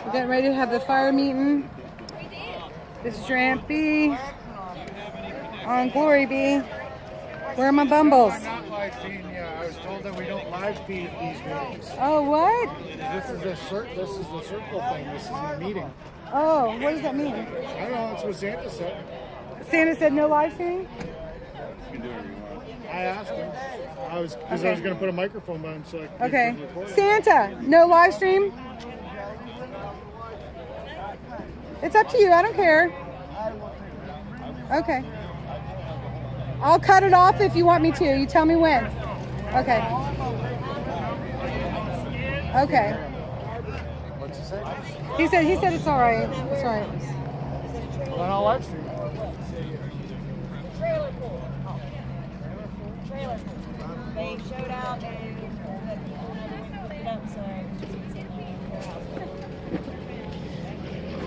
We're getting ready to have the fire meeting. This is Strampy on Glory Bee. Where are my bumbles? I'm not live feeding you. I was told that we don't live feed these meetings. Oh, what? This is the circle thing. This is a meeting. Oh, what does that mean? I don't know. That's what Santa said. Santa said no live streaming? I asked him. I was going to put a microphone behind him so I could Okay. Santa, no live stream? It's up to you. I don't care. Okay. I'll cut it off if you want me to. You tell me when. Okay. Okay. What's he say? He said it's all right. It's all right. Well, then I'll live stream. Trailer. They showed out and picked it up, so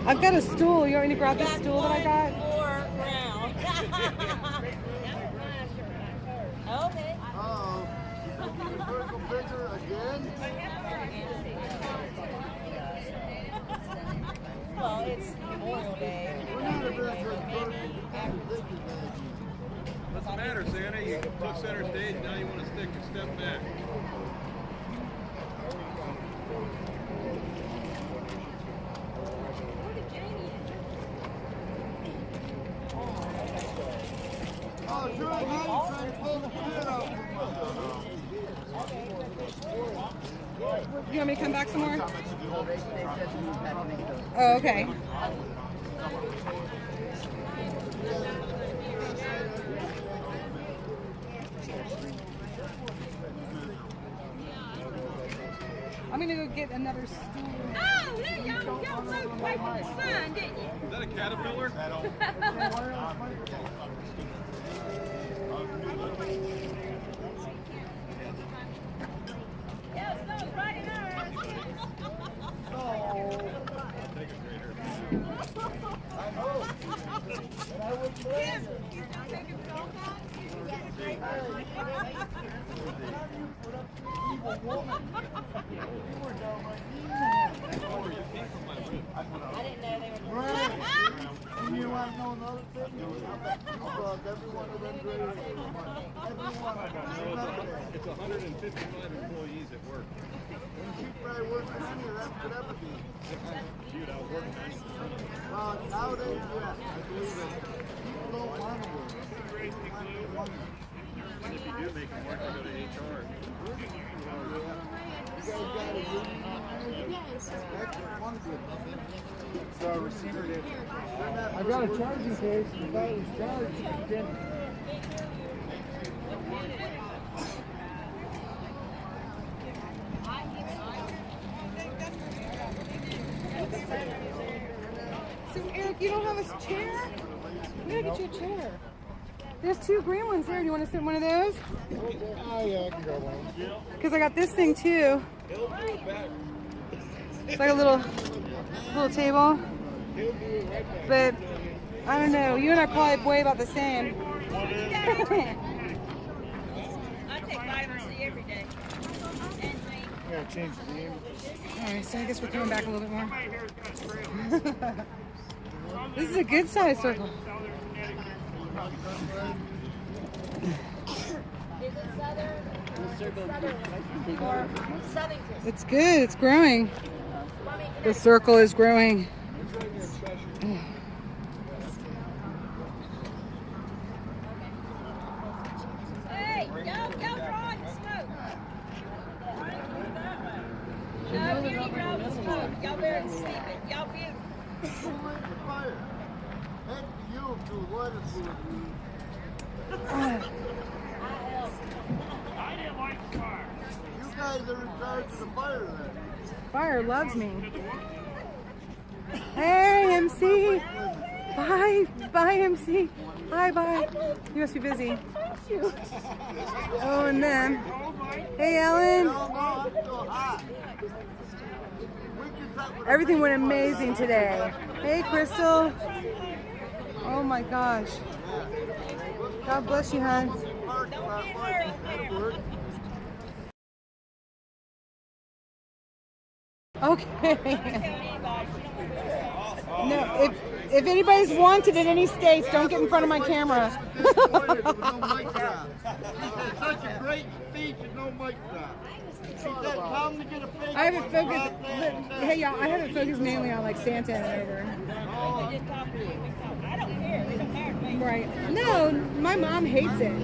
I've got a stool. You want me to grab this stool that I got? more ground. Okay. Uh-oh. Vertical picture again? Well, it's Memorial Day. We're not a very good vertical picture. What's the matter, Santa? You took center stage, now you want to stick a step back. Oh, sure, I'm trying to pull the pin out. You want me to come back some more? Oh, okay. I'm gonna go get another stool. Oh, look, y'all moved away from the sun, didn't you? Is that a caterpillar? Yeah, it snows right in our eyes. Kim, you don't take it all down? I didn't know they were And you want to know another thing? You brought every one of them great. Every one of them. It's 155 employees at work. And she probably worked for any of that could ever be. Shoot, I was working 90%. Well, nowadays, yeah, I believe it. People don't want to work. And if you do make them work, you go to HR. You guys got a union? That's one good. So our receiver did. I've got a charging case. If I was charged, it didn't. So Eric, you don't have a chair? We gotta get you a chair. There's two green ones there. Do you want to sit in one of those? Oh, yeah, I can grab one. Because I got this thing too. It's like a little table. But I don't know. You and I probably weigh about the same. I take vitamin C every day. And zinc. I gotta change the name. All right, so I guess we're coming back a little bit more. This is a good size circle. Is it southern? Or southern? It's good. It's growing. The circle is growing. Hey, y'all drawing the smoke. No, you need drawing the smoke. Y'all better sleep it. Y'all beautiful. Who lit the fire? Heck to you to what if we You guys are in charge of the fire then. Fire loves me. Hey, MC. Bye. Bye, MC. Bye, bye. You must be busy. Oh, and then. Hey, Ellen. No, I'm so hot. Everything went amazing today. Hey, Crystal. Oh, my gosh. God bless you, hon. Okay. No, if anybody's wanted in any states, don't get in front of my camera. Disappointed with no mic drop. Such a great speech and no mic drop. She said, "Tell them to get a fake I haven't one." focused. Hey y'all, I haven't focused mainly on like Santa and over. I don't care. It don't matter to me. Right. No, my mom hates it.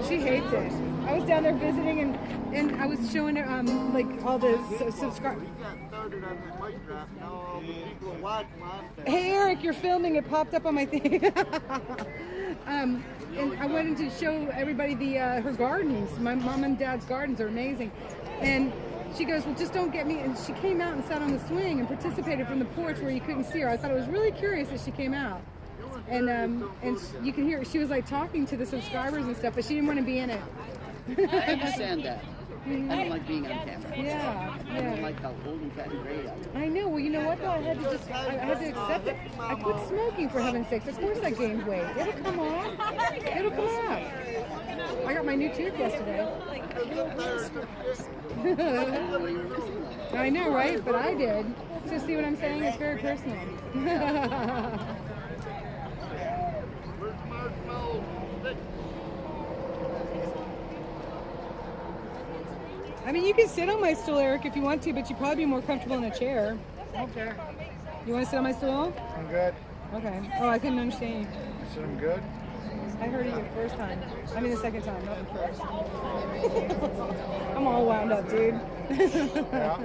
She hates it. I was down there visiting and I was showing her like all the subscribers. We got started on that mic drop. Now all the people are watching last time. Hey Eric, you're filming. It popped up on my thing. And I wanted to show everybody the her gardens. My mom and dad's gardens are amazing. And she goes, well, just don't get me. And she came out and sat on the swing and participated from the porch where you couldn't see her. I thought it was really curious that she came out. And you can hear she was like talking to the subscribers and stuff, but she didn't want to be in it. I understand that. I don't like being on camera. Yeah, I don't like how old and fat and gray I am. I know. Well, you know what though? I had to accept it. I quit smoking for heaven's sakes. Of course I gained weight. It'll come off. It'll come off. I got my new tooth yesterday. I know, right? But I did. So see what I'm saying? It's very personal. Where's Marshmallow? I mean, you can sit on my stool, Eric, if you want to, but you'd probably be more comfortable in a chair. Okay. You want to sit on my stool? I'm good. Okay. Oh, I couldn't understand you. I said I'm good. I heard it the first time. I mean the second time, not the first. I'm all wound up, dude. Yeah.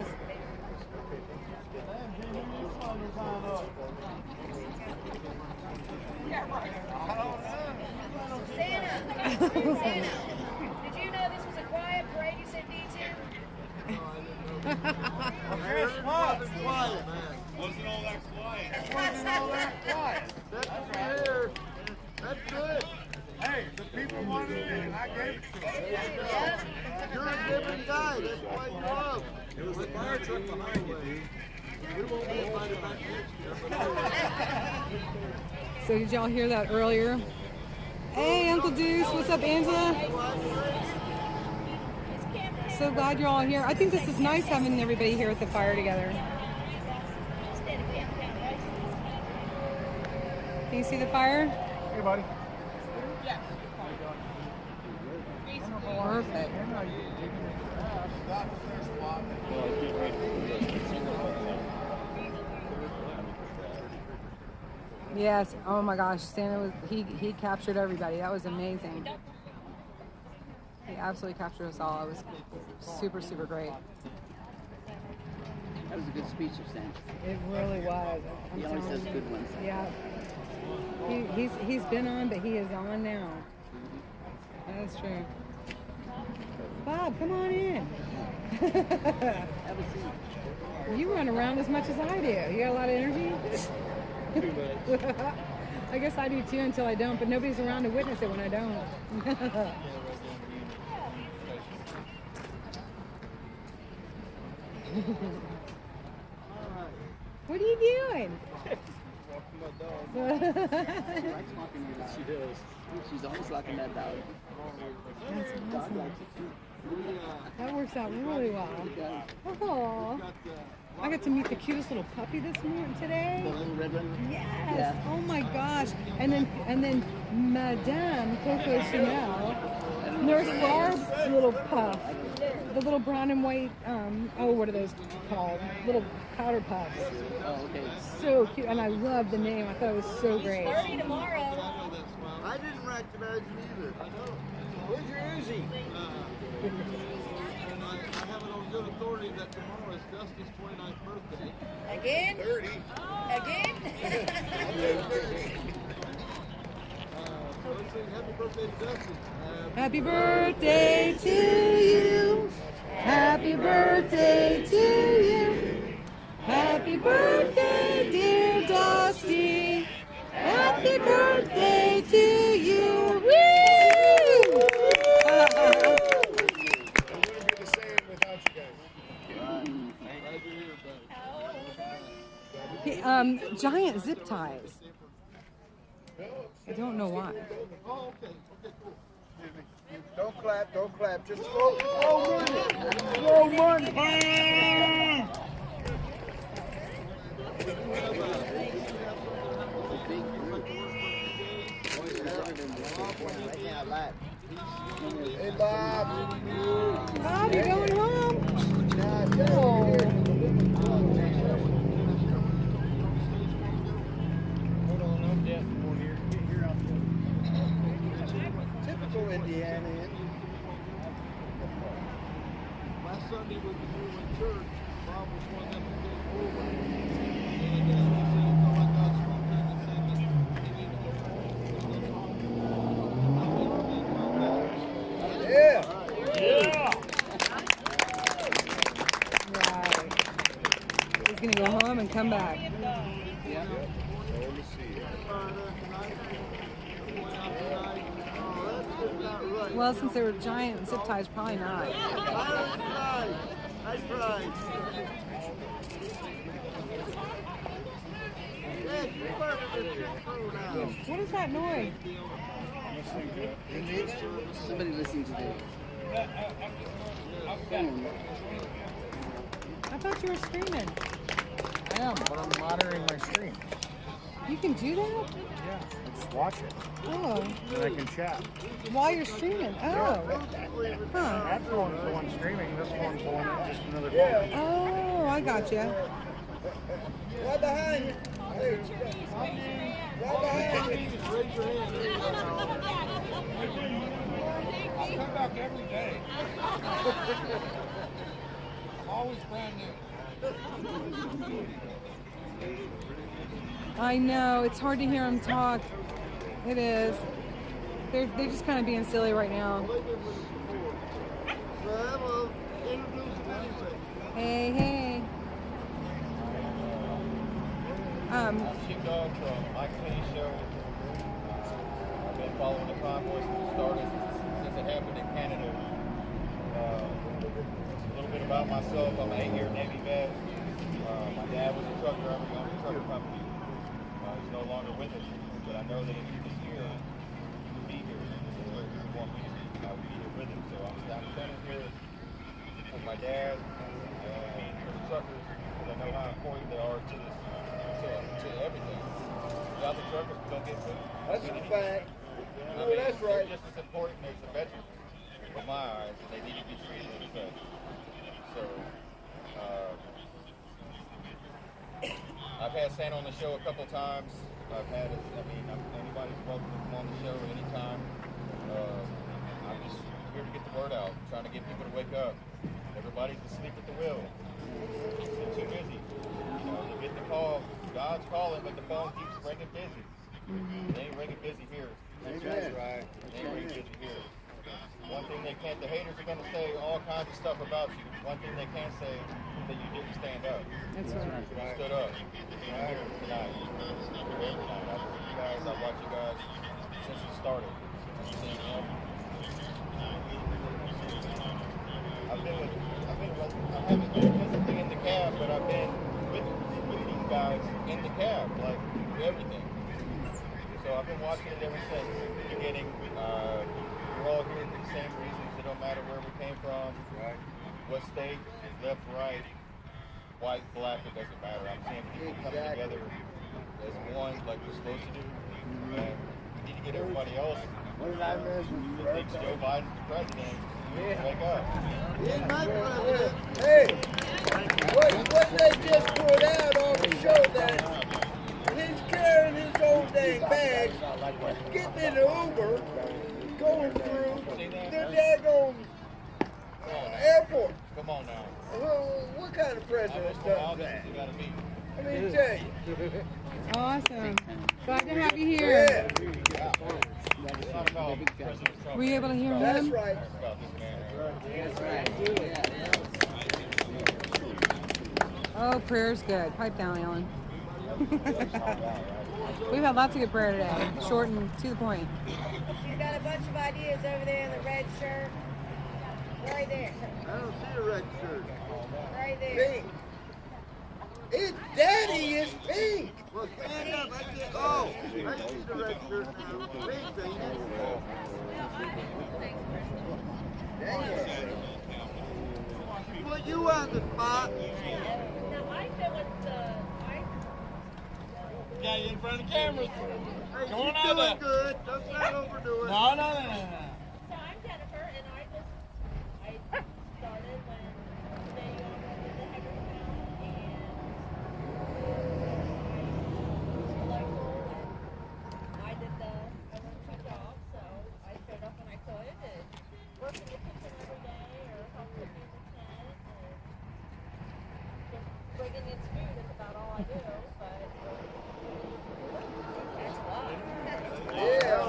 Santa, did you know this was a quiet parade? You said D2? Wasn't quiet, man. Wasn't all that quiet. Wasn't all that quiet. That's here. That's good. Hey, the people wanted it and I gave it to them. You're a different guy. That's why you love. It was the fire truck behind you, dude. We won't be invited back next year. So did y'all hear that earlier? Hey, Uncle Deuce, what's up, Angela? So glad you're all here. I think this is nice having everybody here at the fire together. Can you see the fire? Hey, buddy. Perfect. Yes. Oh my gosh, Santa was he captured everybody. That was amazing. He absolutely captured us all. It was super, super great. That was a good speech of Santa. It really was. He always does good ones. Yeah. He's been on, but he is on now. That's true. Bob, come on in. Have a seat. You run around as much as I do. You got a lot of energy? Too much. I guess I do too until I don't, but nobody's around to witness it when I don't. What are you doing? She likes walking with us. She does. She's always locking that dog. Dog likes it too. That works out really well. Oh, I got to meet the cutest little puppy this morning today. The little red one? Yes. Yeah. Oh my gosh. And then Madame Coco Chanel, Nurse Barb's little puff, the little brown and white. What are those called? Little powder puffs. Oh, okay. So cute, and I love the name. I thought it was so great. 30 tomorrow. I didn't recognize him either. Where's your Uzi? I have it on good authority that tomorrow is Dusty's 29th birthday. Again? 30. Again? So let's sing happy birthday to Dusty. Happy birthday to you. Happy birthday to you. Happy birthday, dear Dusty. Happy birthday to you. Woo! It wouldn't be the same without you guys. Giant zip ties. I don't know why. Oh, okay. Okay, cool. Don't clap, don't clap. Just throw money. Throw money. that lap. Hey, Bob. Bob, you're going home? Hold on, I'm deaf more here. Get here out there. Typical Indiana. Last Sunday was the Newman Church. Bob was one of them that came forward. And he said, "Oh, I got something to say that he needed to do." Yeah. Right. He's going to go home and come back. Well, since they were giant zip ties, probably not. I tried. What is that noise? Somebody listening to this. I thought you were streaming. I am, but I'm monitoring my stream. You can do that? Yeah, I just watch it. Oh, And I can chat. while you're streaming. Oh. Huh. That phone's the one streaming, this one's the one that's just another phone. Oh, I got you. Right behind you. Hey, right behind you. Raise your hand. I come back every day. Always brand new. I know, it's hard to hear them talk. It is. They're just kind of being silly right now. Hello. Introduce yourself. Hey, hey. Sheepdog from Mike Penny Show. I've been following the convoy since it started, since it happened in Canada. A little bit about myself. I'm an 8-year Navy vet. My dad was a truck driver, owned a trucker company. He's no longer with us, but I know that if he was here, he would be here. This is where he would want me to be. I would be here with him. So I'm standing here with my dad and for the truckers, because I know how important they are to this, to everything. Without the truckers, we don't get food. That's a fact. I No, mean, that's right. they're just as important as the veterans, from my eyes, and they need to be treated as such. So, I've had Santa on the show a couple times. Anybody's welcome to come on the show anytime. I'm just here to get the word out, trying to get people to wake up. Everybody's asleep at the wheel. They're too busy. They get the call. God's calling, but the phone keeps ringing busy. They ain't ringing busy here. That's right. They ain't ringing busy here. One thing they can't, the haters are going to say all kinds of stuff about you. One thing they can't say is that you didn't stand up. That's right. You stood up. You're here tonight. You're here tonight. I watch you guys since you started. Since you've seen him. I haven't been physically in the cab, but I've been with these guys in the cab, like everything. So I've been watching it ever since the beginning. We're all here for the same reasons. It don't matter where we came from, what state, left, right, white, black, it doesn't matter. I'm seeing people coming together as one, like we're supposed to do. And we need to get everybody else that thinks Joe Biden's the president to wake up. He's my president. Hey, what they just put out on the show that he's carrying his own dang bag, getting in the Uber, going through the daggone airport. Come on now. What kind of president does that? You gotta meet. Let me tell you. Awesome. Glad to have you here. Yeah, It's not about President Trump. Were you able to hear that's him? right. It's about this man. That's right. Oh, prayer's good. Pipe down, Alan. We've had lots of good prayer today. Short and to the point. She's got a bunch of ideas over there in the red shirt. Right there. I don't see a red shirt. Right there. Pink. His daddy is pink. Well, stand up. I see. Oh, I see the red shirt now. Pink thing. Put you on the spot. Now, I know what, Got you in front of the cameras. Hey, Come on she's out doing there. good. Let's not overdo it. No. So I'm Jennifer, and I started when they did the Hagerstown and local, and I did I worked my job, so I showed up when I could and worked in the kitchen every day or helped cook in the tent and just bringing in food is about all I do, but that's fun. Yeah.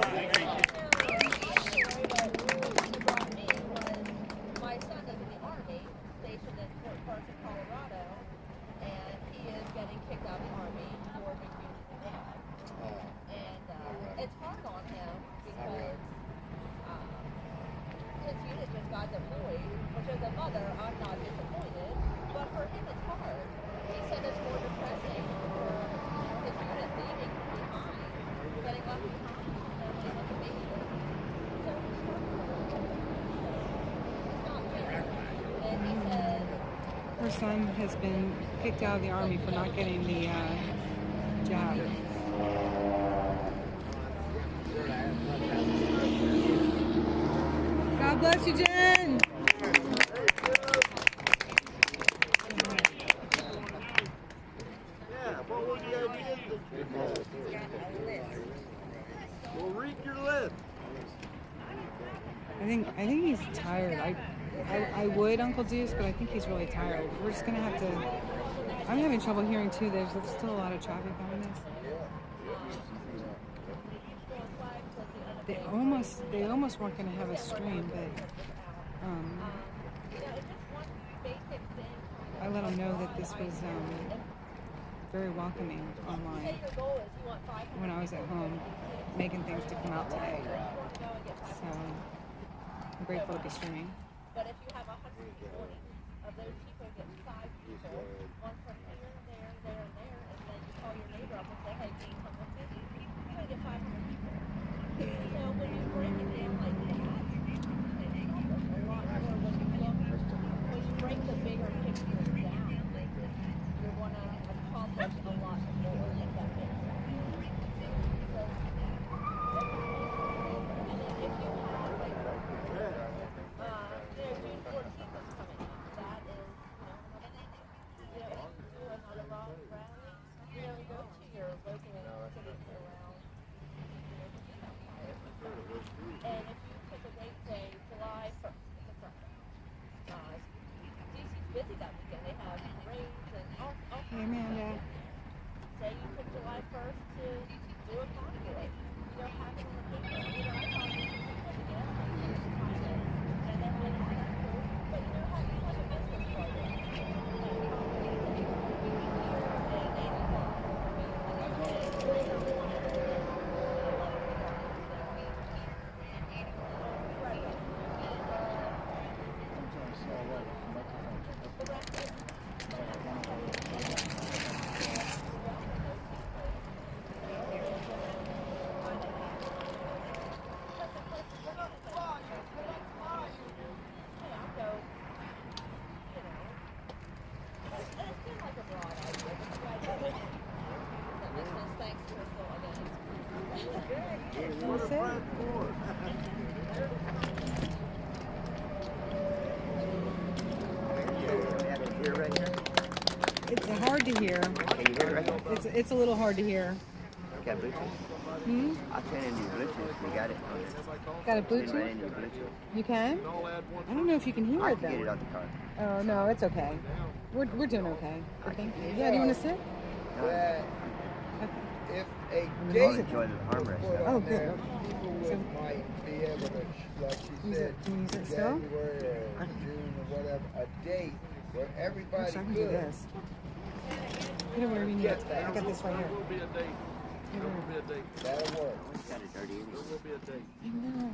My son is in the Army, stationed in Fort Carson, Colorado, and he is getting kicked out of the Army for refusing to die. And it's hard on him because his unit just got deployed, which as a mother, I'm not disappointed, but for him it's hard. He said it's more depressing for his unit leaving behind, getting left behind, and leaving the baby. So it's hard for him. It's not fair. And he said, Her son has been kicked out of the Army for not getting the job. God bless you, Jen. Yeah, what was the idea that you had? Well, read your list. I think he's tired. I would, Uncle Deuce, but I think he's really tired. We're just gonna have to. I'm having trouble hearing too. There's still a lot of traffic on this. They almost weren't gonna have a stream, but I let them know that this was very welcoming online when I was at home making things to come out today. So I'm grateful to be streaming. but if you have 120 of those people, get 5 people, one from here, there, and there, and then you call your neighbor up and say, hey, can you come with me? You're going to get 500 people. So when you break it down like that, it's a lot more when you break the bigger picture down, you're going to accomplish a lot more if that makes sense. June 14th is coming up. That is, if you do another rally, go to your local cities around, and if you pick a date, say July 1st, DC's busy that weekend. They have parades and all Hey, Amanda. Say you pick July 1st to do a convoy. Have it in the paper. I thought this was something to get and then when it's cool, but have you like a business card and What's it? It's hard to hear. Can you hear it? It's a little hard to hear. Got Bluetooth? Hmm? I'll turn in your Bluetooth. You got it? Got a Can you run Bluetooth? in your Bluetooth? You can? I don't know if you can hear I it can get it though. out the car. Oh no, it's okay. We're doing okay. I think. Yeah. Do you want to sit? That if a I'll date enjoy the armrest. put Oh, on there, good. people So- might be able to, like she Use said, it- can you use it still? January or June or whatever, a date where everybody Actually, I can do could. this. Get it wherever you need it. I got this right here. Will be a date. There will be a date. That'll work. It's kind of dirty There anyway. will be a date. I know.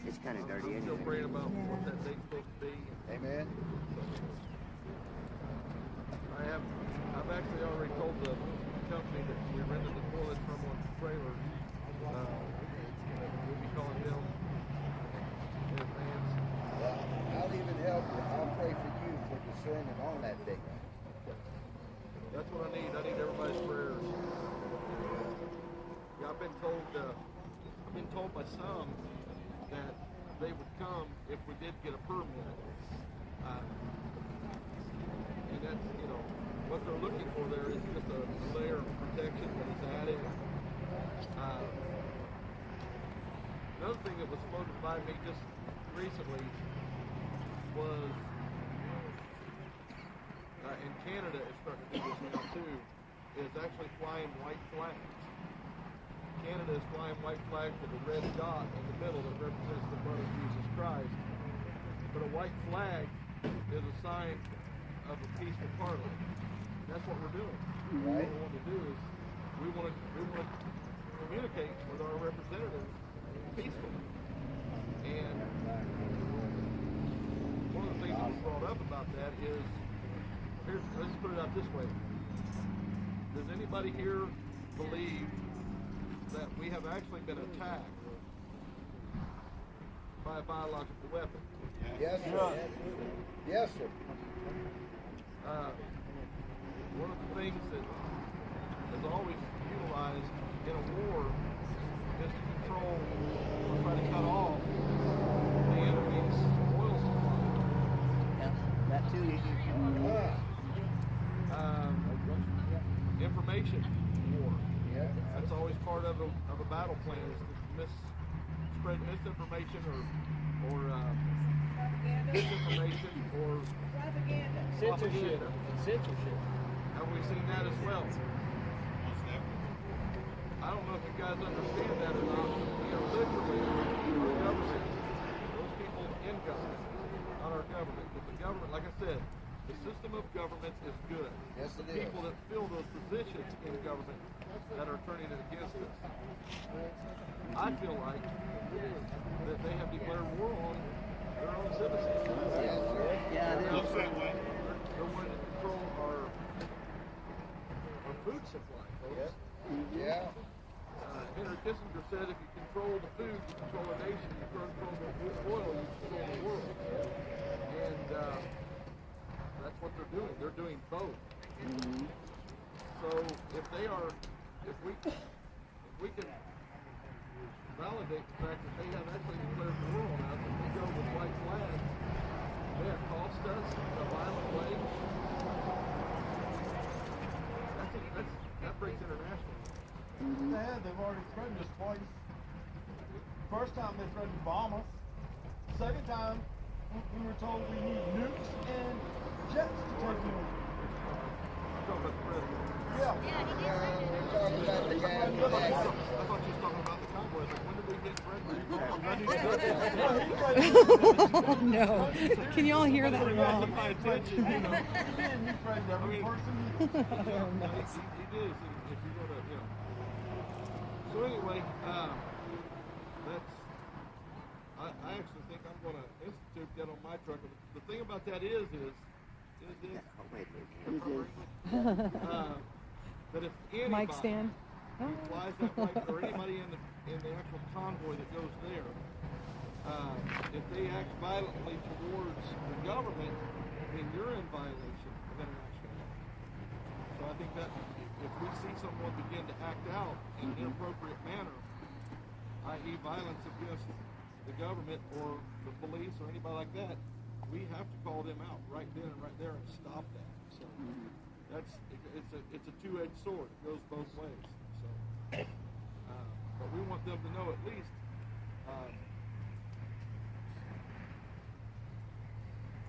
It's kind of dirty Still anyway. praying about what that date's supposed to be. Amen. I've actually already told the company that we rented the toilet from on the trailer. We'll be calling them in advance. Well, I'll even help you. I'll pray for you for discerning on that date. That's what I need. I need everybody's prayers. been told by some that they would come if we did get a permit. And that's, you know, what they're looking for there is just a layer of protection that is added. Another thing that was floated by me just recently was, and Canada is starting to do this now too, is actually flying white flags. Canada is flying white flags with a red dot in the middle that represents the blood of Jesus Christ. But a white flag is a sign of a peaceful parliament. That's what we're doing. Right. What we want to do is we want to communicate with our representatives peacefully. And one of the things that was brought up about that is, let's put it out this way. Does anybody here believe that we have actually been attacked by a biological weapon? Yes, sir. Yes, sir. One of the things that is always utilized in a war is to control or try to cut off the enemy's oil supply. Yeah, that too. Information war. Yeah. That's always part of a battle plan, is to spread misinformation or disinformation or Censorship. Have we seen that as well? I don't know if you guys understand that or not. We are literally our government, those people in government, not our government. But the government, like I said, the system of government is good. Yes, it is. People that fill those positions in government that are turning it against us. I feel like that they have declared war on their own citizens. Yes, sir. Yeah, it is. They're wanting to control our food supply, folks. Yeah. Henry Kissinger said if you control the food, you control a nation. If you control the oil, you control the world. And that's what they're doing. They're doing both. Mm-hmm. So if we can validate the fact that they have actually declared war on us, and we go with white flags, they have cost us in a violent way. That breaks international. Mm-hmm. Yeah, they've already threatened us twice. First time they threatened to bomb us. Second time, we were told we need nukes and jets to take in. I'm talking about the president. Yeah. We're talking about the guy in the back. I thought you were talking about the Cowboys. Like, when did we get Oh no! Can you all hear that wrong? My attention, you know. You threatened every person. He did. If you go to, you know. So anyway, that's. I actually think I'm going to institute that on my truck. The thing about that is this. That if anybody Mic stand. who flies that plane, or anybody in the actual convoy that goes there, if they act violently towards the government, then you're in violation of international law. So I think that if we see someone begin to act out in an inappropriate manner, i.e. violence against the government or the police or anybody like that, we have to call them out right then and right there and stop that. So it's a two-edged sword. It goes both ways. So, but we want them to know at least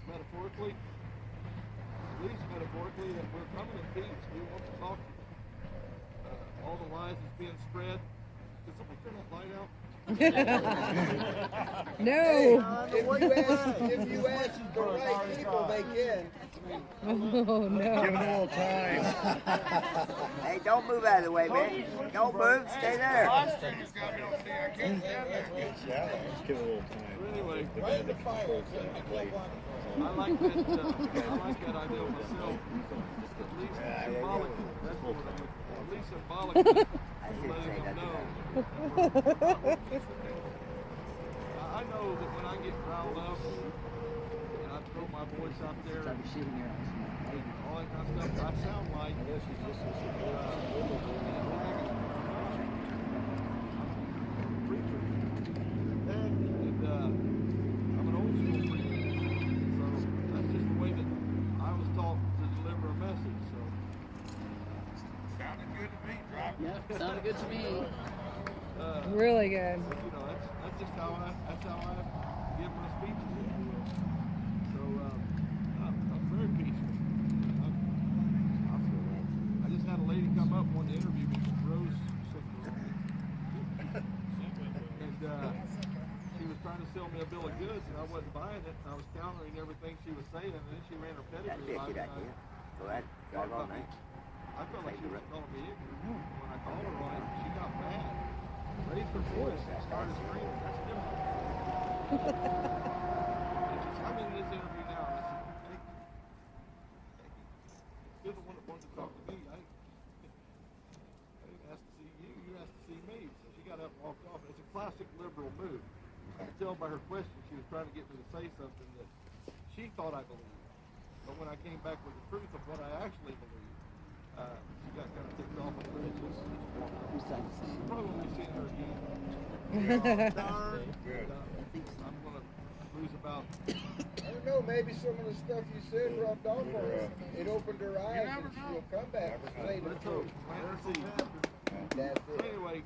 metaphorically, that we're coming in peace. We want to talk to you. All the lies that's being spread. Can someone turn that light out? No. If you ask the right people, they can. Oh no. Give it a little time. Hey, don't move out of the way, man. Don't move. Stay there. Yeah, let's give it a little time. So anyway, Right in the fire. I like that idea myself. Just at least symbolically. That's what we're doing. At least symbolically. Letting them know. I know that when I get riled up and I throw my voice out there, all that kind of stuff, I sound like good to me, driver. Yep, sounded good to me. Really good. You know, that's just how I give my speeches. So I'm very peaceful. I just had a lady come up wanting to interview me from Rose Center. And she was trying to sell me a bill of goods, and I wasn't buying it. And I was countering everything she was saying, and then she ran her pedigree by me. Go ahead, drive all night. I felt like she was calling me ignorant. When I called her on it, she got mad, raised her voice, and started screaming. That's different. And she said, I'm in this interview now. And I said, thank you. You're the one that wanted to talk to me. I didn't ask to see you. You asked to see me. So she got up and walked off. It's a classic liberal move. I could tell by her question she was trying to get me to say something that she thought I believed. But when I came back with the truth of what I actually believe, she got kind of ticked off and really just walked off. Probably won't be seeing her again. Darn. Good. I'm going to lose about... I don't know, maybe some of the stuff you said rubbed off on her. It opened her eyes and she'll come back later. Let's hope. Plant her seed. That's So it. anyway,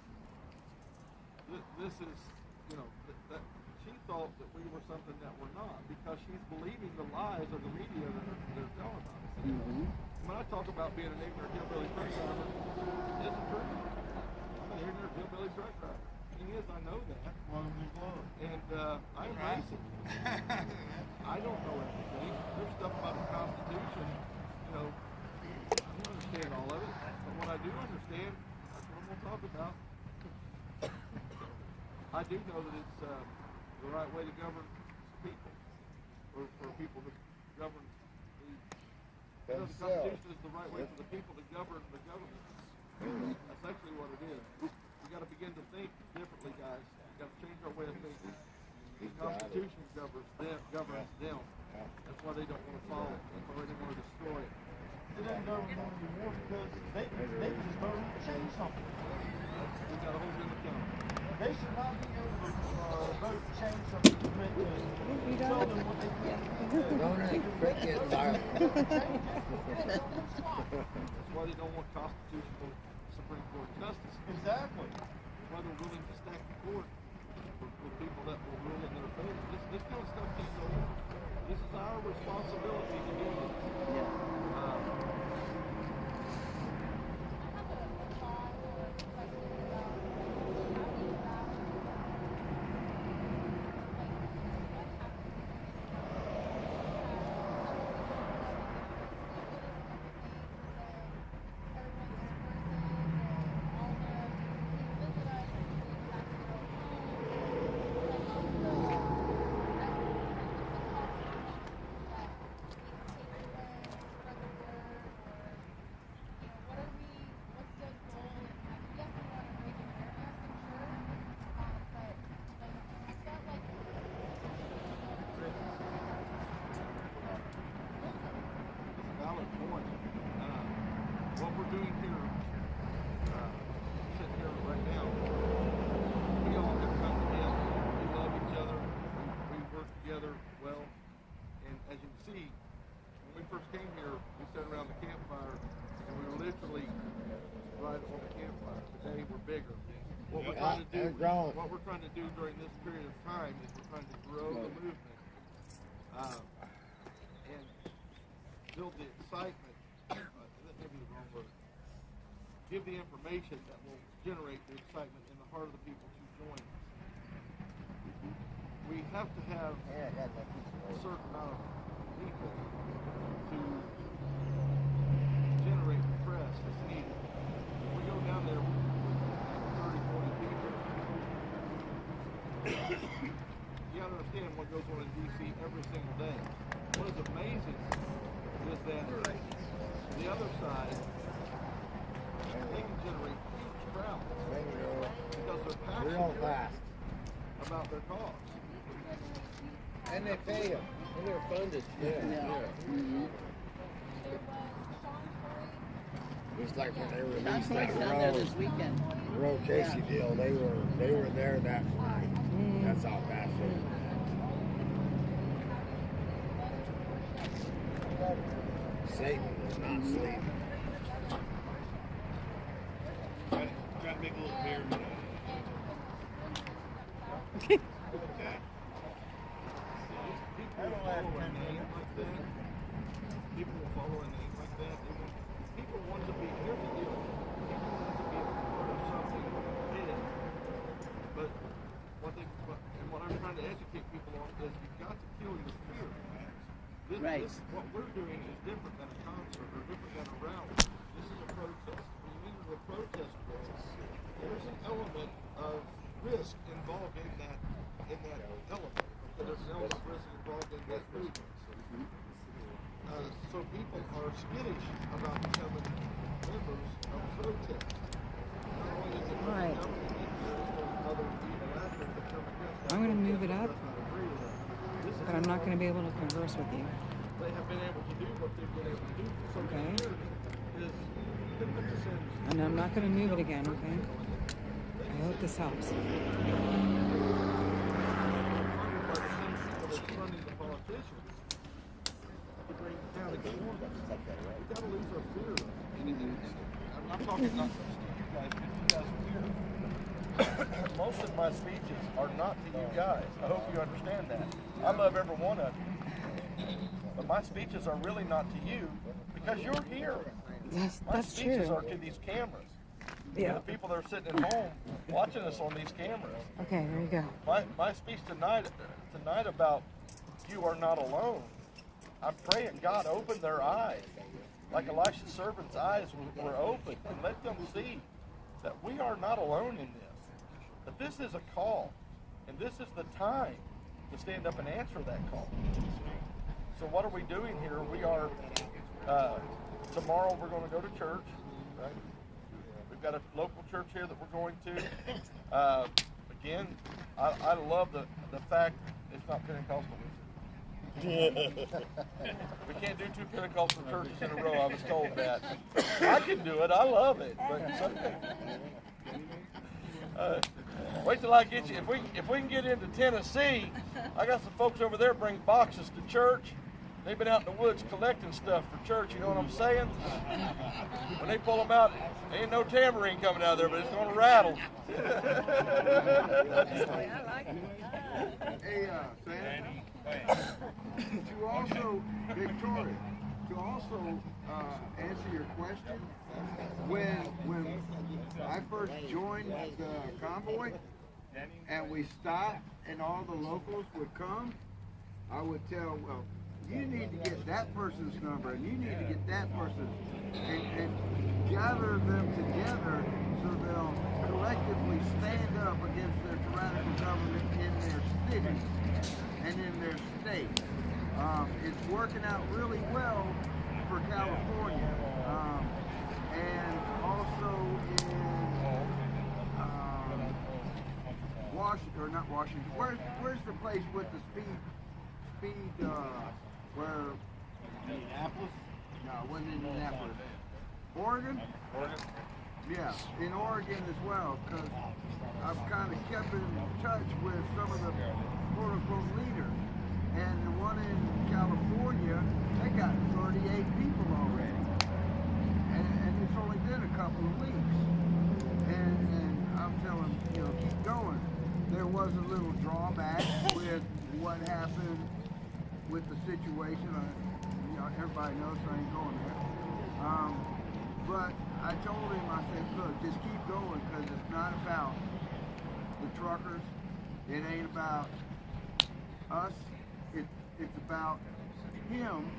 this is, you know, that she thought that we were something that we're not because she's believing the lies of the media that they're telling about us. When I talk about being an ignorant hillbilly truck driver, it isn't true. I'm an ignorant hillbilly truck driver. The thing is, I know that. And I embrace it. I don't know everything. There's stuff about the Constitution, you know, I don't understand all of it. But what I do understand, that's what I'm going to talk about. I do know that it's the right way to govern people, or for people to govern the Constitution is the right way for the people to govern the government. That's actually what it is. We got to begin to think differently, guys. We got to change our way of thinking. The Constitution governs them. That's why they don't want to follow it. That's why they want to destroy it. They don't govern anymore because they just voted to change something. We got to hold them accountable. They should not be able to vote to change something to make tell them what they can. That's why they don't want constitutional Supreme Court justice. Exactly. That's why they're willing to stack the court for people that will rule in their favor. This kind of stuff can't go on. This is our responsibility to do this. What we're doing here, sitting here right now, we all have come together. We love each other. We work together well. And as you can see, when we first came here, we sat around the campfire, and we were literally right on the campfire. Today we're bigger. What we're trying to do during this period of time is we're trying to grow the movement and build the excitement. Maybe the wrong word. Give the information that will generate the excitement in the heart of the people to join us. We have to have a certain amount of people to generate the press that's needed. If we go down there with 30, 40 people, you gotta understand what goes on in D.C. every single day. What is amazing is that the other side, they can generate huge crowds because they're passionate about their cause. And they pay them. And they're funded. Just like when they released that Roe Casey deal, they were there that night. That's how fast they were. Satan does not sleep. Right. What we're doing is different than a concert or different than a rally. This is a protest. When you enter the protest world, there's an element of risk involved in that element. There's an element of risk involved in that movement. So people are skittish about becoming members of a protest. Not only is it Right. there's other people out there that come against that I'm going to move it protest up, that agree with that. but I'm not going to be able to converse with you. They have been able to do what they've been able to do for so many Okay. years is And I'm not going to move it again, okay? I hope this helps. funding the politicians to bring down the government. We've got to lose our fear. I'm talking not just to you guys, but you guys here. Most of my speeches are not to you guys. I hope you understand that. I love every one of you. But my speeches are really not to you because you're here. My speeches true. are to these cameras. Yeah. The people that are sitting at home watching us on these cameras. Okay, there you go. My speech tonight about you are not alone. I'm praying God open their eyes, like Elisha's servant's eyes were open, and let them see that we are not alone in this. That this is a call, and this is the time to stand up and answer that call. So what are we doing here? We are tomorrow we're going to go to church, right? We've got a local church here that we're going to. Again, I love the fact it's not Pentecostal. We can't do 2 Pentecostal churches in a row. I was told that. I can do it. I love it. But wait till I get you. If we can get into Tennessee, I got some folks over there bring boxes to church. They've been out in the woods collecting stuff for church, you know what I'm saying? When they pull them out, there ain't no tambourine coming out of there, but it's going to rattle. Hey, Sam, to also, Victoria, to also answer your question, when I first joined the convoy and we stopped and all the locals would come, I would tell, well, you need to get that person's number and you need to get that person's and gather them together so they'll collectively stand up against their tyrannical government in their city and in their state. It's working out really well for California, and also in Washington, or not Washington. Where's the place with the speed? Where? Indianapolis? No, it wasn't Indianapolis. Oregon? Oregon? Yeah, in Oregon as well, because I've kind of kept in touch with some of the quote-unquote leaders. And the one in California, they got 38 people already. And it's only been a couple of weeks. And I'm telling them, keep going. There was a little drawback with what happened with the situation. Everybody knows I ain't going there. But I told him, I said, look, just keep going because it's not about the truckers. It ain't about us. It's about him.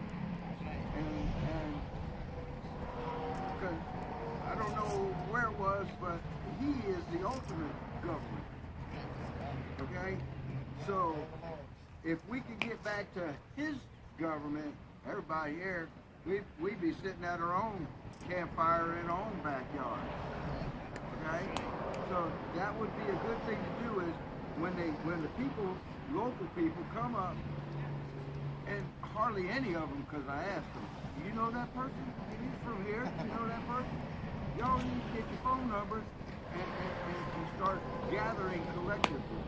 And because I don't know where it was, but he is the ultimate government. Okay? So if we could get back to his government, everybody here, we'd be sitting at our own campfire in our own backyard. Okay? So that would be a good thing to do is when the people, local people come up, and hardly any of them, because I asked them, do you know that person? He's from here, you know that person? Y'all need to get your phone numbers and start gathering collectively.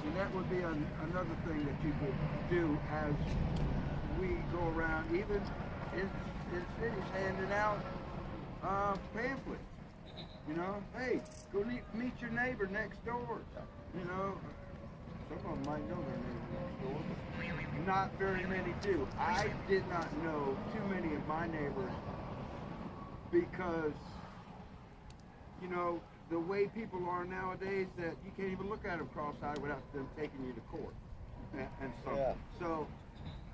And that would be another thing that you could do as we go around, even in cities, handing out pamphlets. Hey, go meet your neighbor next door. Some of them might know their neighbor next door. Not very many do. I did not know too many of my neighbors because, the way people are nowadays, that you can't even look at them cross-eyed without them taking you to court and stuff. Yeah. So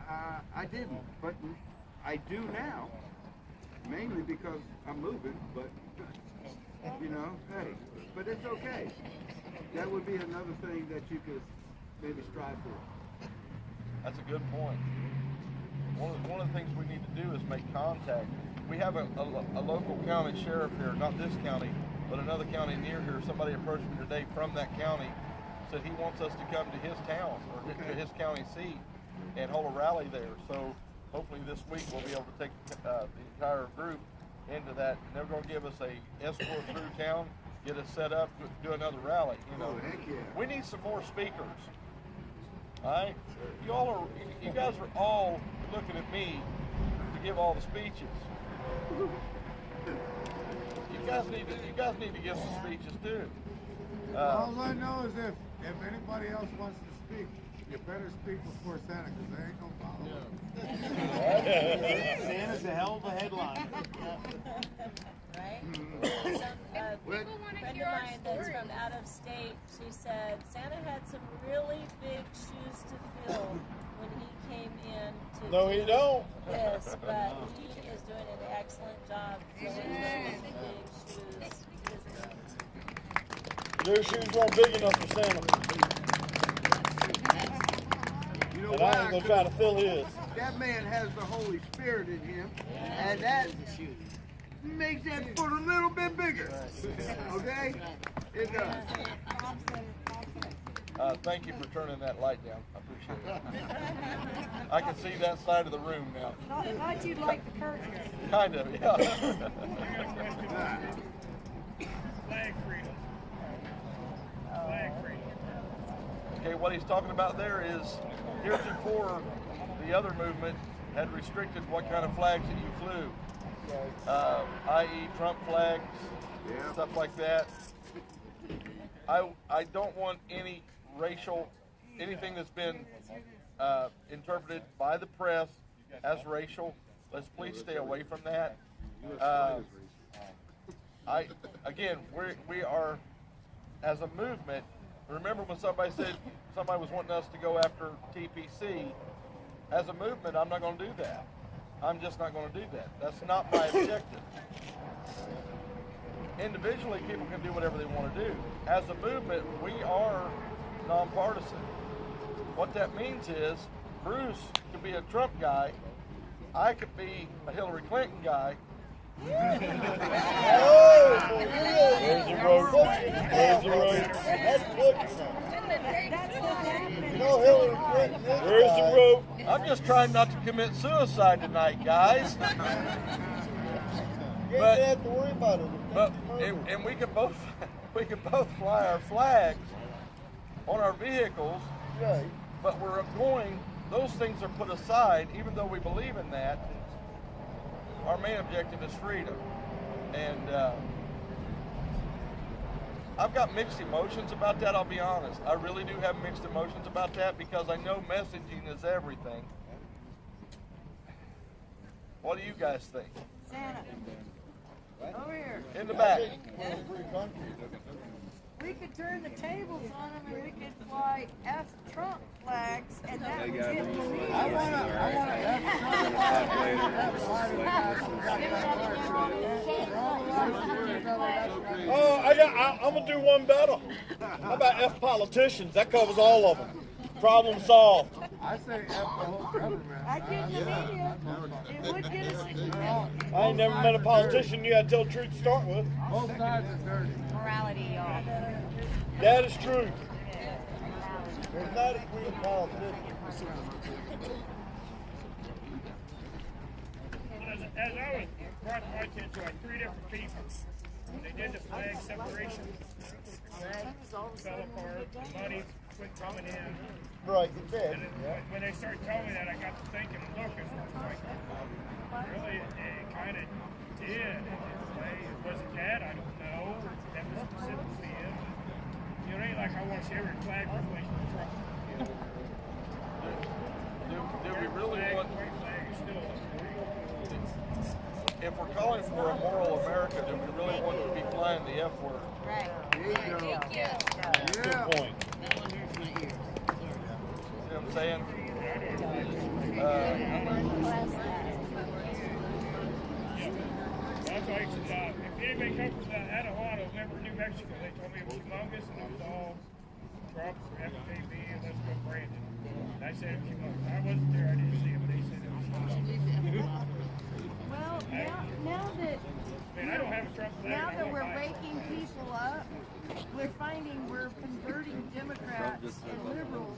I didn't, but I do now, mainly because I'm moving, but, you know, hey, but it's okay. That would be another thing that you could maybe strive for. That's a good point. One of the things we need to do is make contact. We have a local county sheriff here, not this county, but another county near here. Somebody approached me today from that county, said he wants us to come to his town or to his county seat and hold a rally there. So hopefully this week we'll be able to take the entire group into that. And they're going to give us a escort through town, get us set up, do another rally. You know, we need some more speakers. All right, you guys are all looking at me to give all the speeches. You guys need to give some speeches too. All I know is if anybody else wants to speak, you better speak before Santa, because there ain't no follow-up. Santa's a hell of a headline. Right? Some friend of mine that's from out of state, she said Santa had some really big shoes to fill when he came in to No, he don't. Yes, but he is doing an excellent job filling those big shoes. Their shoes weren't big enough for Santa. You know And why? I ain't gonna try to fill his. That man has the Holy Spirit in him, and that makes that foot a little bit bigger. Okay? It does. Thank you for turning that light down. I appreciate it. I can see that side of the room now. Thought you'd like the curtains. Kind of, yeah. Flag freedom. Flag freedom. Okay, what he's talking about there is heretofore the other movement had restricted what kind of flags that you flew, i.e. Trump flags, stuff like that. I don't want any racial, anything that's been interpreted by the press as racial. Let's please stay away from that. We are, as a movement, remember when somebody said somebody was wanting us to go after TPC, as a movement, I'm not going to do that. I'm just not going to do that. That's not my objective. Individually, people can do whatever they want to do. As a movement, we are nonpartisan. What that means is Bruce could be a Trump guy, I could be a Hillary Clinton guy. There's the road. There's the road. That's cooking. No Hillary Clinton. Where's the rope? I'm just trying not to commit suicide tonight, guys. You ain't have to worry about it. But and we can both fly our flags on our vehicles. Right. But those things are put aside, even though we believe in that. Our main objective is freedom. And I've got mixed emotions about that, I'll be honest. I really do have mixed emotions about that because I know messaging is everything. What do you guys think? Santa. Over here. In the back. We could turn the tables on them and we could fly F Trump flags and that would get the I want I'm gonna do one better. How about F politicians? That covers all of them. Problem solved. I say F the whole government. I get the media. It would get us. I ain't never met a politician you had to tell the truth to start with. Both sides are dirty. Morality, y'all. That is true. There's not equal politicians. As I was brought to my attention by 3 different people, when they did the flag separation, fell apart, the money quit coming in. Right, you did. And when they started telling me that, I got to thinking and looking. Like, really, it kind of did in its way. Was it that? I don't know. That was specifically it. You know, it ain't like I want to see every flag replaced with Trump. Do we really want... White flag is still If we're calling for a moral America, do we really want to be flying the F word? Right. Good point. You know what I'm saying? That's why if anybody comes from Anahuato, remember New Mexico, they told me it was humongous and it was all Trump or FKB and let's go Brandon. And I said it was humongous. I wasn't there, I didn't see it, but they said it was humongous. Well, now that I don't have a Trump flag. now that we're waking people up, we're finding we're converting Democrats and liberals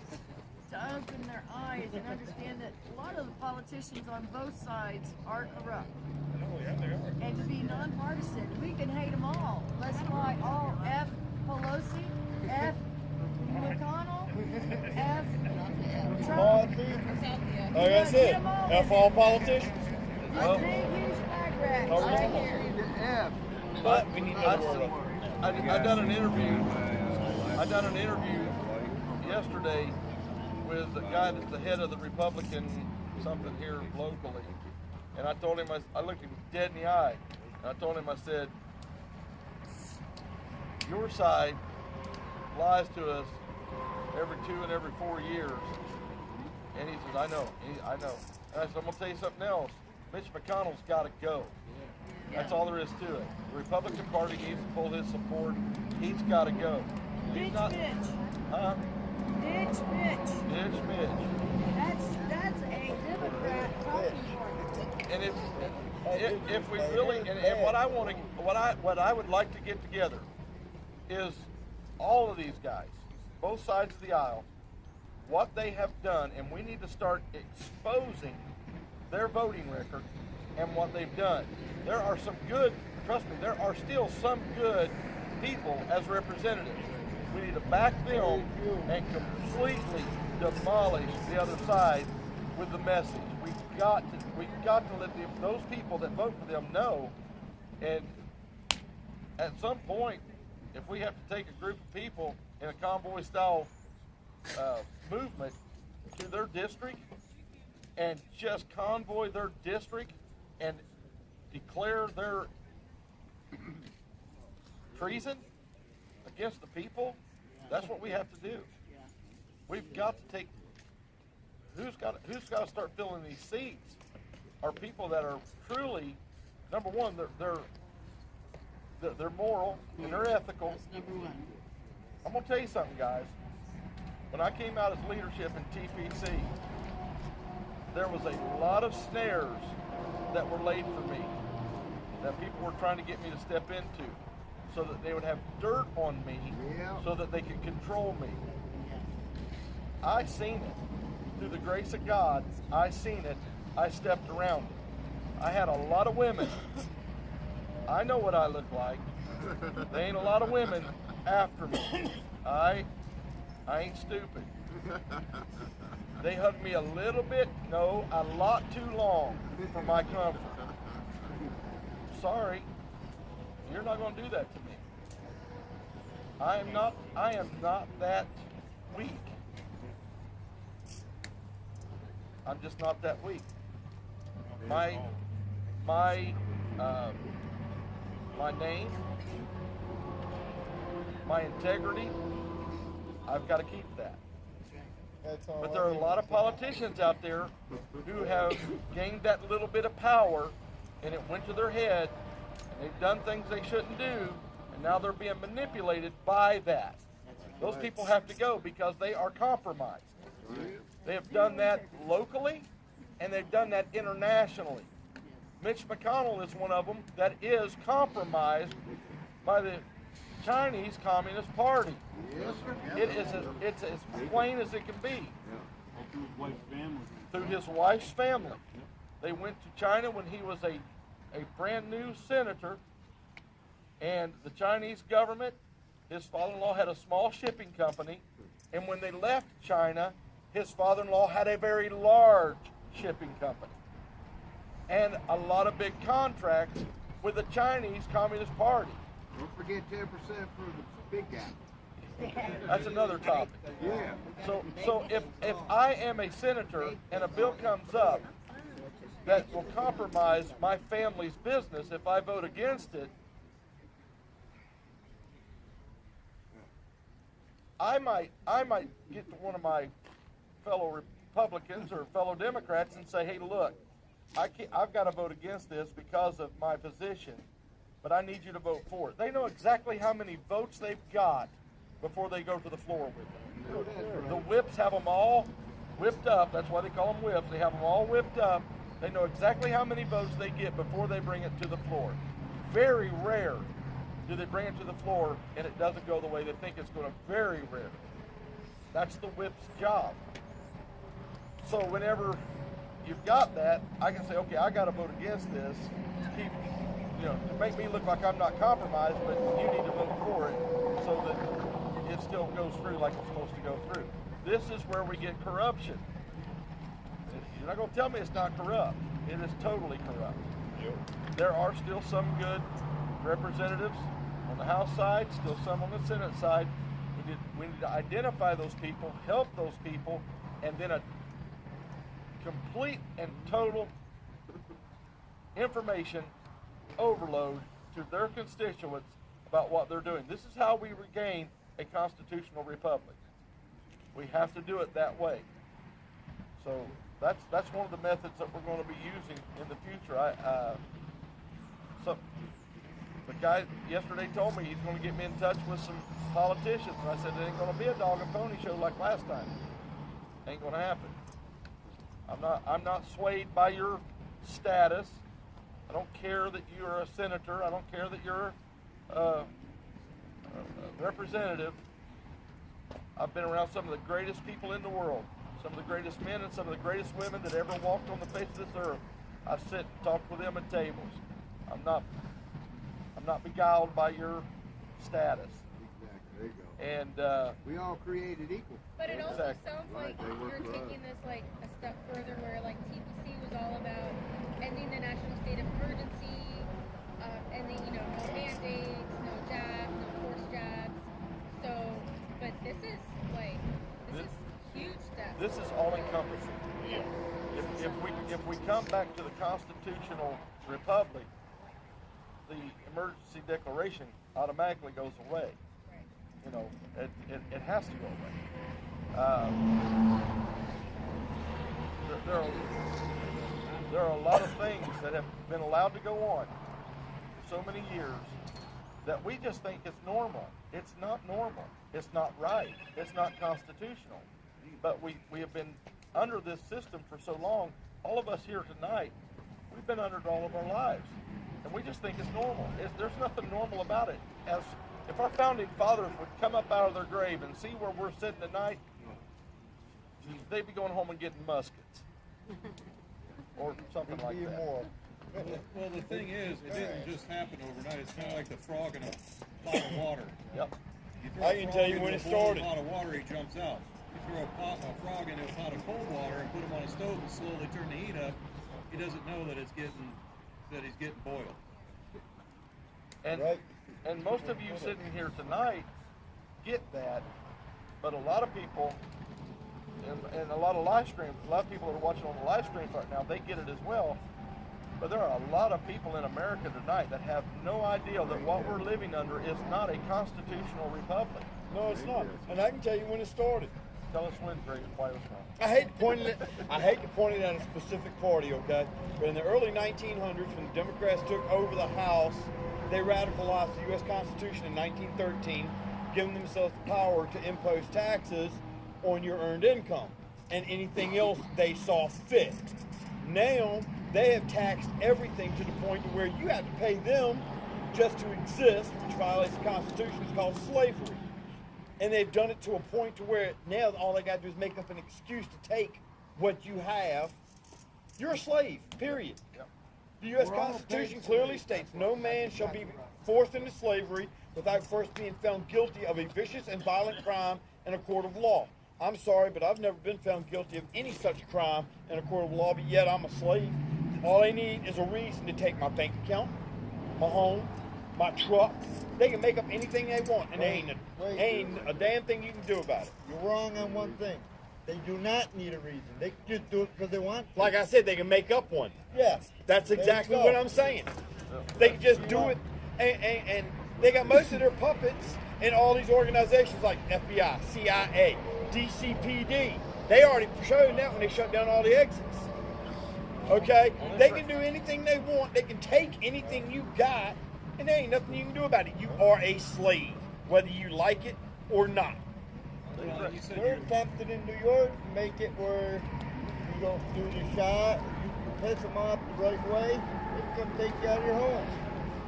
to open their eyes and understand that a lot of the politicians on both sides are corrupt. Oh, yeah, they are. And to be nonpartisan, we can hate them all. Let's fly all F. Pelosi, F. McConnell, F. Trump. Like I said, F all politicians. Just big, huge flag rack right here. But I done an interview. I done an interview yesterday with the guy that's the head of the Republican something here locally, and I told him, I looked him dead in the eye, and I told him, I said, your side lies to us every 2 and every 4 years, and he says, I know. And I said, I'm gonna tell you something else. Mitch McConnell's got to go. That's all there is to it. The Republican Party needs to pull his support. He's got to go. Ditch Mitch. Mitch. Ditch Mitch. Ditch Mitch. That's a Democrat talking point. And if we really, and what I want to, what I would like to get together is all of these guys, both sides of the aisle, what they have done, and we need to start exposing their voting record and what they've done. There are some good, trust me, there are still some good people as representatives. We need to back them and completely demolish the other side with the message. We've got to let those people that vote for them know. And at some point, if we have to take a group of people in a convoy-style movement to their district and just convoy their district and declare their treason against the people, that's what we have to do. We've got to take, who's got to start filling these seats are people that are truly, number one, they're moral and they're ethical. That's number one. I'm gonna tell you something, guys. When I came out as leadership in TPC, there was a lot of snares that were laid for me that people were trying to get me to step into so that they would have dirt on me so that they could control me. I seen it. Through the grace of God, I seen it. I stepped around it. I had a lot of women. I know what I look like. There ain't a lot of women after me. I ain't stupid. They hugged me a little bit, no, a lot too long for my comfort. Sorry, you're not going to do that to me. I am not that weak. I'm just not that weak. My name, my integrity, I've got to keep that. But there are a lot of politicians out there who have gained that little bit of power and it went to their head and they've done things they shouldn't do and now they're being manipulated by that. Those people have to go because they are compromised. They have done that locally and they've done that internationally. Mitch McConnell is one of them that is compromised by the Chinese Communist Party. It's as plain as it can be. Through his wife's family. They went to China when he was a brand new senator, and the Chinese government, his father-in-law had a small shipping company, and when they left China, his father-in-law had a very large shipping company and a lot of big contracts with the Chinese Communist Party. Don't forget 10% for the big guy. That's another topic. Yeah. So if I am a senator and a bill comes up that will compromise my family's business if I vote against it, I might get to one of my fellow Republicans or fellow Democrats and say, hey, look, I've got to vote against this because of my position, but I need you to vote for it. They know exactly how many votes they've got before they go to the floor with it. The whips have them all whipped up. That's why they call them whips. They have them all whipped up. They know exactly how many votes they get before they bring it to the floor. Very rare do they bring it to the floor and it doesn't go the way they think it's going to. Very rare. That's the whip's job. So whenever you've got that, I can say, okay, I got to vote against this to keep, to make me look like I'm not compromised, but you need to vote for it so that it still goes through like it's supposed to go through. This is where we get corruption. You're not going to tell me it's not corrupt. It is totally corrupt. There are still some good representatives on the House side, still some on the Senate side. We need to identify those people, help those people, and then a complete and total information overload to their constituents about what they're doing. This is how we regain a constitutional republic. We have to do it that way. So that's one of the methods that we're going to be using in the future. The guy yesterday told me he's going to get me in touch with some politicians, and I said it ain't going to be a dog and pony show like last time. Ain't going to happen. I'm not swayed by your status. I don't care that you're a senator. I don't care that you're a representative. I've been around some of the greatest people in the world, some of the greatest men and some of the greatest women that ever walked on the face of this earth. I sit and talk with them at tables. I'm not beguiled by your status. Exactly. There you go. And we all created equal. But it also Exactly. sounds like you're taking this like a step further, where like TPC was all about ending the national state of emergency, ending no mandates, no jabs, no forced jabs. So, but this is huge step. This is all encompassing. If we come back to the constitutional republic, the emergency declaration automatically goes away. It has to go away. There are a lot of things that have been allowed to go on for so many years that we just think it's normal. It's not normal. It's not right. It's not constitutional. But we have been under this system for so long. All of us here tonight, we've been under it all of our lives. And we just think it's normal. There's nothing normal about it. If our founding fathers would come up out of their grave and see where we're sitting tonight, they'd be going home and getting muskets. Or something like that. Well, the thing is, it didn't just happen overnight. It's kind of like the frog in a pot of water. Yep. You throw I can tell you when it started. A pot of water, he jumps out. You throw a frog into a pot of cold water and put him on a stove and slowly turn the heat up, he doesn't know that he's getting boiled. And most of you sitting here tonight get that, but a lot of people, and a lot of live streams, a lot of people that are watching on the live streams right now, they get it as well. But there are a lot of people in America tonight that have no idea that what we're living under is not a constitutional republic. No, it's not. And I can tell you when it started. Tell us when, Greg, why it was wrong. I hate to point it at a specific party, okay? But in the early 1900s, when the Democrats took over the House, they radicalized the U.S. Constitution in 1913, giving themselves the power to impose taxes on your earned income and anything else they saw fit. Now, they have taxed everything to the point to where you have to pay them just to exist, which violates the Constitution. It's called slavery. And they've done it to a point to where now all they got to do is make up an excuse to take what you have. You're a slave, period. Yep. The U.S. Constitution clearly states no man shall be forced into slavery without first being found guilty of a vicious and violent crime in a court of law. I'm sorry, but I've never been found guilty of any such crime in a court of law, but yet I'm a slave. All they need is a reason to take my bank account, my home, my truck. They can make up anything they want, and there ain't a damn thing you can do about it. You're wrong on one thing. They do not need a reason. They just do it because they want to. Like I said, they can make up one. Yeah. That's exactly what I'm saying. They can just do it, and they got most of their puppets in all these organizations like FBI, CIA, DCPD. They already showed that when they shut down all the exits. Okay? They can do anything they want. They can take anything you got, and there ain't nothing you can do about it. You are a slave, whether you like it or not. They're attempted in New York to make it where you don't do the shot, you piss them off the right way, they can come take you out of your home.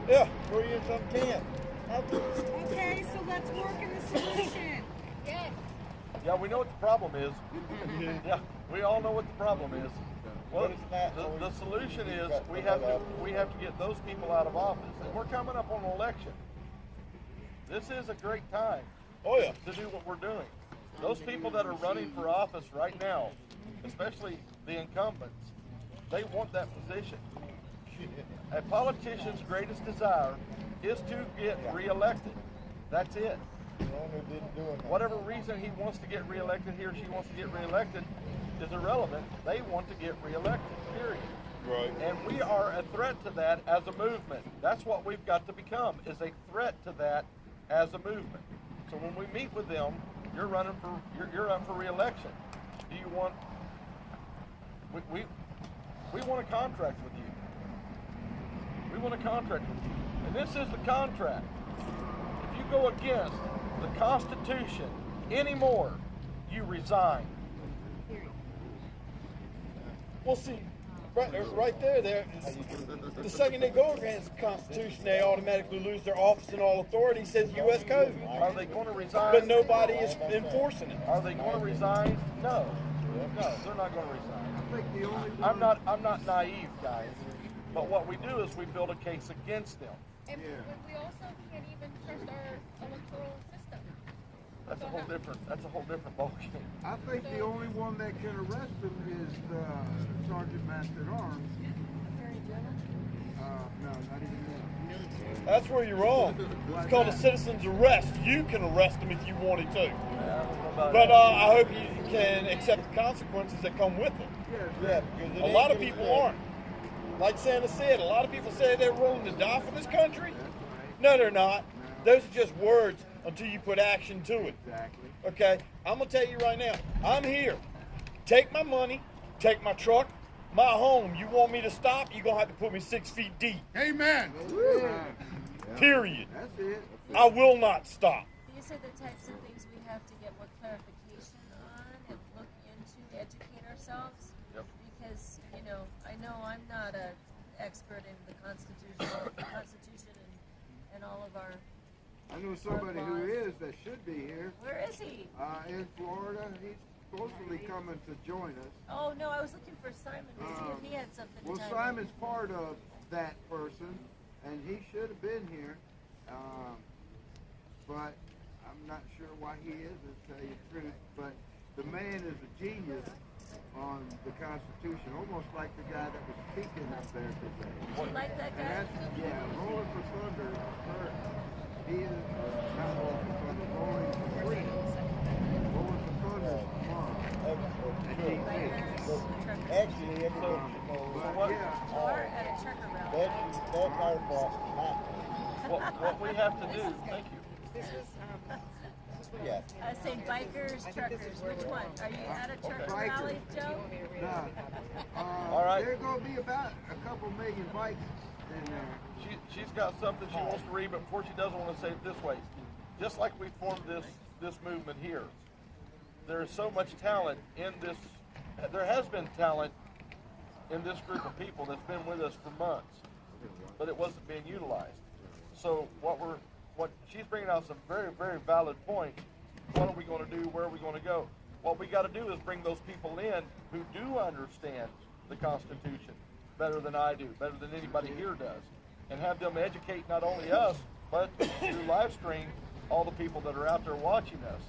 Yeah. Throw you in some camp. Okay, so let's work in the solution. Yes. Yeah, we know what the problem is. Yeah, we all know what the problem is. Well, the solution is we have to get those people out of office, and we're coming up on an election. This is a great time. Oh yeah. To do what we're doing. Those people that are running for office right now, especially the incumbents, they want that position. A politician's greatest desire is to get reelected. That's it. Whatever reason he wants to get reelected, he or she wants to get reelected, is irrelevant. They want to get reelected, period. Right. And we are a threat to that as a movement. That's what we've got to become, is a threat to that as a movement. So when we meet with them, you're up for reelection. Do you want? We want a contract with you. We want a contract with you, and this is the contract. If you go against the Constitution anymore, you resign. Well, see, right there, the second they go against the Constitution, they automatically lose their office and all authority, says U.S. Code. Are they going to resign? But nobody is enforcing it. Are they going to resign? No. No, they're not going to resign. I'm not naive, guys. But what we do is we build a case against them. And we also can't even trust our electoral system. That's a whole different ballgame. I think the only one that can arrest him is Sergeant Master at Arms. Attorney General? No, not even that. That's where you're wrong. It's called a citizen's arrest. You can arrest them if you wanted to. But I hope you can accept the consequences that come with it. Yeah, because a lot of people aren't. Like Santa said, a lot of people say they're willing to die for this country. No, they're not. Those are just words until you put action to it. Exactly. Okay? I'm going to tell you right now, I'm here. Take my money, take my truck, my home. You want me to stop, you're going to have to put me 6 feet deep. Amen. Period. That's it. I will not stop. These are the types of things we have to get more clarification on and look into, educate ourselves. Yep. Because, I know I'm not an expert in the Constitution and all of our. I know somebody who is that should be here. Where is he? In Florida. He's supposedly coming to join us. Oh no, I was looking for Simon to see if he had something to Well, tell Simon's part of that person, and he should have been here. But I'm not sure why he isn't, to tell you the truth. But the man is a genius on the Constitution, almost like the guy that was speaking up there today. You like that guy? Rolling for Thunder. He is not Rolling for Thunder, Rolling for Freedom. Rolling for Thunder tomorrow. Actually, at a trucker rally. That's our boss. What we have to do, thank you. Yeah. Say bikers, truckers. Which one? Are you at a trucker rally, Joe? No. All right. There's going to be about a couple million bikes in there. She's got something she wants to read, but before she does, I want to say it this way. Just like we formed this movement here, there is so much talent in this. There has been talent in this group of people that's been with us for months, but it wasn't being utilized. So what she's bringing out some very, very valid points. What are we going to do? Where are we going to go? What we got to do is bring those people in who do understand the Constitution better than I do, better than anybody here does, and have them educate not only us, but through live stream, all the people that are out there watching us.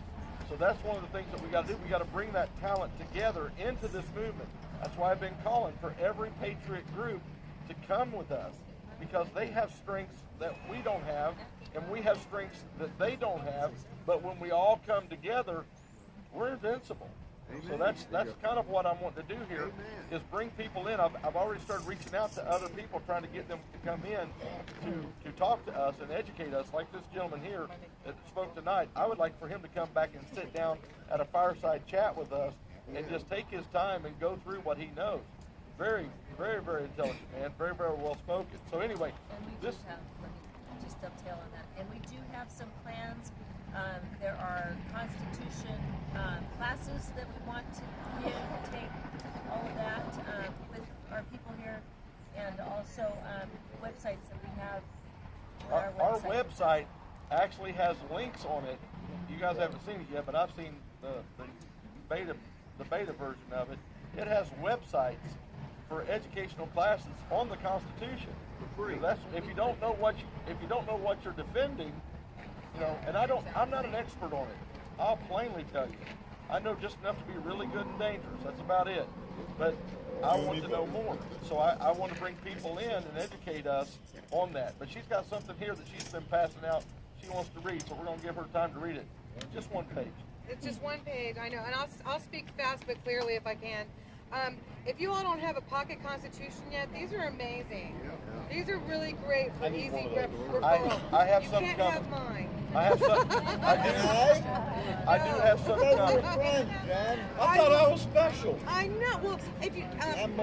So that's one of the things that we got to do. We got to bring that talent together into this movement. That's why I've been calling for every patriot group to come with us, because they have strengths that we don't have, and we have strengths that they don't have. But when we all come together, we're invincible. So that's kind of what I'm wanting to do here, is bring people in. I've already started reaching out to other people, trying to get them to come in to talk to us and educate us, like this gentleman here that spoke tonight. I would like for him to come back and sit down at a fireside chat with us and just take his time and go through what he knows. Very, very, very intelligent man, very, very well spoken. So anyway, And we do have, let me just dovetail on that, and we do have some plans. There are Constitution classes that we want to give and take, all of that with our people here, and also websites that we have. Our website actually has links on it. You guys haven't seen it yet, but I've seen the beta version of it. It has websites for educational classes on the Constitution. That's if you don't know what you're defending, you know. And I'm not an expert on it. I'll plainly tell you, I know just enough to be really good and dangerous. That's about it. But I want to know more, so I want to bring people in and educate us on that. But she's got something here that she's been passing out. She wants to read, so we're going to give her time to read it. Just one page. It's just one page, I know, and I'll speak fast but clearly if I can. If you all don't have a pocket constitution yet, these are amazing. These are really great for easy referral. I have you some can't coming. have mine. I have some. I do have some coming. I thought I was special. I know. Well, if you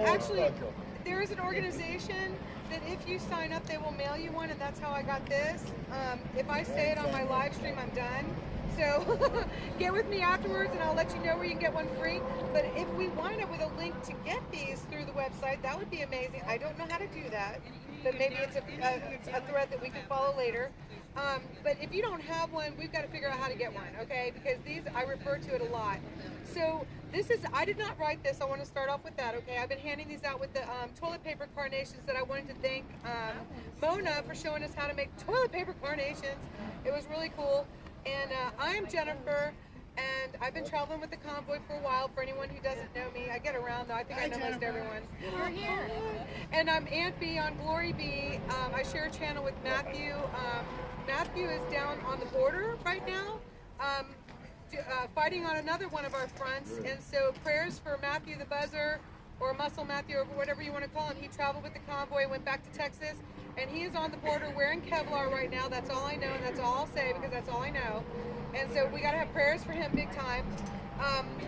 actually, there is an organization that if you sign up, they will mail you one, and that's how I got this. If I say it on my live stream, I'm done. So get with me afterwards and I'll let you know where you can get one free. But if we wind up with a link to get these through the website, that would be amazing. I don't know how to do that, but maybe it's a thread that we can follow later. But if you don't have one, we've got to figure out how to get one, okay? Because these, I refer to it a lot. So this is, I did not write this. I want to start off with that, okay? I've been handing these out with the toilet paper carnations that I wanted to thank Mona for showing us how to make toilet paper carnations. It was really cool. And I am Jennifer, and I've been traveling with the convoy for a while. For anyone who doesn't know me, I get around though. I think I know most everyone. We're here. And I'm Aunt B on Glory B. I share a channel with Matthew. Matthew is down on the border right now, fighting on another one of our fronts. And so prayers for Matthew the Buzzer, or Muscle Matthew, or whatever you want to call him. He traveled with the convoy, went back to Texas. And he is on the border wearing Kevlar right now. That's all I know, and that's all I'll say because that's all I know. And so we got to have prayers for him big time. I'm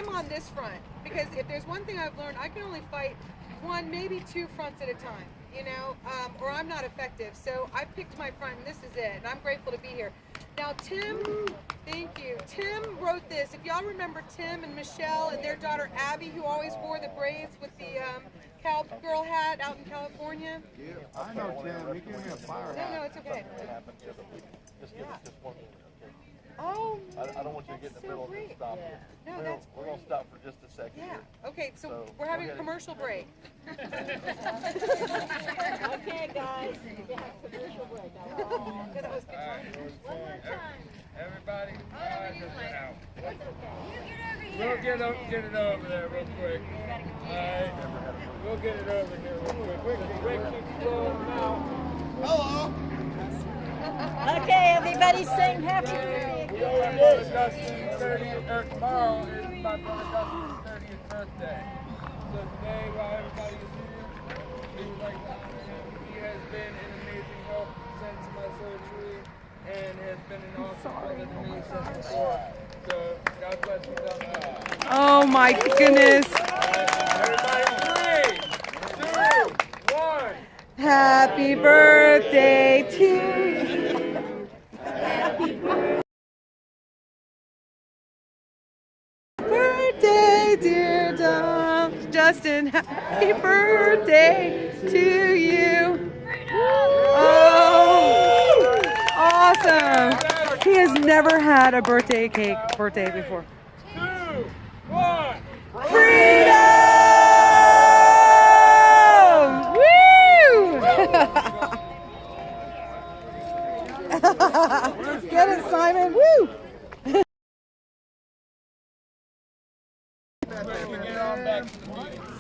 on this front because if there's one thing I've learned, I can only fight one, maybe two fronts at a time, you know, or I'm not effective. So I picked my front, and this is it. And I'm grateful to be here. Now, Tim, thank you. Tim wrote this. If y'all remember Tim and Michelle and their daughter Abby, who always wore the braids with the cowgirl hat out in California. Yeah, I know, Tim. He gave me a fire hat. No, it's okay. Just give us just 1 minute, okay? Oh, I don't want you to get in the middle of it and stop it. No, We're going to stop for just a second yeah. here. Okay, so we're having a commercial break. Okay, guys. We have a commercial break. That was good time. One more time. Everybody, out. It's okay. You get over here. We'll get it over there real quick. Alright. We'll get it over here real quick. The break keeps going now. Hello. Okay, everybody sing happy birthday. Brother Dustin's 30th, tomorrow is my brother Dustin's 30th birthday. So today, while everybody is here, we would like to honor him. He has been an amazing help since my surgery and has been an awesome brother to me since before. So, God bless you, Dustin. Oh my goodness. Everybody, 3, 2, 1. Happy birthday to you. Birthday, dear Justin. Happy birthday to you. Oh, awesome. He has never had a birthday before. 2, 1. Freedom! Woo! Get it, Simon. Woo!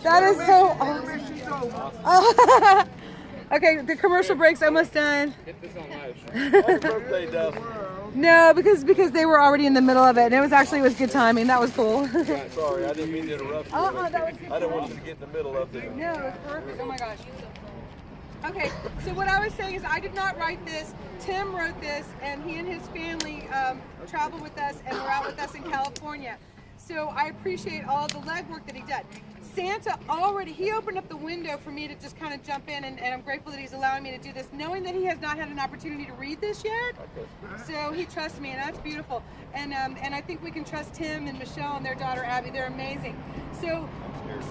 That is so awesome. Okay, the commercial break's almost done. Get this on live. Happy birthday, Dustin. No, because they were already in the middle of it, and it was good timing. That was cool. Sorry, I didn't mean to interrupt you. That was good. I didn't want you to get in the middle of it. No, it's perfect. Oh my gosh. Okay, so what I was saying is I did not write this. Tim wrote this, and he and his family traveled with us and were out with us in California. So I appreciate all the legwork that he did. Santa he opened up the window for me to just kind of jump in, and I'm grateful that he's allowing me to do this, knowing that he has not had an opportunity to read this yet. So he trusts me, and that's beautiful. And I think we can trust him and Michelle and their daughter Abby. They're amazing. So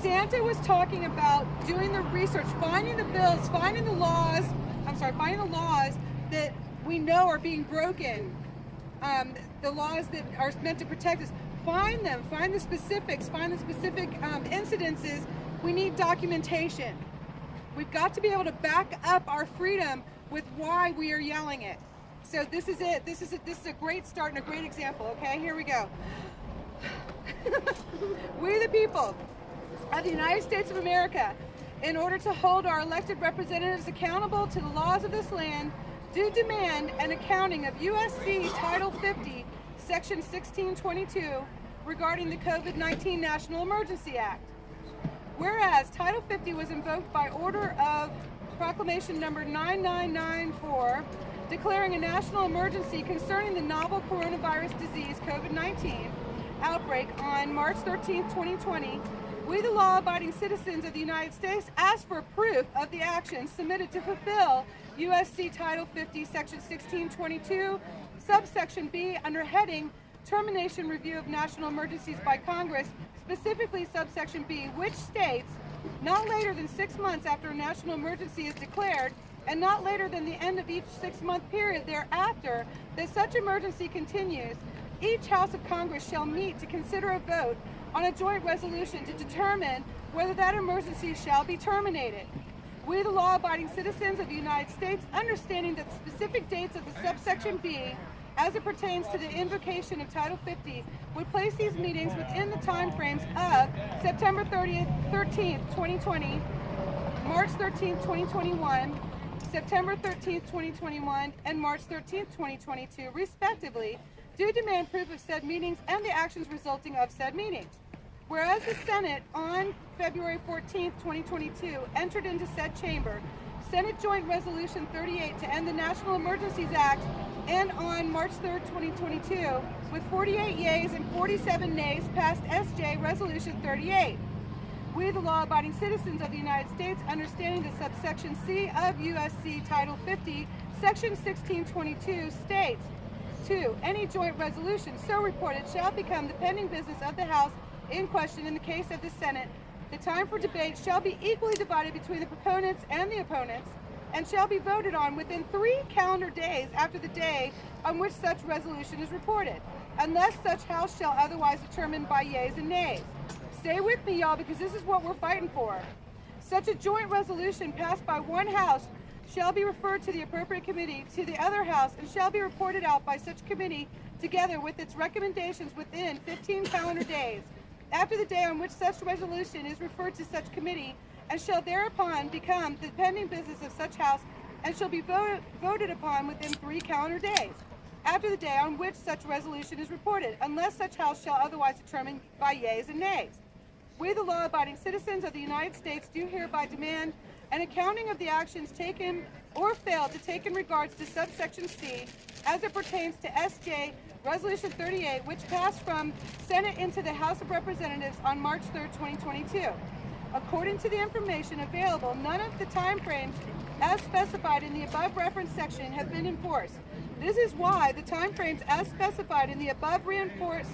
Santa was talking about doing the research, finding the bills, finding the laws that we know are being broken, the laws that are meant to protect us. Find them, find the specifics, find the specific incidences. We need documentation. We've got to be able to back up our freedom with why we are yelling it. So this is it. This is a great start and a great example. Okay, here we go. We the people of the United States of America, in order to hold our elected representatives accountable to the laws of this land, do demand an accounting of USC Title 50, Section 1622, regarding the COVID-19 National Emergency Act. Whereas Title 50 was invoked by order of Proclamation number 9994, declaring a national emergency concerning the novel coronavirus disease COVID-19 outbreak on March 13, 2020, we, the law-abiding citizens of the United States, ask for proof of the actions submitted to fulfill USC Title 50, Section 1622, subsection B, under heading Termination Review of National Emergencies by Congress, specifically subsection B, which states, not later than 6 months after a national emergency is declared, and not later than the end of each 6-month period thereafter, that such emergency continues, each House of Congress shall meet to consider a vote on a joint resolution to determine whether that emergency shall be terminated. We, the law-abiding citizens of the United States, understanding that the specific dates of the subsection B, as it pertains to the invocation of Title 50, would place these meetings within the time frames of September 13th, 2020, March 13th, 2021, September 13th, 2021, and March 13th, 2022, respectively, do demand proof of said meetings and the actions resulting of said meetings. Whereas the Senate on February 14th, 2022, entered into said chamber Senate Joint Resolution 38 to end the National Emergencies Act, and on March 3rd, 2022, with 48 yeas and 47 nays, passed SJ Resolution 38. We, the law-abiding citizens of the United States, understanding that subsection C of USC Title 50, Section 1622 states, 2. Any joint resolution so reported shall become the pending business of the House in question in the case of the Senate. The time for debate shall be equally divided between the proponents and the opponents, and shall be voted on within 3 calendar days after the day on which such resolution is reported, unless such House shall otherwise determine by yeas and nays. Stay with me, y'all, because this is what we're fighting for. Such a joint resolution passed by one House shall be referred to the appropriate committee to the other House, and shall be reported out by such committee together with its recommendations within 15 calendar days after the day on which such resolution is referred to such committee, and shall thereupon become the pending business of such House, and shall be voted upon within 3 calendar days after the day on which such resolution is reported, unless such House shall otherwise determine by yeas and nays. We, the law-abiding citizens of the United States, do hereby demand an accounting of the actions taken or failed to take in regards to subsection C as it pertains to SJ Resolution 38, which passed from Senate into the House of Representatives on March 3rd, 2022. According to the information available, none of the time frames as specified in the above reference section have been enforced. This is why the time frames as specified in the above reference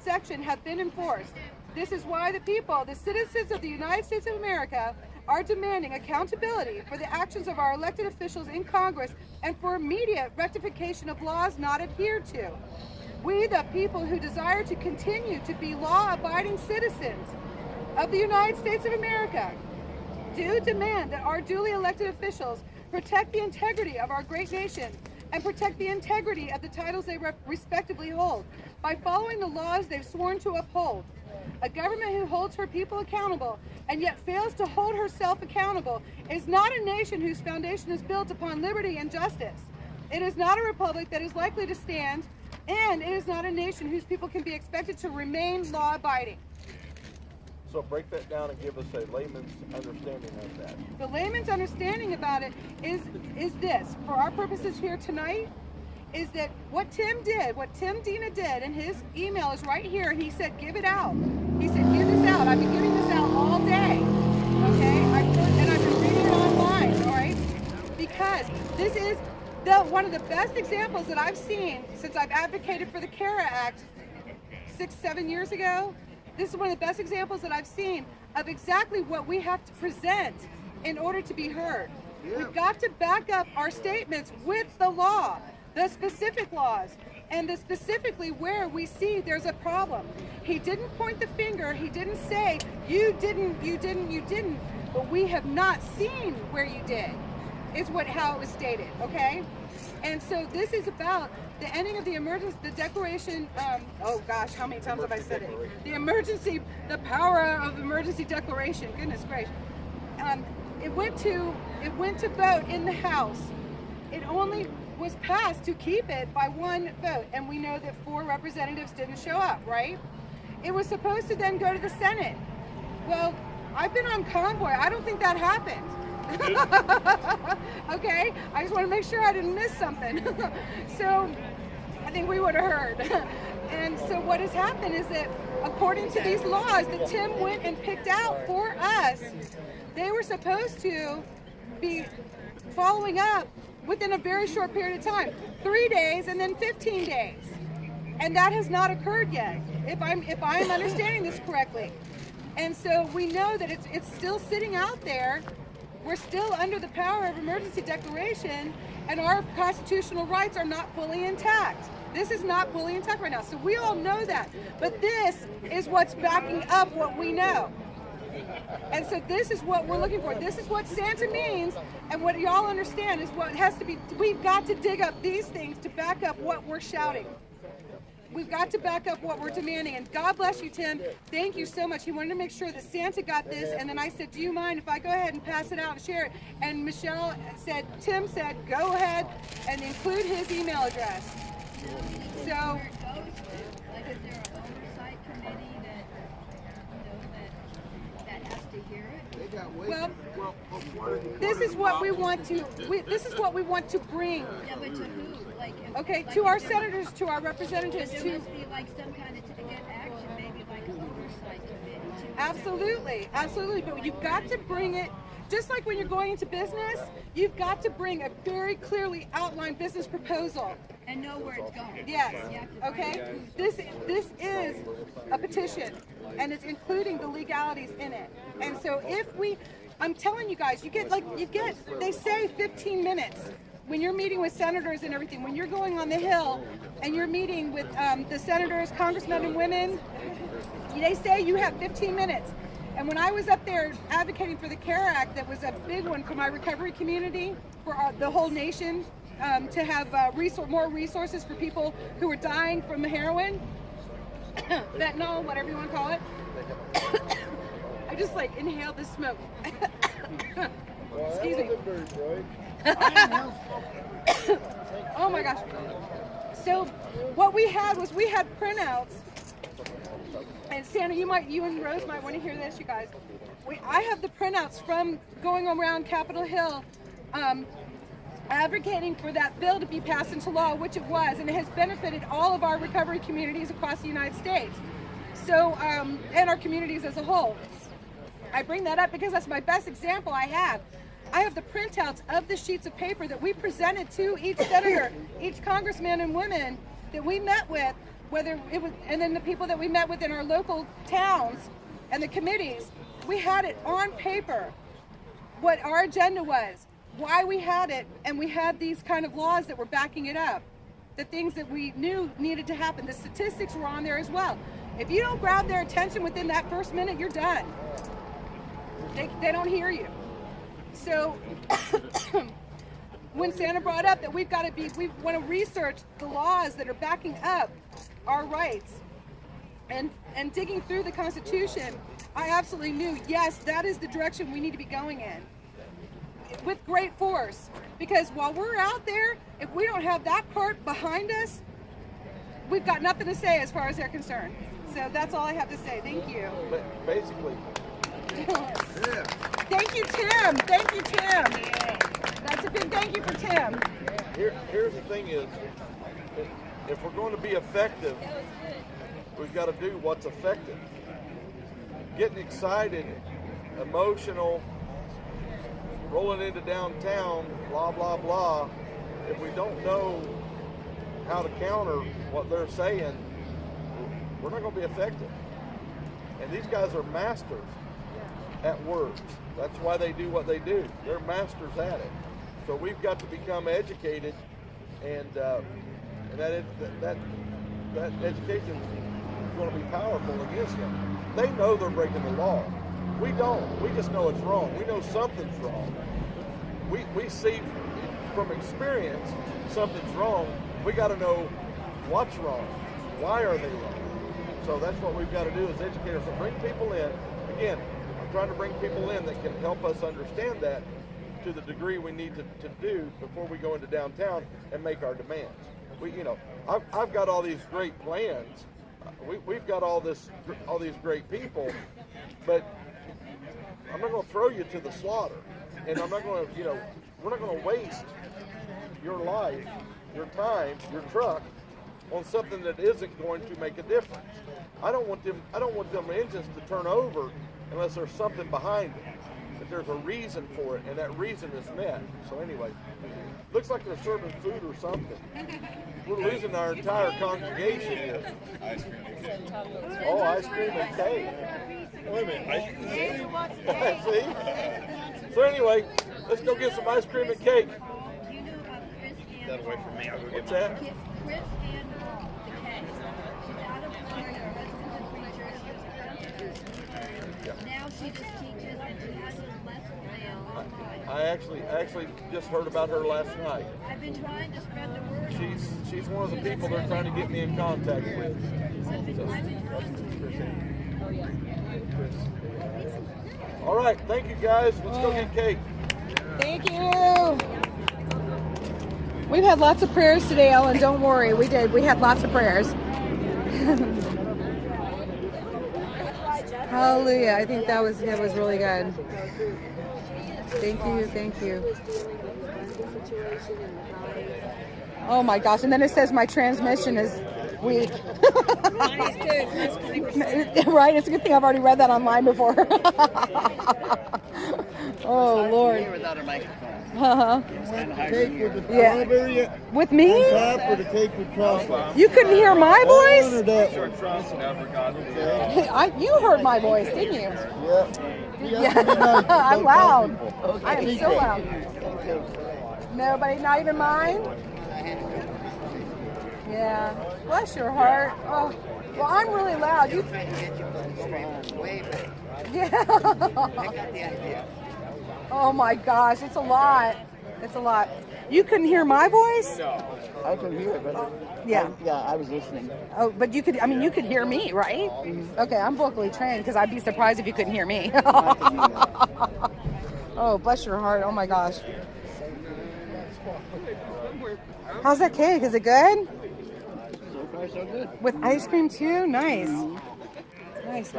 section have been enforced. This is why the people, the citizens of the United States of America, are demanding accountability for the actions of our elected officials in Congress and for immediate rectification of laws not adhered to. We, the people who desire to continue to be law-abiding citizens of the United States of America, do demand that our duly elected officials protect the integrity of our great nation and protect the integrity of the titles they respectively hold by following the laws they've sworn to uphold. A government who holds her people accountable and yet fails to hold herself accountable is not a nation whose foundation is built upon liberty and justice. It is not a republic that is likely to stand, and it is not a nation whose people can be expected to remain law-abiding. So break that down and give us a layman's understanding of that. The layman's understanding about it is this, for our purposes here tonight, is that what Tim Dina did, and his email is right here. He said, give it out. He said, give this out. I've been giving this out all day. Okay? I've been reading it online, all right? Because this is one of the best examples that I've seen since I've advocated for the CARA Act 6-7 years ago. This is one of the best examples that I've seen of exactly what we have to present in order to be heard. We've got to back up our statements with the law, the specific laws, and specifically where we see there's a problem. He didn't point the finger. He didn't say, you didn't, but we have not seen where you did, is how it was stated, okay? And so this is about the ending of the emergency, the declaration, oh gosh, how many times have I said it? The power of emergency declaration, goodness gracious. It went to vote in the House. It only was passed to keep it by one vote, and we know that 4 representatives didn't show up, right? It was supposed to then go to the Senate. Well, I've been on convoy. I don't think that happened. Okay, I just want to make sure I didn't miss something. So I think we would have heard. And so what has happened is that according to these laws that Tim went and picked out for us, they were supposed to be following up within a very short period of time, 3 days and then 15 days. And that has not occurred yet, if I'm understanding this correctly. And so we know that it's still sitting out there. We're still under the power of emergency declaration, and our constitutional rights are not fully intact. This is not fully intact right now. So we all know that. But this is what's backing up what we know. And so this is what we're looking for. This is what Santa means, and what y'all understand is what has to be, we've got to dig up these things to back up what we're shouting. We've got to back up what we're demanding. And God bless you, Tim. Thank you so much. He wanted to make sure that Santa got this. And then I said, do you mind if I go ahead and pass it out and share it? And Michelle said, Tim said, go ahead and include his email address. So, like, is there an oversight committee that has to hear it? well, this is what we want to. This is what we want to bring. Yeah, but to who? Okay, to our senators, to our representatives, there must be like some kind of action, maybe like an oversight committee. Absolutely, absolutely. But you've got to bring it, just like when you're going into business, you've got to bring a very clearly outlined business proposal. And know where it's going. Yes. Okay. This is a petition, and it's including the legalities in it. And so I'm telling you guys, they say 15 minutes. When you're meeting with senators and everything, when you're going on the Hill and you're meeting with the senators, congressmen and women, they say you have 15 minutes. And when I was up there advocating for the CARE Act, that was a big one for my recovery community, for the whole nation, to have more resources for people who are dying from the heroin, fentanyl, whatever you want to call it. I just inhaled the smoke. Excuse me. Oh my gosh. So what we had printouts, and Santa, you and Rose might want to hear this, you guys. I have the printouts from going around Capitol Hill, advocating for that bill to be passed into law, which it was, and it has benefited all of our recovery communities across the United States. So, and our communities as a whole. I bring that up because that's my best example I have. I have the printouts of the sheets of paper that we presented to each senator, each congressman and woman that we met with, whether it was, and then the people that we met with in our local towns and the committees. We had it on paper, what our agenda was, why we had it, and we had these kind of laws that were backing it up. The things that we knew needed to happen. The statistics were on there as well. If you don't grab their attention within that first minute, you're done. They don't hear you. So when Santa brought up that we want to research the laws that are backing up our rights and digging through the Constitution, I absolutely knew, yes, that is the direction we need to be going in with great force. Because while we're out there, if we don't have that part behind us, we've got nothing to say as far as they're concerned. So that's all I have to say. Thank you. But basically. Yeah. Thank you, Tim. Thank you, Tim. That's a big thank you for Tim. Here's the thing is, if we're going to be effective, we've got to do what's effective. Getting excited, emotional, rolling into downtown, blah, blah, blah. If we don't know how to counter what they're saying, we're not going to be effective. And these guys are masters at words. That's why they do what they do. They're masters at it. So we've got to become educated, and that education is going to be powerful against them. They know they're breaking the law. We don't. We just know it's wrong. We know something's wrong. We see from experience something's wrong. We got to know what's wrong. Why are they wrong? So that's what we've got to do is educate ourselves. Bring people in. Again, I'm trying to bring people in that can help us understand that to the degree we need to do before we go into downtown and make our demands. I've got all these great plans. We've got all these great people, but I'm not going to throw you to the slaughter, and I'm not going to, we're not going to waste your life, your time, your truck on something that isn't going to make a difference. I don't want them engines to turn over unless there's something behind it. That there's a reason for it, and that reason is met. So anyway, looks like they're serving food or something. We're losing our entire congregation here. Ice cream and cake. Oh, ice cream and cake. Wait a minute, ice cream and cake? See? So anyway, let's go get some ice cream and cake. That away from me. I'll go get What's that? Chris and the cat. She's out of Florida. Her husband's a preacher. Now she just teaches and she has a lesson now online. I actually just heard about her last night. I've been trying to spread the word. She's one of the people they're trying to get me in contact with. All right, thank you guys. Let's go get cake. Thank you. We've had lots of prayers today, Ellen. Don't worry, we did. We had lots of prayers. Hallelujah. I think that was really good. Thank you, thank you. Oh my gosh, and then it says my transmission is weak. Right? It's a good thing I've already read that online before. Oh Lord. Without a microphone. Uh-huh. Cake with the Yeah. strawberry With me? on top, or the cake with chocolate? You couldn't hear my voice? One or that one? You heard my voice, didn't you? Yeah. Yeah. I'm loud. I am so loud. Nobody, not even mine? Yeah. Bless your heart. Oh, well, I'm really loud. You. Yeah. Oh my gosh, it's a lot. It's a lot. You couldn't hear my voice? No. I could hear it, but yeah. I was listening. Oh, but you could, you could hear me, right? Mm-hmm. Okay, I'm vocally trained because I'd be surprised if you couldn't hear me. Oh, bless your heart. Oh my gosh. How's that cake? Is it good? So far, so good. With ice cream too? Nice. Nice.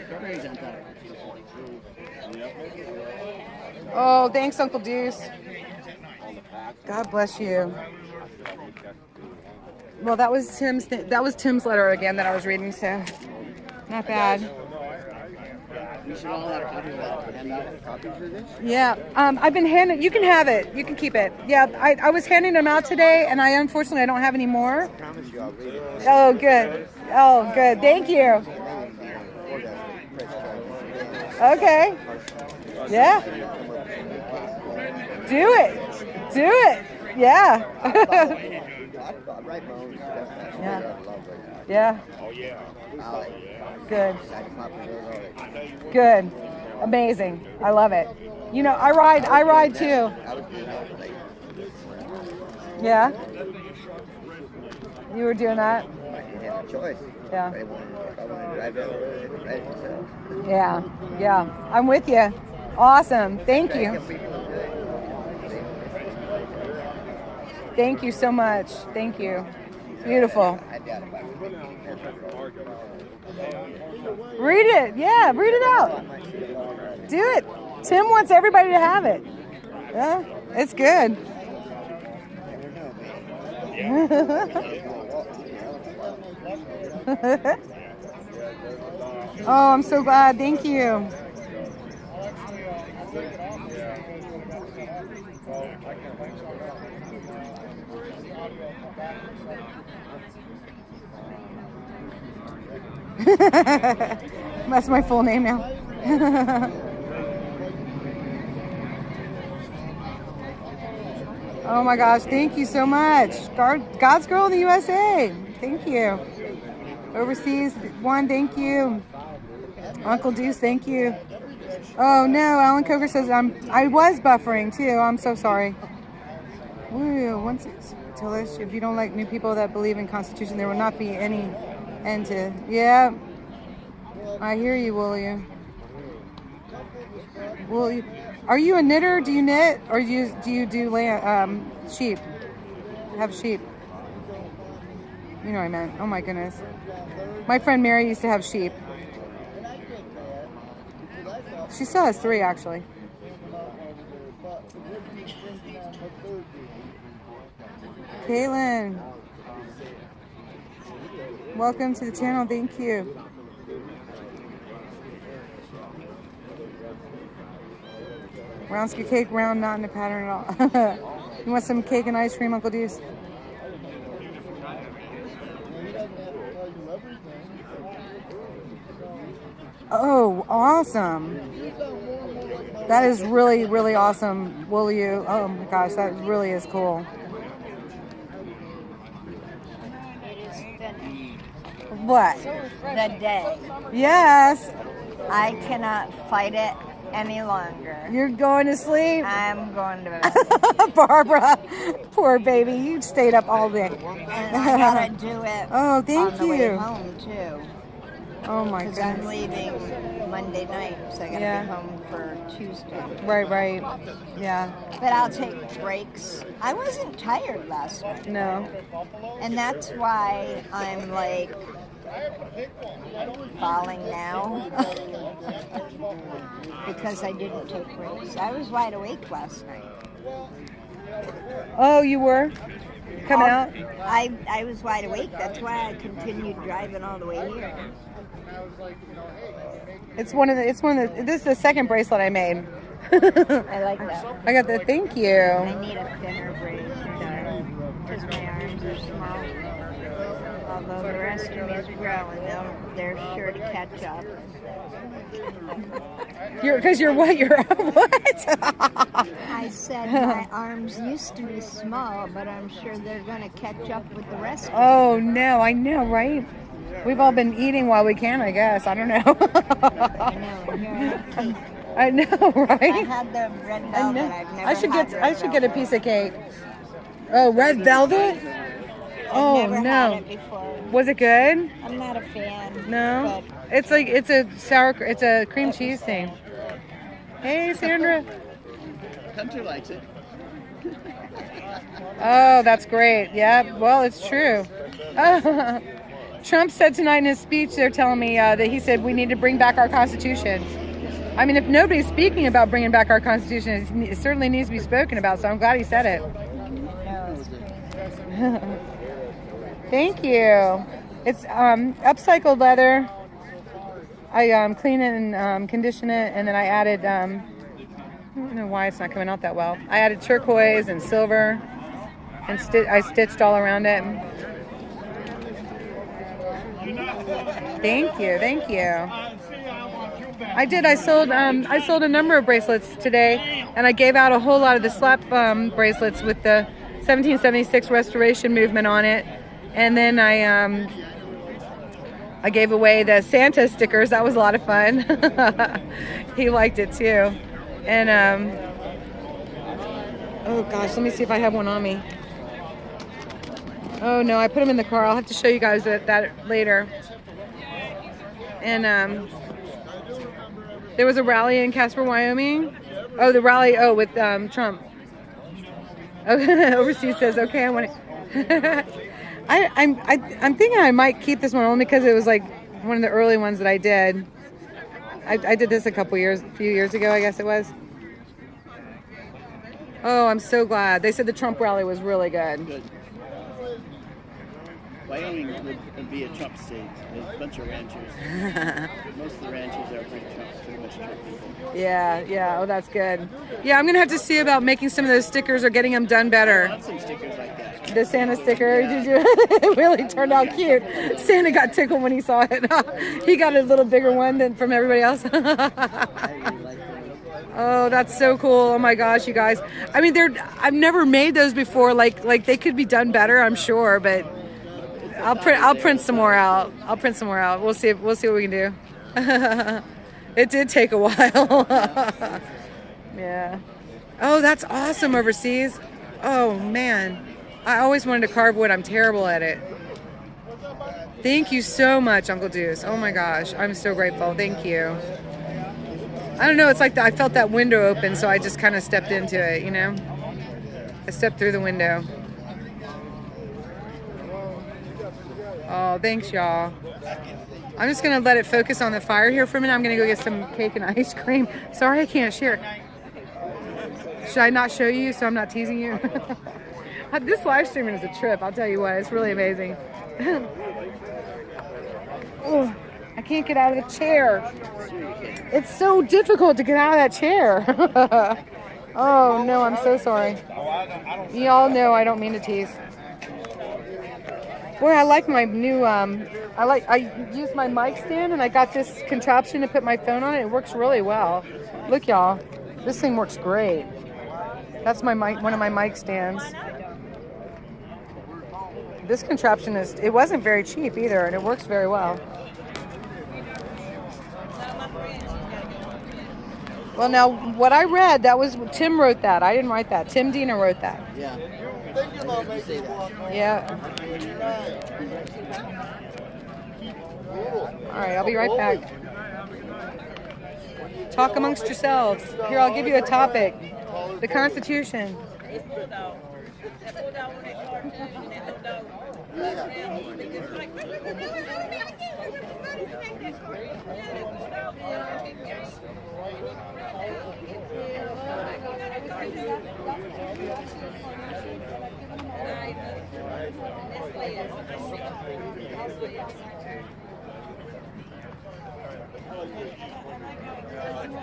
Strawberries on top. Oh, thanks, Uncle Deuce. God bless you. Well, that was Tim's letter again that I was reading, so not bad. We should all have copies of that. Hand out copies of this? Yeah, I've been handing. You can have it. You can keep it. Yeah, I was handing them out today, and unfortunately I don't have any more. I promise you I'll read it. Oh, good. Oh, good. Thank you. Okay. Yeah. Do it. Yeah. Yeah. Oh, yeah. Good. Good. Amazing. I love it. I ride too. Yeah. You were doing that? Yeah. Yeah. I'm with you. Awesome. Thank you. Thank you so much. Thank you. Beautiful. Read it. Yeah, read it out. Do it. Tim wants everybody to have it. Yeah, it's good. Oh, I'm so glad. Thank you. That's my full name now. Oh my gosh, thank you so much. God's Girl in the USA. Thank you. Overseas one, thank you. Uncle Deuce, thank you. Oh no, Alan Coker says I was buffering too. I'm so sorry. Woo, tell us if you don't like new people that believe in Constitution, there will not be any end to. Yeah, I hear you, will you? Will you? Are you a knitter? Do you knit, or do you do land, sheep? Have sheep? You know what I meant. Oh my goodness. My friend Mary used to have sheep. She still has 3 actually. Caitlin, welcome to the channel. Thank you. Round scoop cake, round, not in a pattern at all. You want some cake and ice cream, Uncle Deuce? Oh, awesome. That is really, really awesome. Will you? Oh my gosh, that really is cool. What? The day. Yes. I cannot fight it any longer. You're going to sleep? I'm going to bed. Barbara, poor baby, you stayed up all day. And I gotta do it. Oh, thank on the you. way home too. Oh my Because goodness. I'm leaving Monday night, so I gotta be home for Tuesday. Right. Yeah. But I'll take breaks. I wasn't tired last night. No. And that's why I'm like falling now. Because I didn't take breaks. I was wide awake last night. Oh, you were? Coming out? I was wide awake. That's why I continued driving all the way here. It's one of the. This is the second bracelet I made. I like that. I got the. Thank you. I need a thinner bracelet because my arms are small. Although the rest of me is growing, they're sure to catch up. Because you're what? You're what? I said my arms used to be small, but I'm sure they're going to catch up with the rest of me. Oh no, I know, right? We've all been eating while we can, I guess. I don't know. I know, and here I have cake. I know, right? I had the red velvet. I've never I should get a piece of cake. Oh, red velvet? Oh I've never no. had it before. Was it good? I'm not a fan. No. It's a cream cheese thing. Hey, Sandra. Hunter likes it. Oh, that's great. Yeah, well, it's true. Trump said tonight in his speech, they're telling me that he said we need to bring back our Constitution. I mean, if nobody's speaking about bringing back our Constitution, it certainly needs to be spoken about, so I'm glad he said it. Thank you. It's upcycled leather. I clean it and condition it, and then I added, I don't know why it's not coming out that well. I added turquoise and silver, and I stitched all around it. Thank you. I did. I sold a number of bracelets today, and I gave out a whole lot of the slap bracelets with the 1776 Restoration movement on it, and then I gave away the Santa stickers. That was a lot of fun. He liked it too, and oh gosh, let me see if I have one on me. Oh no, I put them in the car. I'll have to show you guys that later. And there was a rally in Casper, Wyoming. Oh, the rally. Oh, with Trump. Overseas says, okay, I want it. I'm thinking I might keep this one only because it was like one of the early ones that I did. I did this a few years ago, I guess it was. Oh, I'm so glad. They said the Trump rally was really good. Wyoming would be a Trump state. There's a bunch of ranchers. Most of the ranchers are pretty much Trump people. Yeah. Oh, that's good. Yeah, I'm going to have to see about making some of those stickers or getting them done better. I love some stickers like that. The Santa sticker, it really turned out cute. Santa got tickled when he saw it. He got a little bigger one than from everybody else. Oh, that's so cool. Oh my gosh, you guys. I mean, I've never made those before. Like they could be done better, I'm sure, but I'll print some more out. We'll see what we can do. It did take a while. Yeah. Oh, that's awesome overseas. Oh man. I always wanted to carve wood. I'm terrible at it. Thank you so much, Uncle Deuce. Oh my gosh, I'm so grateful. Thank you. I don't know, it's like I felt that window open, so I just kind of stepped into it, you know? I stepped through the window. Oh, thanks, y'all. I'm just going to let it focus on the fire here for a minute. I'm going to go get some cake and ice cream. Sorry I can't share. Should I not show you so I'm not teasing you? This live streaming is a trip, I'll tell you what. It's really amazing. Oh, I can't get out of the chair. It's so difficult to get out of that chair. Oh, no, I'm so sorry. Y'all know I don't mean to tease. Boy, I like my new, I use my mic stand and I got this contraption to put my phone on it. It works really well. Look, y'all, this thing works great. That's my mic, one of my mic stands. This contraption it wasn't very cheap either, and it works very well. Well, now, what I read, Tim wrote that. I didn't write that. Tim Dina wrote that. Yeah. Yeah. All right, I'll be right back. Talk amongst yourselves. Here, I'll give you a topic. The Constitution.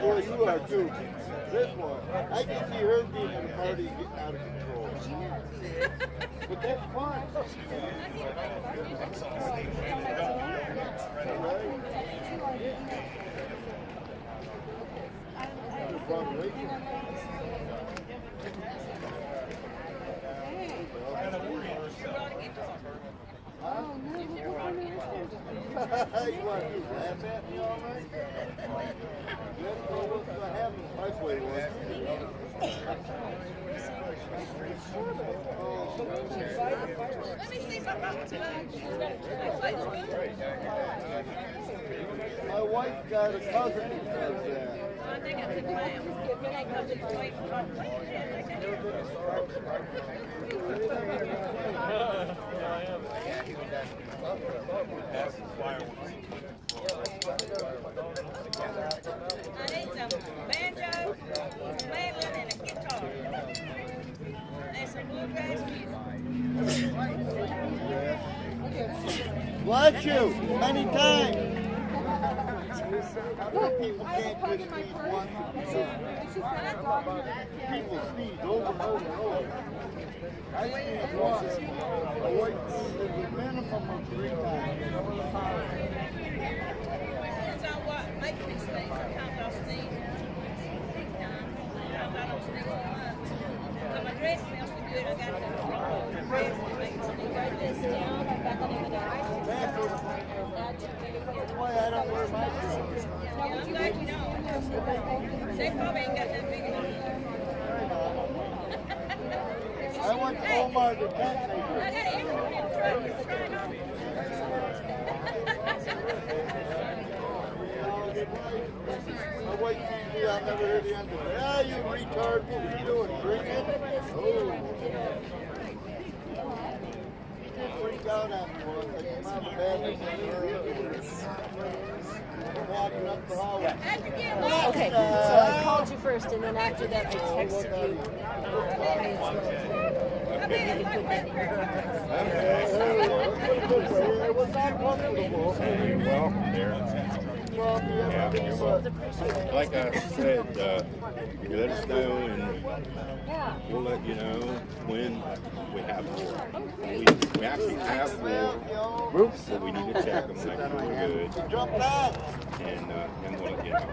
Boy, you are too. This one, I can see her being in the party getting out of control. But that's fine. Oh, no. You want to laugh at me all night? That's what happens. That's what it was. Let me see my mom today. My wife got a cousin who does that. I think I took my when I come to the way I need some banjo, mandolin, and a guitar. And some bluegrass music. Bless you many times. People can't just sneeze once. People sneeze over and over and over. I sneeze once. I wait a minimum of 3 times. Depends on what makes me sneeze. Sometimes I'll sneeze 6 times. Sometimes I don't sneeze too much. But my dress smells so good, I got to control my dress to make me sneeze. That's why I don't wear my clothes. I'm glad you don't. They probably ain't got that big enough. I went to Omar the tent maker. I got everyone in the truck that's trying on. I wait till you, I never heard the answer. Ah, you retard, what are you doing, drinking? Oh. Freak out afterwards. I came out of bed. Walking up the hallway. Okay, so I called you first, and then after that I texted you. It was not comfortable. You're welcome there. Yeah, you're welcome. Like I said, you let us know and we'll let you know when we have more. We actually have more groups, so we need to check them, make sure we're good. And we'll let you know.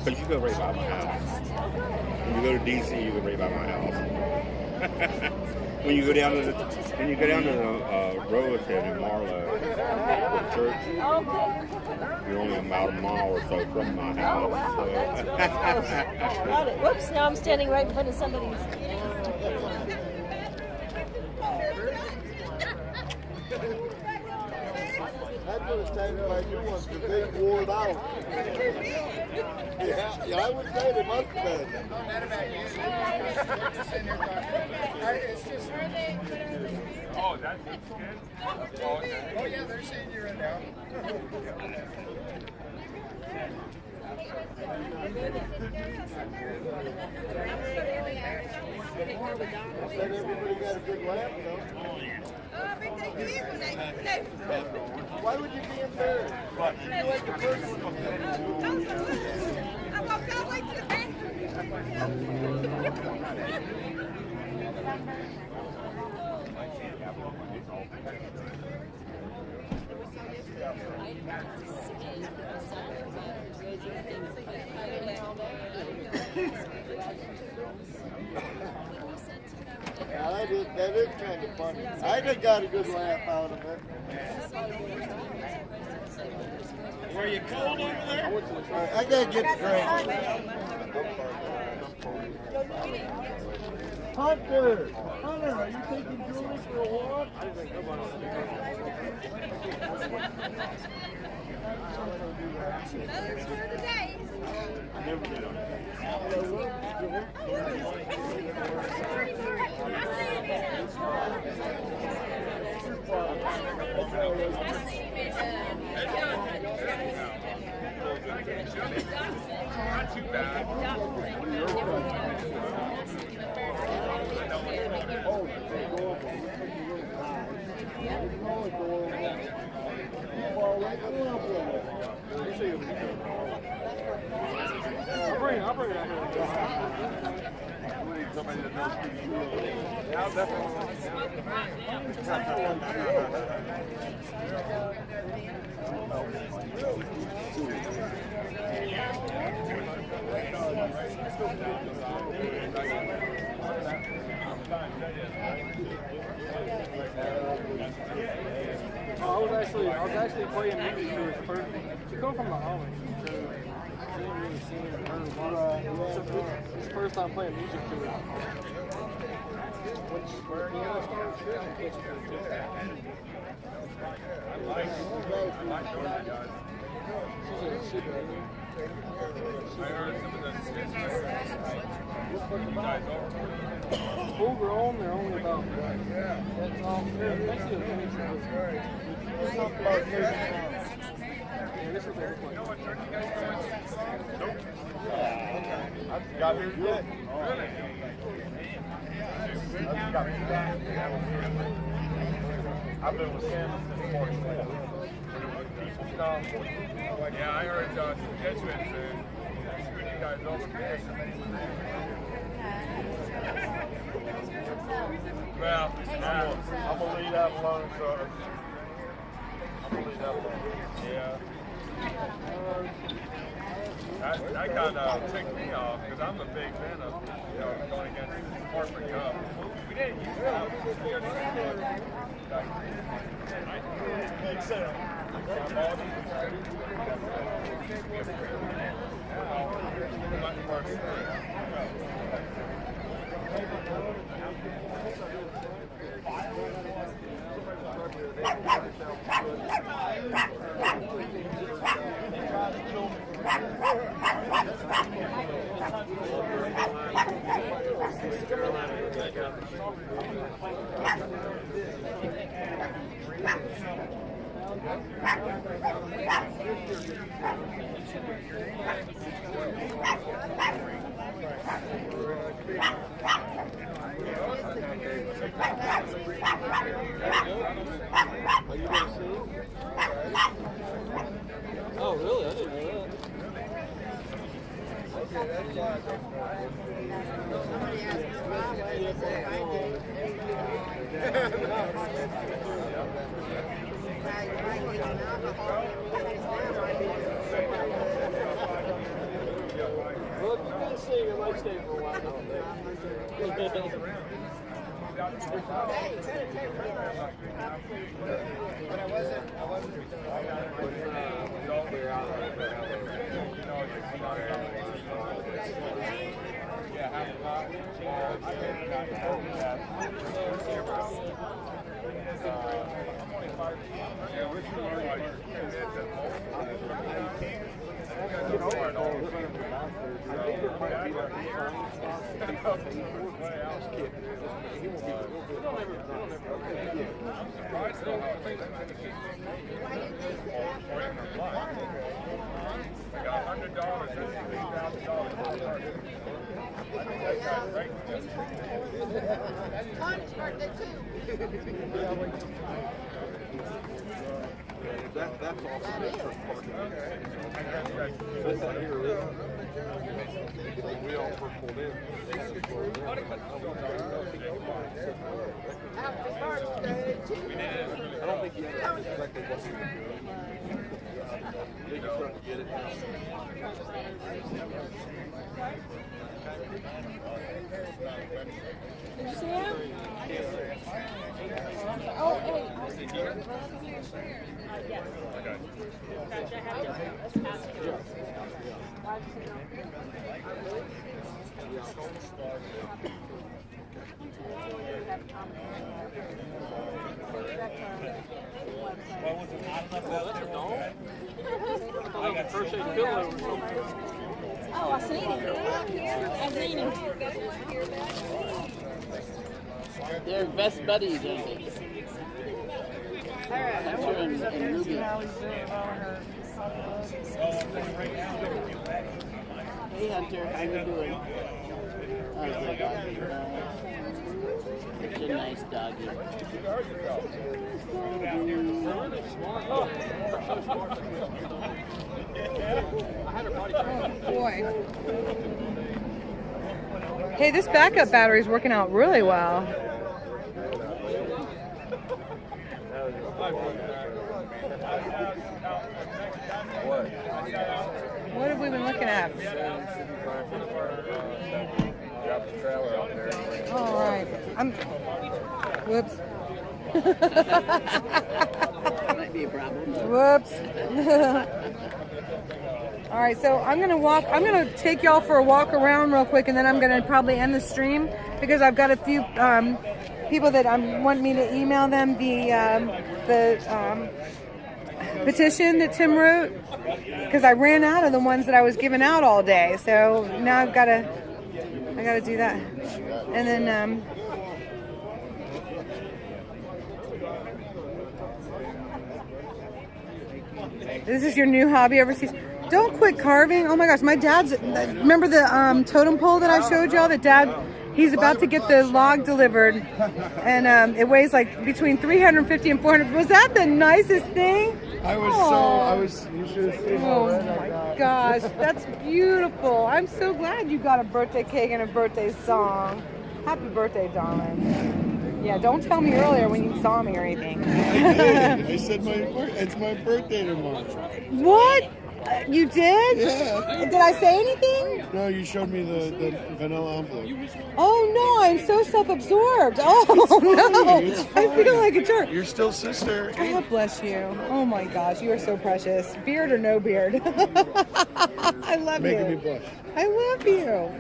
Because you go right by my house. When you go to DC, you go right by my house. When you go down to the road head in Marlow, the church, you're only about a mile or so from my house. Got it. Whoops, now I'm standing right in front of somebody's. That's what it's time I do once the big ward out. Yeah, I would say they must have been. It's just. Oh, that's good. Oh, yeah, they're saying you're in now. I said everybody got a good laugh, though. Why would you be embarrassed? You like the first one. Yeah, that is kind of funny. I just got a good laugh out of it. Were you cold over there? I gotta get the drink. Hunter, are you taking Julie for a walk? Those were the days. Not too bad. I'll bring it out here. Somebody that knows people. I'll definitely. I was actually playing music to her first. She come from the Amish, so she didn't really sing or heard a lot. So it's the first time playing music to her. Where you gotta start shit. I heard some of the full grown, they're only about that's all. That's the this is what they look like. Nope. I just got here today. Really? I've been with Sam since 44. Yeah, I heard some Jesuits screwed you guys over. Well, I'm gonna leave that alone, so I'm gonna leave that alone. Yeah. That kind of ticked me off because I'm a big fan of going against corporate Cup. We didn't use that. Makes sense. Oh, really? I didn't know that. Well, if you've been seeing, I might stay for a while. That's awesome. That's not here, is it? We all first pulled in. I don't think he had exactly what he was doing. They just trying to get it. Did you see him? Oh, hey. Yes. Gotcha. Let's pass it. Oh, I seen him. They're best buddies, aren't they? Hunter and Ruby. Hey Hunter, how you doing? Oh, good doggy. Such a nice doggy. Oh boy. Hey, this backup battery is working out really well. What have we been looking at? All right. Whoops. Might be a problem. Whoops. All right, so I'm gonna take y'all for a walk around real quick, and then I'm gonna probably end the stream because I've got a few people that want me to email them the petition that Tim wrote, because I ran out of the ones that I was giving out all day. So now I gotta do that, and then this is your new hobby overseas. Don't quit carving. Oh my gosh, my dad's, remember the totem pole that I showed y'all? That Dad, he's about to get the log delivered, and it weighs like between 350 and 400. Was that the nicest thing? You should have seen Oh my gosh, that's beautiful. I'm so glad you got a birthday cake and a birthday song. Happy birthday, darling. Yeah, don't tell me earlier when you saw me or anything. I said it's my birthday tomorrow. What? You did? Yeah. Did I say anything? No, you showed me the vanilla envelope. Oh no, I'm so self-absorbed. Oh no, I feel like a jerk. You're still sister. God bless you. Oh my gosh, you are so precious. Beard or no beard. I love you. Making me blush. I love you.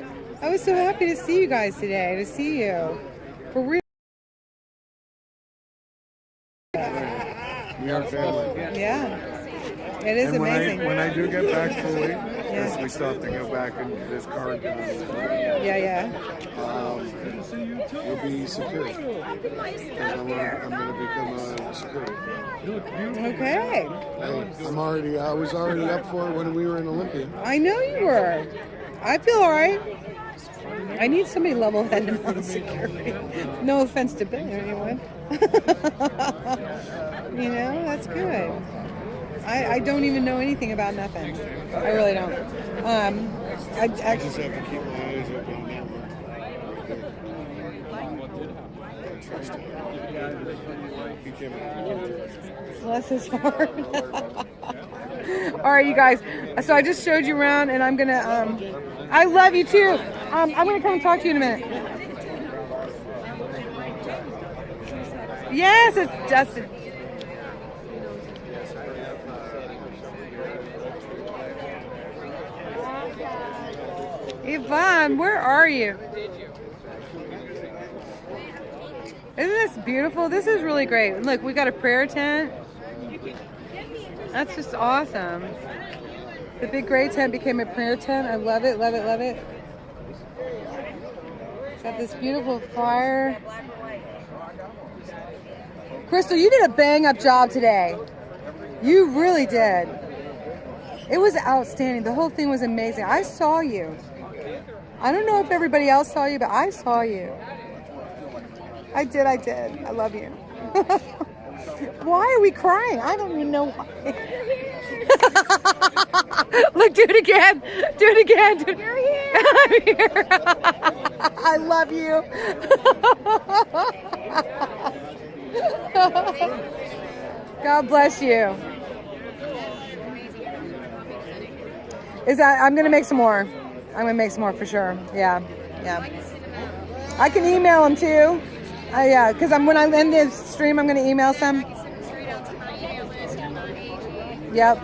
I was so happy to see you guys today, to see you. For real. We are family. Yeah. It is and amazing. When I do get back fully, because we still have to go back and get this card done. Yeah. We'll be security. Because I'm going to become a security. Okay. I was already up for it when we were in Olympia. I know you were. I feel all right. I need somebody level-headed on security. No offense to Ben or anyone. You know, that's good. I don't even know anything about nothing. I really don't. I just have to keep my eyes open on that one. Trust him. He came out. Bless his heart. All right, you guys. So I just showed you around, and I'm gonna. I love you too. I'm gonna come and talk to you in a minute. Yes, it's Justin. Yvonne, where are you? Isn't this beautiful? This is really great. Look, we got a prayer tent. That's just awesome. The big gray tent became a prayer tent. I love it, love it, love it. Got this beautiful fire. Crystal, you did a bang up job today. You really did. It was outstanding. The whole thing was amazing. I saw you. I don't know if everybody else saw you, but I saw you. I did. I love you. Why are we crying? I don't even know why. Look, do it again. Do it again. You're here. I'm here. I love you. God bless you. I'm going to make some more. I'm going to make some more for sure. Yeah. I can email them too. Yeah, because when I end this stream, I'm going to email some. Yep.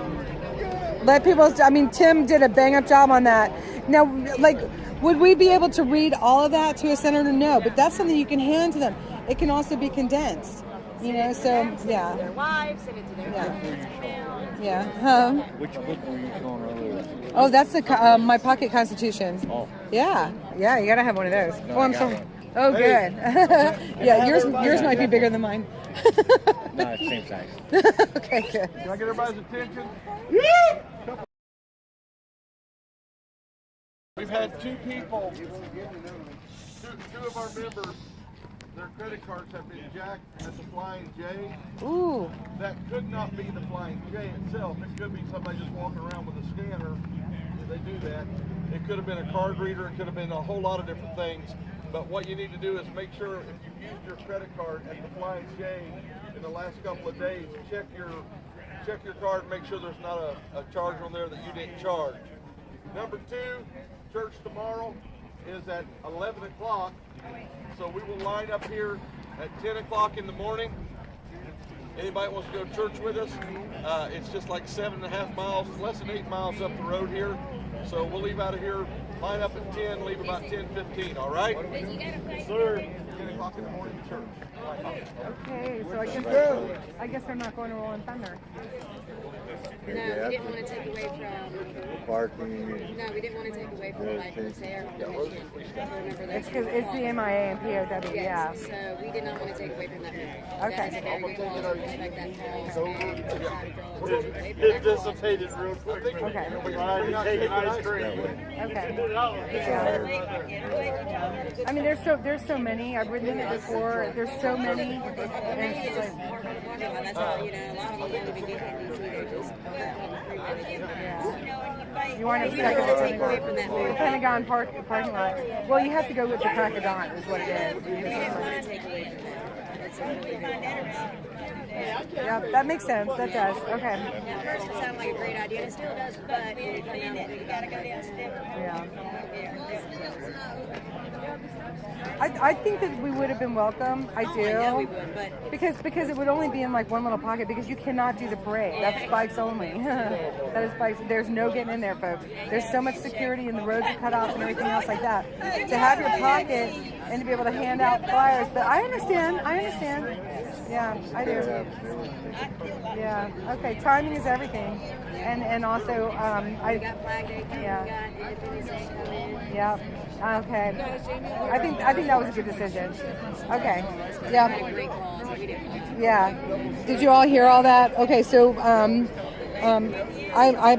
Let people, Tim did a bang up job on that. Now, would we be able to read all of that to a senator? No, but that's something you can hand to them. It can also be condensed, so, yeah. Their wives, send it to their husbands, Yeah. Which book were you showing earlier? Oh, that's the My Pocket Constitution. Oh. Yeah, you gotta have one of those. No, oh, I'm sorry. Oh, good. Yeah, yours might be bigger than mine. No, same size. Okay, good. Can I get everybody's attention? We've had two people, two of our members, their credit cards have been jacked at the Flying J. Ooh. That could not be the Flying J itself. It could be somebody just walking around with a scanner. They do that. It could have been a card reader. It could have been a whole lot of different things. But what you need to do is make sure if you've used your credit card at the Flying J in the last couple of days, check your card and make sure there's not a charge on there that you didn't charge. Number two, church tomorrow is at 11 o'clock. So we will line up here at 10 o'clock in the morning. Anybody wants to go to church with us? It's just like 7.5 miles, less than 8 miles up the road here. So we'll leave out of here, line up at 10, leave about 10:15, all right? Yes, sir. 10 o'clock in the morning to church. Okay, so I guess they're not going to Rolling Thunder. No, we didn't want to take away from parking. No, we didn't want to take away from like the air conditioning. Remember that? It's because it's the MIA and POW, yeah. So we did not want to take away from that. Okay. That is a very good cause. We respect that cause. It dissipated real quick. Okay. Taking ice cream. Okay. There's so many. I've ridden it before. There's so many. And it's like, that's all, a lot of them don't even get here. You want to take away from that Pentagon parking lot. Well, you have to go with the crack of dawn, is what it is. Yeah, that makes sense. That does. Okay. At first it sounded like a great idea, and it still does, but you gotta go down step. Yeah. I think that we would have been welcome. I do. I know we would, but because it would only be in like one little pocket because you cannot do the parade. That's bikes only. That is bikes. There's no getting in there, folks. There's so much security and the roads are cut off and everything else like that. To have your pocket and to be able to hand out flyers, but I understand. Yeah, I do. Yeah. Okay. Timing is everything, and also I got Flag Day coming, yeah. we got Independence Day coming. Yeah. Okay. I think that was a good decision. Okay. Yeah. Yeah. Did you all hear all that? Okay. So I'm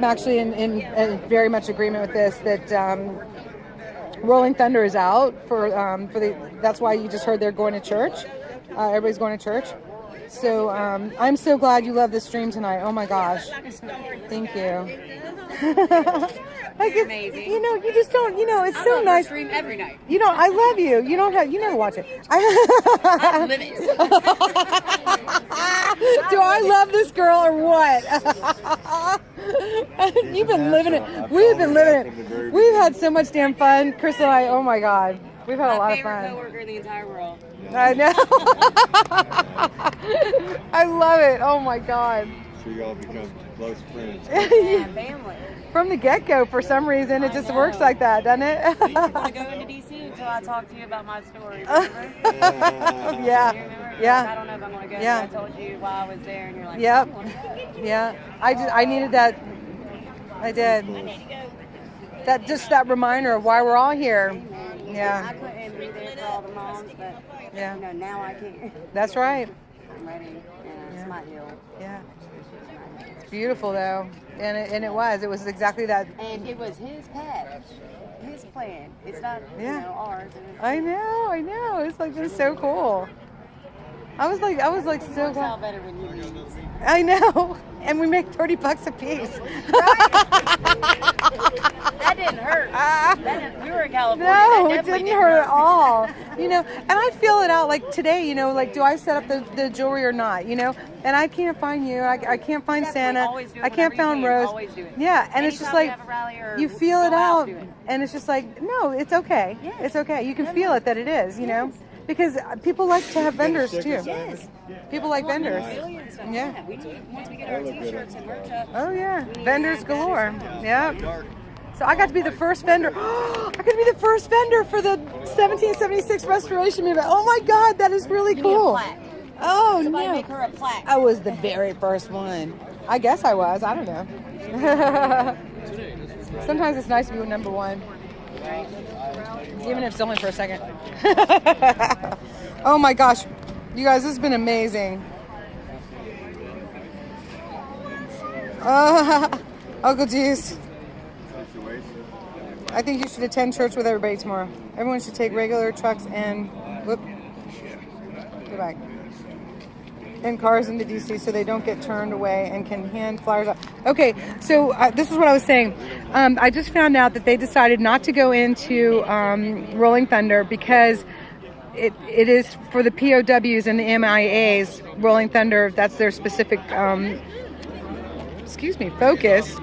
actually in very much agreement with this that Rolling Thunder is out for the. That's why you just heard they're going to church. Everybody's going to church. So I'm so glad you love this stream tonight. Oh my gosh. Thank you. Like amazing. You know, you just don't. You know, it's I so love nice. stream every night. You know, I love you. You don't have. You never watch it. I live it. Do I love this girl or what? You've been living it. We've been living it. We've had so much damn fun, Chris and I. Oh my God, we've had a lot of fun. My favorite coworker in the entire world. I know. I love it. Oh my God. So y'all become close friends. Yeah, family. From the get-go, for some reason, it just works like that, doesn't it? You didn't want to go into DC until I talked to you about my story. Remember? Yeah. Yeah. Like, I don't know if I'm going to go. Yeah. I told you while I was there, and you're like, Yep. I wanna go. Yeah. I needed that. I did. That reminder of why we're all here. Yeah. I couldn't be there for all the moms, but Yeah. you know, now I can. That's right. I'm ready. And it's my hill. Yeah. It's beautiful though, and it was exactly that. And it was his path, his plan. It's not you Yeah. know ours. And it's, I know. It's like been so cool. I was like so works glad. out better when you leave. I know, and we make $30 a piece. That didn't hurt. You were in California. No, that it definitely didn't hurt at all. You know, and I feel it out like today, you know, like do I set up the jewelry or not, you know? And I can't find you. I can't find Definitely Santa. always do it I can't whenever find you can. Rose. Always do it. Yeah, and it's just Anytime we like have a rally or you feel go it out, do it. and it's just like no, it's okay. Yes. It's okay. You can feel it that it is, you know, because people like to have vendors too. Yes. People like vendors. Millions of Yeah. We need, once we get our t-shirts and merch up. Oh yeah, we need vendors to have galore. vendors. Yeah. So I got to be the first vendor. I got to be the first vendor for the 1776 restoration movement. Oh my God, that is really We cool. need a plaque. Oh Somebody no. make her a plaque. I was the very first one. I guess I was. I don't know. Sometimes it's nice to be number one. Even if it's only for a second. Oh my gosh. You guys, this has been amazing. Uncle G's. I think you should attend church with everybody tomorrow. Everyone should take regular trucks and go back. And cars into DC so they don't get turned away and can hand flyers out. Okay, so this is what I was saying. I just found out that they decided not to go into Rolling Thunder because it is for the POWs and the MIAs. Rolling Thunder, that's their specific focus.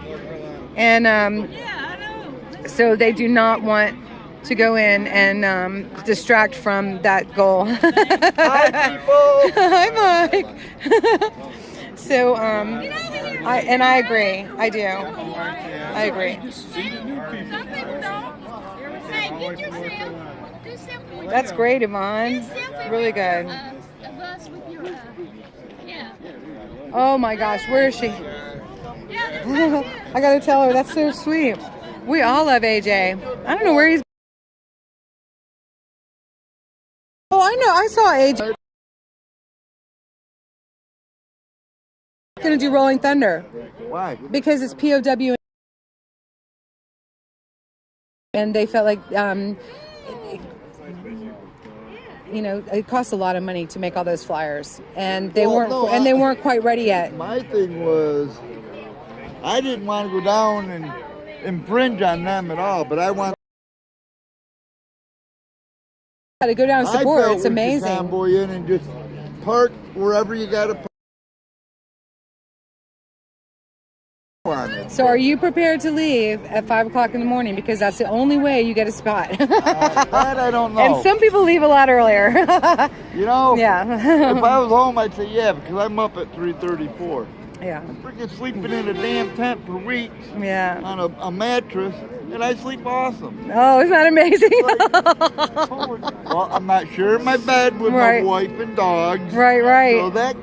And so they do not want to go in and distract from that goal. Hi, people. Hi, Mike. So, I agree. I do. I agree. That's great, Yvonne. Really good. Oh my gosh, where is she? I gotta tell her, that's so sweet. We all love AJ. I don't know where he's. Oh, I know. I saw AJ. Gonna do Rolling Thunder. Why? Because it's POW. And they felt like, it costs a lot of money to make all those flyers, and they weren't quite ready yet. My thing was, I didn't want to go down and infringe on them at all, but I want to go down and support. It's we should amazing. convoy in and just park wherever you got to park. So are you prepared to leave at 5 o'clock in the morning? Because that's the only way you get a spot. That I don't know. And some people leave a lot earlier. You know, Yeah. if I was home, I'd say yeah, because I'm up at 3:34. Yeah. I'm freaking sleeping in a damn tent for weeks. Yeah. On a mattress, and I sleep awesome. Oh, isn't that amazing? Well, I'm not sharing my bed with my wife and dogs. Right, right. So that.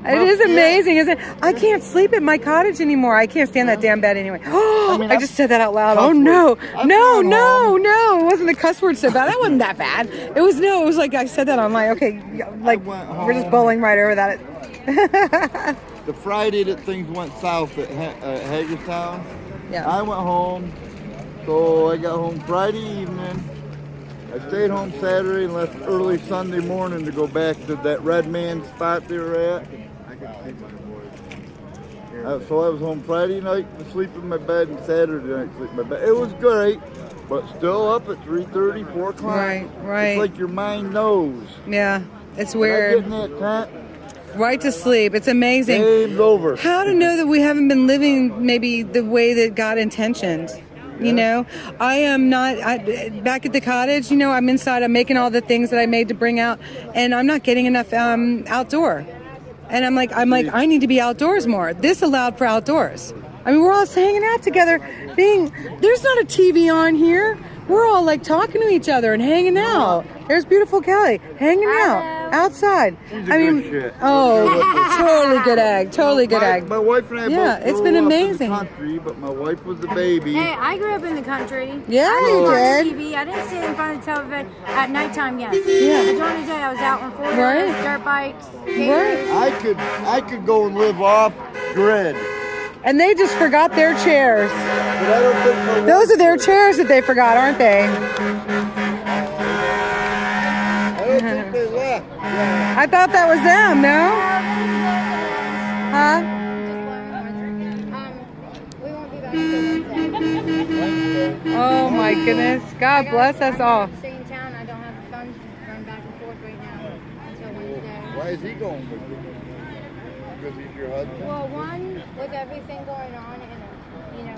It is amazing, isn't it? I can't sleep at my cottage anymore. I can't stand that damn bed anyway. I just said that out loud. Oh no, no! It wasn't the cuss word so bad. That wasn't that bad. It was like I said that online. Okay, like we're just bowling right over that. The Friday that things went south at Hagerstown, I went home. So I got home Friday evening. I stayed home Saturday and left early Sunday morning to go back to that Red Man spot they were at. So I was home Friday night to sleep in my bed and Saturday night to sleep in my bed. It was great, but still up at 3:30, 4 o'clock. Right. It's like your mind knows. Yeah, it's weird. When I get in that tent, right to sleep. It's amazing. Game's over. How to know that we haven't been living maybe the way that God intentioned. You know, I am not back at the cottage. You know, I'm inside. I'm making all the things that I made to bring out, and I'm not getting enough outdoor. And I'm like, I need to be outdoors more. This allowed for outdoors. I mean, we're all hanging out together. There's not a TV on here. We're all like talking to each other and hanging out. There's beautiful Kelly hanging out outside. Good shit. Totally good egg. Totally good egg. My wife and I both it's been amazing. In the country, but my wife was a baby. Hey, I grew up in the country. Yeah, I you didn't did. watch TV. I didn't sit in front of the television at nighttime yet. Yeah. The majority of the day I was out on four-wheelers, Right. dirt bikes, Right. I could go and live off grid. And they just forgot their chairs. But I don't think Those are their chairs that they forgot, aren't they? I don't think they left. I thought that was them, no? Huh? We won't be back until Wednesday. Oh my goodness. God bless us all. Stay in town. I don't have the funds to run back and forth right now until Wednesday. Why is he going with you? Because he's your husband? Well, one, with everything going on and,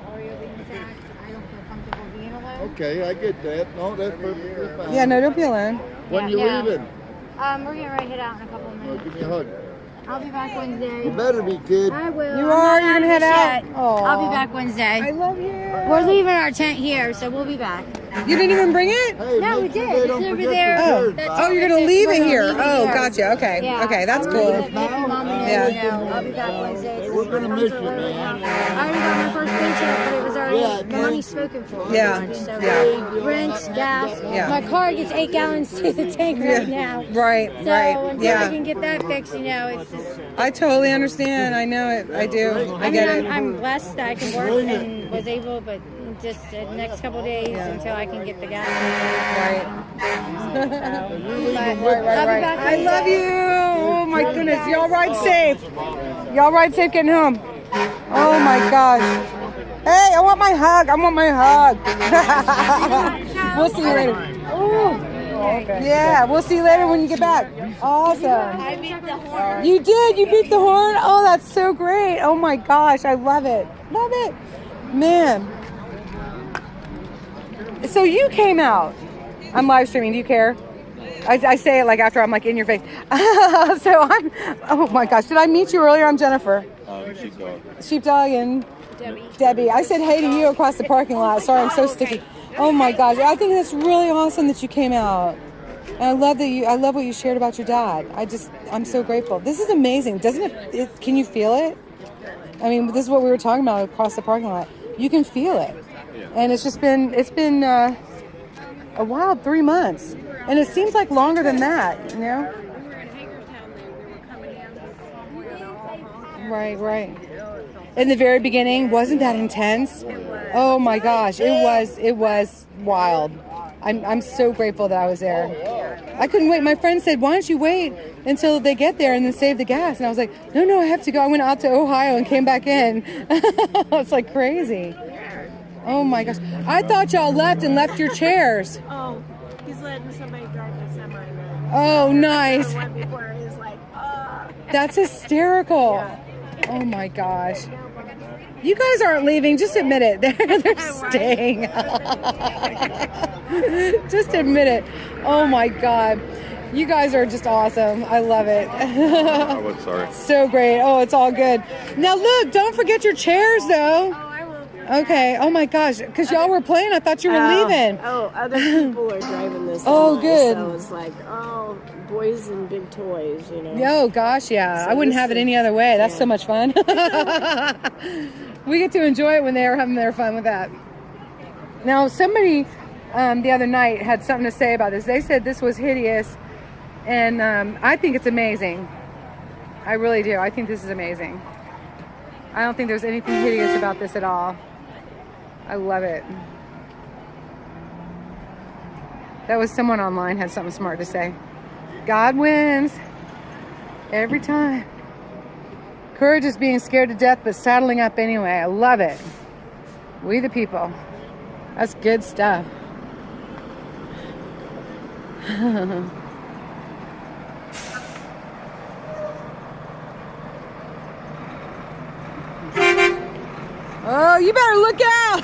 Oreo being sacked, I don't feel comfortable being alone. Okay, I get that. No, that's perfectly fine. Yeah, no, don't be alone. When you leaving? We're getting ready to head out in a couple of minutes. Give me a hug. I'll be back Wednesday. You better be, kid. I will. You I'm are? not You're gonna out of head this out? yet. Aw. I'll be back Wednesday. I love you. We're leaving our tent here, so we'll be back. You didn't even bring it? Hey, No, we make sure did. they It's don't over forget there. the Oh, bird, That's Bob. oh, you're gonna leave it here. Leave it Oh, here. gotcha. Okay. Yeah. Okay, that's I'll cool. let Mom know, Yeah. I'll be back Wednesday. We're gonna miss you, man. I already got my first paycheck, but it was already Yeah, the money spoken for. Yeah. pretty much. So Yeah. rent, gas. Yeah. My car gets 8 gallons to the tank right now. Right, So right. until I Yeah. can get that fixed, it's just. I totally understand. I know it. I do. I get it. I'm blessed that I can work and was able, but just the next couple days until I can get the gas. Right. Right. I love you. Oh my goodness. Y'all ride safe. Y'all ride safe getting home. Oh my gosh. Hey, I want my hug. We'll see you later. Ooh. Yeah, we'll see you later when you get back. Awesome. I beat the horn. You did. You beat the horn. Oh, that's so great. Oh my gosh. I love it. Love it. Man. So you came out. I'm live streaming. Do you care? I say it like after I'm like in your face. Oh my gosh. Did I meet you earlier? I'm Jennifer. Sheepdog. Sheepdog and Debbie. I said hey to you across the parking lot. Sorry, I'm so sticky. Oh my gosh. I think that's really awesome that you came out. And I love what you shared about your dad. I'm so grateful. This is amazing. Doesn't it can you feel it? I mean, this is what we were talking about across the parking lot. You can feel it. And it's been a wild 3 months. And it seems like longer than that, you know? Right. In the very beginning, wasn't that intense? Oh my gosh, it was wild. I'm so grateful that I was there. I couldn't wait. My friend said, why don't you wait until they get there and then save the gas? And I was like, no, I have to go. I went out to Ohio and came back in. It's like crazy. Oh my gosh. I thought y'all left your chairs. Oh, he's letting somebody drive the semi. Oh, nice. Before he's like, That's hysterical. Oh my gosh. You guys aren't leaving. Just admit it. They're staying. Just admit it. Oh my God. You guys are just awesome. I love it. I was sorry. So great. Oh, it's all good. Now look, don't forget your chairs though. Oh, I will. Okay. Oh my gosh, because y'all were playing. I thought you were leaving. Oh, other people are driving this. Oh, semi, good. So it's like, oh, boys and big toys, you know. Oh gosh, yeah. So I wouldn't this have it is- any other way. That's so much fun. We get to enjoy it when they are having their fun with that. Now, somebody the other night had something to say about this. They said this was hideous, and I think it's amazing. I really do. I think this is amazing. I don't think there's anything hideous about this at all. I love it. That was someone online had something smart to say. God wins every time. Courage is being scared to death, but saddling up anyway. I love it. We the people. That's good stuff. Oh, you better look out!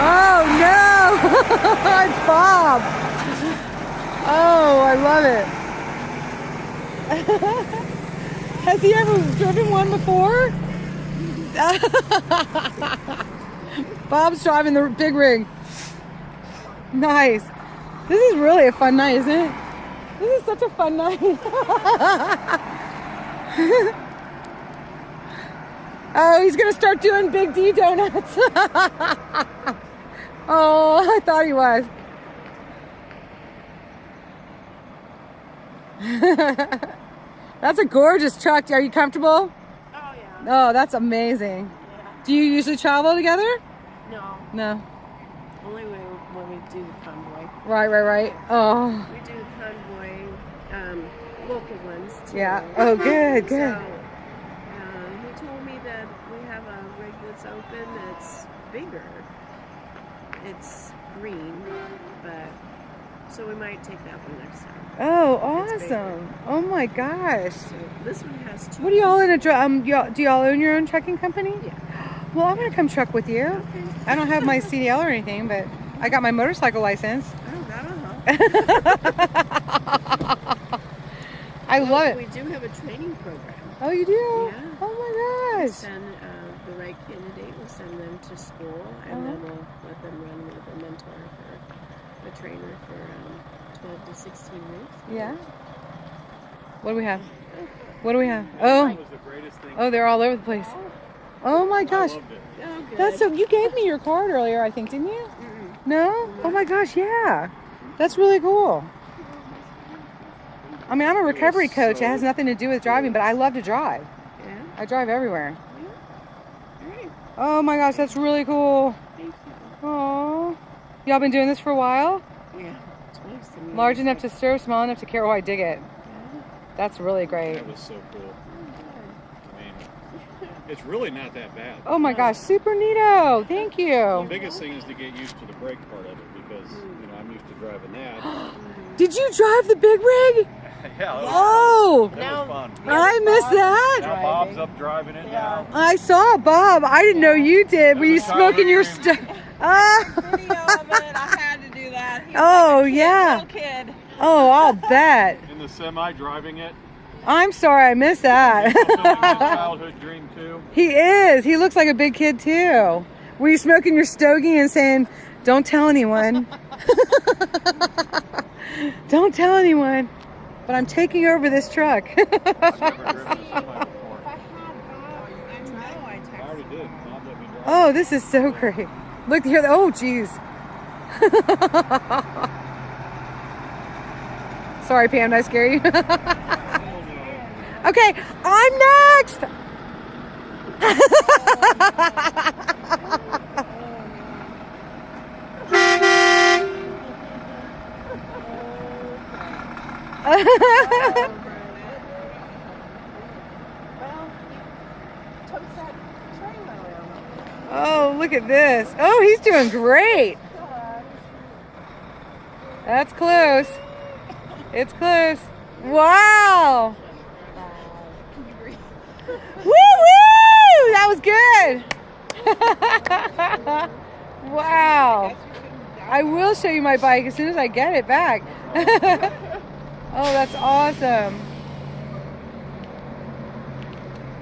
Oh no! It's Bob! Oh, I love it. Has he ever driven one before? Bob's driving the big rig. Nice. This is really a fun night, isn't it? This is such a fun night. Oh, he's gonna start doing Big D donuts. Oh, I thought he was. That's a gorgeous truck. Are you comfortable? Oh, yeah. Oh, that's amazing. Yeah. Do you usually travel together? No. No. Only when we do the convoy. Right. Oh. We do the convoy, local ones too. Yeah. Oh, good. So, he told me that we have a rig that's open that's bigger. It's green, but so we might take that one next time. Oh, It's bigger. awesome. Oh my gosh. So this one has two. What are y'all in a do y'all own your own trucking company? Yeah. Well, I'm gonna come truck with you. Okay. I don't have my CDL or anything, but I got my motorcycle license. Oh, that'll help. I love it. We do have a training program. Oh, you do? Yeah. Oh my We gosh. send the right candidate. We'll send them to school, and then we'll let them run with a mentor or a trainer for 12 to 16 weeks. Yeah. What do we have? What do we have? Oh. Oh, they're all over the place. Oh my gosh. Oh, good. That's so. You gave me your card earlier, I think, didn't you? No? Oh my gosh, yeah. That's really cool. I mean, I'm a recovery coach. It has nothing to do with driving, but I love to drive. Yeah. I drive everywhere. Great. Oh my gosh, that's really cool. Thank you. Oh. Y'all been doing this for a while? Yeah. 20 years. Large enough to serve, small enough to care. Oh, I dig it. That's really great. That was so cool. I mean, it's really not that bad. Oh my gosh, super neato. Thank The you. biggest thing is to get used to the brake part of it because, I'm used to driving that. Did you drive the big rig? Yeah, Oh, that was fun. I missed that. Now Bob's up driving it now. I saw Bob. I didn't know you did. Were you smoking your stuff? Ah. Video of it. I had to do that. He was Oh, like a yeah. little kid. Oh, I'll bet. In the semi driving it. I'm sorry I missed that. Childhood dream too. He is. He looks like a big kid too. Were you smoking your stogie and saying, "Don't tell anyone"? Don't tell anyone. But I'm taking over this truck. I've never driven a semi before. I already did. Bob let me drive. Oh, this is so great. Look here. Oh, geez. Sorry, Pam. Did I scare you? Okay, I'm next. Oh, look at this. Oh, he's doing great. That's close. It's close. Wow. Woo woo! That was good. Wow. I will show you my bike as soon as I get it back. Oh, that's awesome.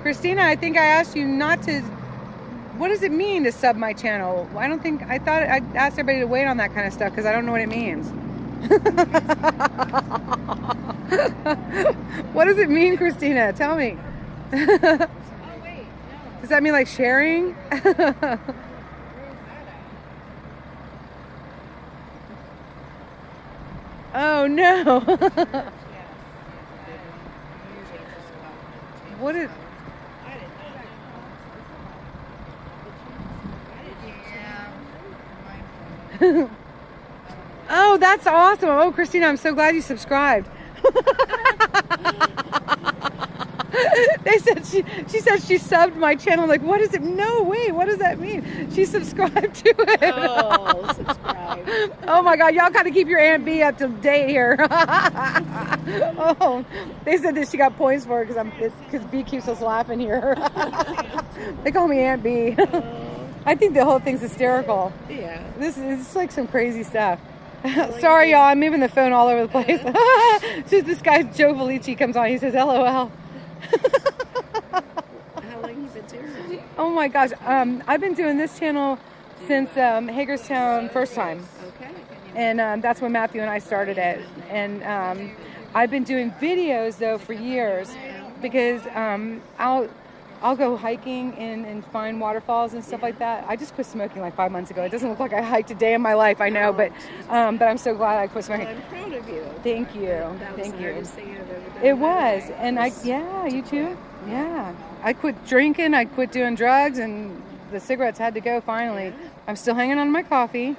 Christina, I think I asked you not to. What does it mean to sub my channel? I thought I asked everybody to wait on that kind of stuff because I don't know what it means. What does it mean, Christina? Tell me. Does that mean like sharing? Oh no. What is... Oh, that's awesome. Oh, Christina, I'm so glad you subscribed. They said she said she subbed my channel. I'm like, what is it? No, wait, what does that mean? She subscribed to it. Oh, subscribe. Oh my God, y'all got to keep your Aunt B up to date here. Oh, they said that she got points for it because B keeps us laughing here. They call me Aunt B. I think the whole thing's hysterical. Yeah. This is like some crazy stuff. Sorry, y'all. I'm moving the phone all over the place. This guy Joe Valici comes on. He says, "LOL." How long have you been doing it? Oh my gosh. I've been doing this channel since Hagerstown first time. Okay. And that's when Matthew and I started it. And I've been doing videos though for years because I'll go hiking and find waterfalls and stuff like that. I just quit smoking like 5 months ago. It doesn't look like I hiked a day in my life, I know, but I'm so glad I quit smoking. Well, I'm proud of you. Thank you. That was Thank the you. hardest thing I've ever done. It was, and yeah, you too. Yeah, I quit drinking. I quit doing drugs, and the cigarettes had to go finally. Yeah. I'm still hanging on my coffee,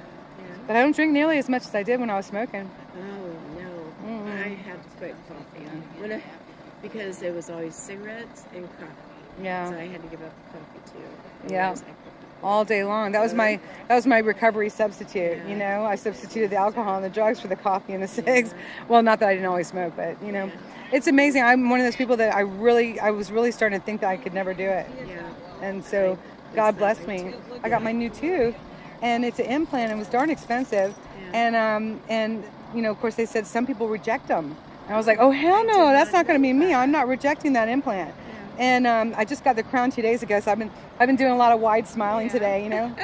but I don't drink nearly as much as I did when I was smoking. Oh no, I had to quit coffee because it was always cigarettes and coffee. Yeah. So I had to give up the coffee too. Yeah. All day long. That was my recovery substitute. Yeah. You know, I substituted the alcohol and the drugs for the coffee and the cigs. Well, not that I didn't always smoke, but you know, it's amazing. I'm one of those people that I was really starting to think that I could never do it. Yeah. And so God bless me. I got my new tooth, and it's an implant. It was darn expensive, and you know, of course, they said some people reject them. And I was like, oh hell no, that's not going to be me. I'm not rejecting that implant. And I just got the crown 2 days ago, so I've been doing a lot of wide smiling today, you know.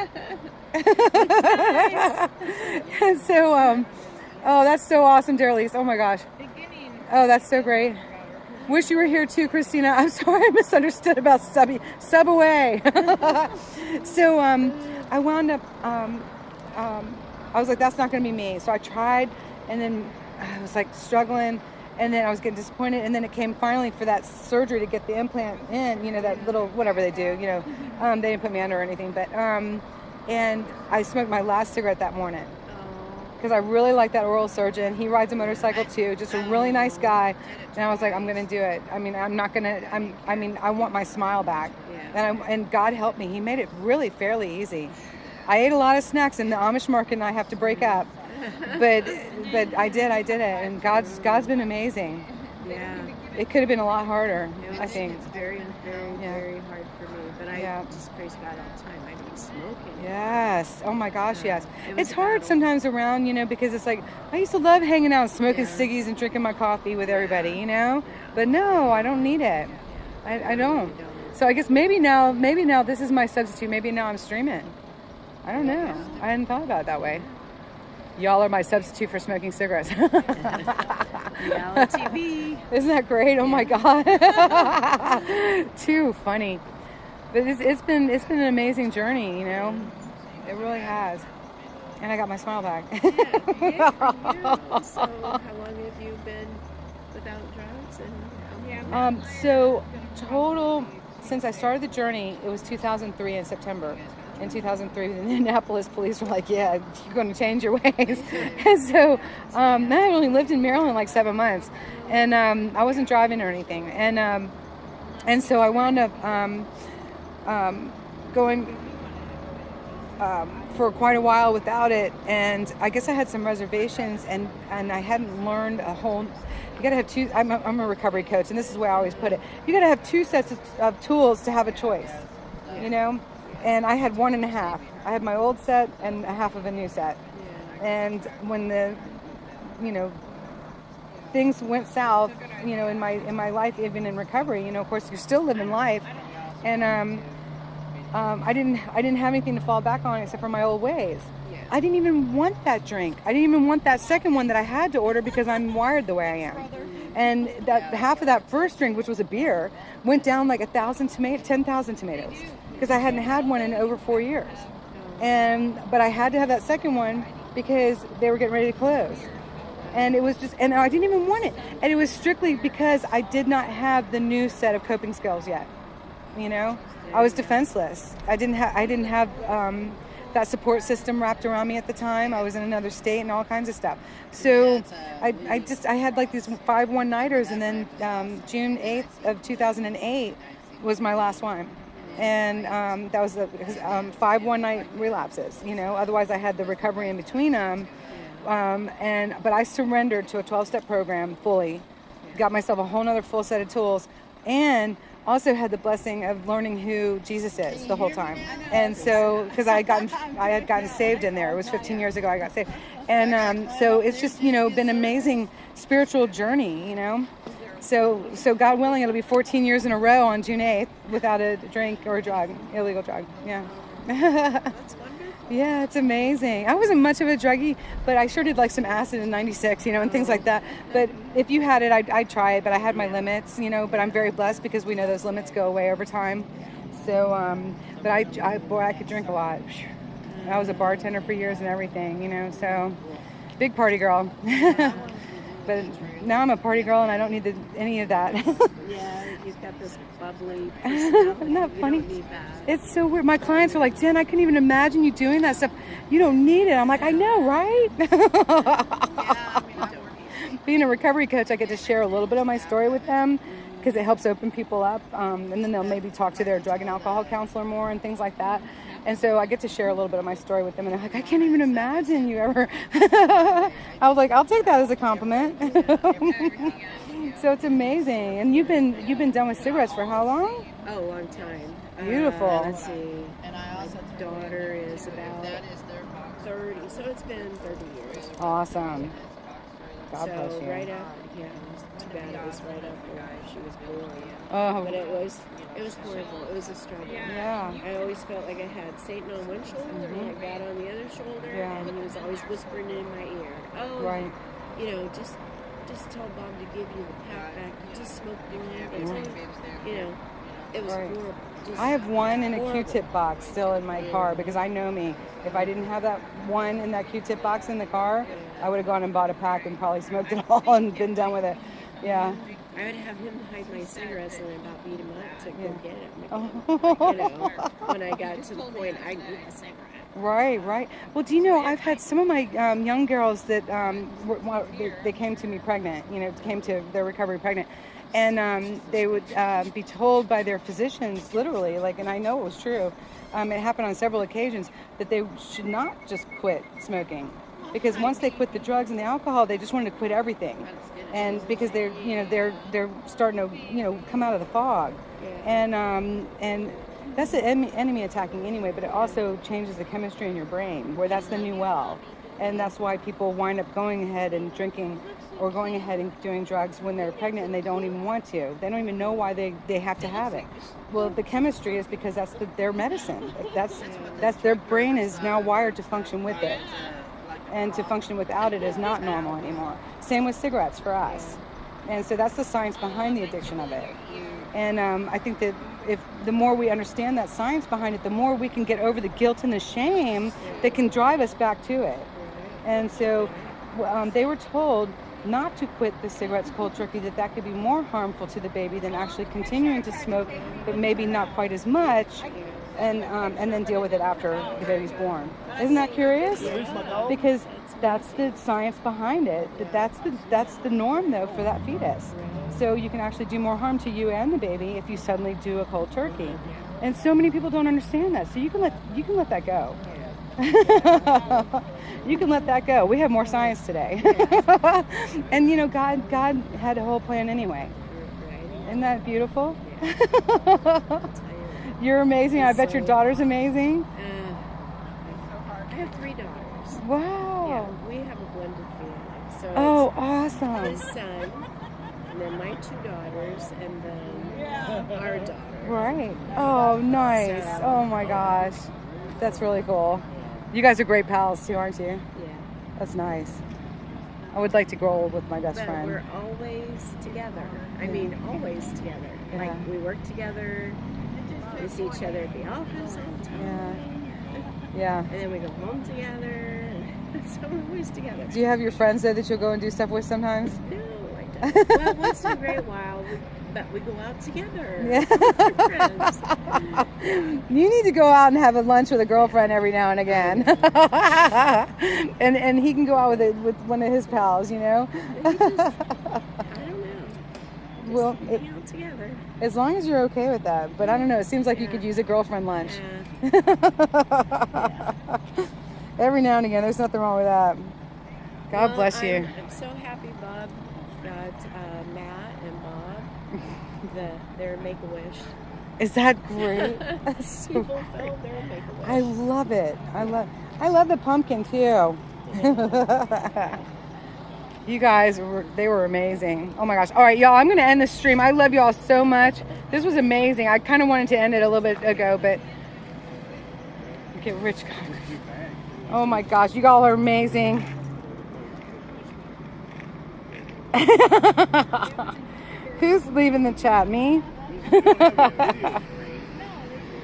And so, oh, that's so awesome, Darylise. Oh my gosh. Oh, that's so great. Wish you were here too, Christina. I'm sorry I misunderstood about sub away. So I wound up. I was like, that's not going to be me. So I tried, and then I was like struggling. And then I was getting disappointed, and then it came finally for that surgery to get the implant in, you know, that little, whatever they do, you know, they didn't put me under or anything, but, and I smoked my last cigarette that morning, because I really like that oral surgeon. He rides a motorcycle too, just a really nice guy, and I was like, I'm going to do it. I mean, I want my smile back, and God helped me. He made it really fairly easy. I ate a lot of snacks, and the Amish market and I have to break up. But I did it, and God's been amazing. Yeah. It could have been a lot harder, I think. It's very, very, very hard for me, but I just praise God all the time. I don't smoking. Yes. Oh my gosh, yes. It's hard sometimes around, you know, because it's like I used to love hanging out and smoking ciggies and drinking my coffee with everybody, you know. But no, I don't need it. I don't. So I guess maybe now this is my substitute. Maybe now I'm streaming. I don't know. I hadn't thought about it that way. Y'all are my substitute for smoking cigarettes. Reality TV. Isn't that great? Oh my God. Too funny. But it's been an amazing journey, you know. It really has. And I got my smile back. So how long have you been without drugs? And so total, since I started the journey, it was 2003 in September. In 2003, the Indianapolis police were like, yeah, you're going to change your ways. And so I only lived in Maryland like 7 months, and I wasn't driving or anything. And so I wound up going for quite a while without it. And I guess I had some reservations, and I hadn't learned a whole... You got to have two... I'm a recovery coach, and this is where I always put it. You got to have two sets of tools to have a choice, you know? And I had 1.5. I had my old set and a half of a new set. And when the, things went south, in my life, even in recovery, of course you're still living life. And I didn't have anything to fall back on except for my old ways. I didn't even want that drink. I didn't even want that second one that I had to order because I'm wired the way I am. And that half of that first drink, which was a beer, went down like 10,000 tomatoes because I hadn't had one in over 4 years. But I had to have that second one because they were getting ready to close. And it was and I didn't even want it. And it was strictly because I did not have the new set of coping skills yet. I was defenseless. I didn't have that support system wrapped around me at the time. I was in another state and all kinds of stuff. So I had like these 5 one-nighters, and then June 8th of 2008 was my last one. And that was 5 one-night relapses, Otherwise I had the recovery in between them. But I surrendered to a 12-step program fully, got myself a whole nother full set of tools, and also had the blessing of learning who Jesus is the whole time. And so, because I had gotten saved in there. It was 15 years ago I got saved. And so it's just, been an amazing spiritual journey, So God willing, it'll be 14 years in a row on June 8th without a drink or a drug, illegal drug. Yeah. That's wonderful. Yeah, it's amazing. I wasn't much of a druggie, but I sure did like some acid in '96, and things like that. But if you had it, I'd try it, but I had my limits, but I'm very blessed because we know those limits go away over time. So, but I could drink a lot. I was a bartender for years and everything, so big party girl. But now I'm a party girl and I don't need any of that. Yeah, you've got this bubbly personality. Isn't that funny? You don't need that. It's so weird. My clients are like, Jen, I couldn't even imagine you doing that stuff. You don't need it. I'm like, I know, right? Being a recovery coach, I get to share a little bit of my story with them because it helps open people up. And then they'll maybe talk to their drug and alcohol counselor more and things like that. And so I get to share a little bit of my story with them, and they're like, I can't even imagine you ever. I was like, I'll take that as a compliment. So it's amazing. And you've been done with cigarettes for how long? Oh, a long time. Beautiful. Let's see. My daughter is about 30, so it's been 30 years. Awesome. God bless you. Right after, too bad it was right after she was born. Oh. But it was horrible. It was a struggle. Yeah. I always felt like I had Satan on one shoulder and I had God on the other shoulder, and he was always whispering in my ear, "Oh, right. Just tell Bob to give you the pack back. Just smoke your habits." It was horrible. I have one in a Q-tip box still in my car because I know me. If I didn't have that one in that Q-tip box in the car, I would have gone and bought a pack and probably smoked it all and been done with it. Yeah. I would have him hide my cigarettes and then about beat him up to go get it. When I got to the point I needed a cigarette. Right. Well, do you know, I've had some of my young girls that they came to me pregnant, came to their recovery pregnant. And they would be told by their physicians, literally, and I know it was true, it happened on several occasions, that they should not just quit smoking. Because once they quit the drugs and the alcohol, they just wanted to quit everything. And because they're starting to, come out of the fog. And that's the enemy attacking anyway, but it also changes the chemistry in your brain, where that's the new well. And that's why people wind up going ahead and drinking or going ahead and doing drugs when they're pregnant and they don't even want to. They don't even know why they have to have it. Well, the chemistry is because that's their medicine. That's their brain is now wired to function with it. And to function without it is not normal anymore. Same with cigarettes for us. And so that's the science behind the addiction of it. And I think that if the more we understand that science behind it, the more we can get over the guilt and the shame that can drive us back to it. And so they were told not to quit the cigarettes cold turkey, that could be more harmful to the baby than actually continuing to smoke, but maybe not quite as much, and then deal with it after the baby's born. Isn't that curious? Because that's the science behind it. That's the norm though for that fetus. So you can actually do more harm to you and the baby if you suddenly do a cold turkey. And so many people don't understand that. So you can let that go. You can let that go. We have more science today. And God had a whole plan anyway. Isn't that beautiful? You're amazing. I bet your daughter's amazing. I have 3 daughters. Wow. Yeah, we have a blended family. So Oh, it's awesome. my son, and then my 2 daughters, and then our daughter. Right. Oh, nice. So- Oh my gosh. That's really cool. You guys are great pals too, aren't you? Yeah. That's nice. I would like to grow old with my best But friend. we're always together. I mean, always together. Like, Yeah. we work together. We see each other at the office all the time. Yeah. And then we go home together. So we're always together. Do you have your friends there that you'll go and do stuff with sometimes? No, I don't. Well, once in a great while, but we go out together. Yeah. With our friends. You need to go out and have a lunch with a girlfriend every now and again. and he can go out with one of his pals, you know? I don't know. Well, hang out together. as long as you're okay with that. But I don't know, it seems like you could use a girlfriend lunch. Every now and again, there's nothing wrong with that. God Well, bless you. I'm so happy Bob got Matt and Bob their Make-A-Wish. Is that great? That's so People great. filled their Make-A-Wish. I love it. I love the pumpkin too. You guys they were amazing. Oh my gosh. All right, y'all, I'm gonna end the stream. I love y'all so much. This was amazing. I kind of wanted to end it a little bit ago, but get rich. Oh my gosh, you all are amazing. Who's leaving the chat? Me?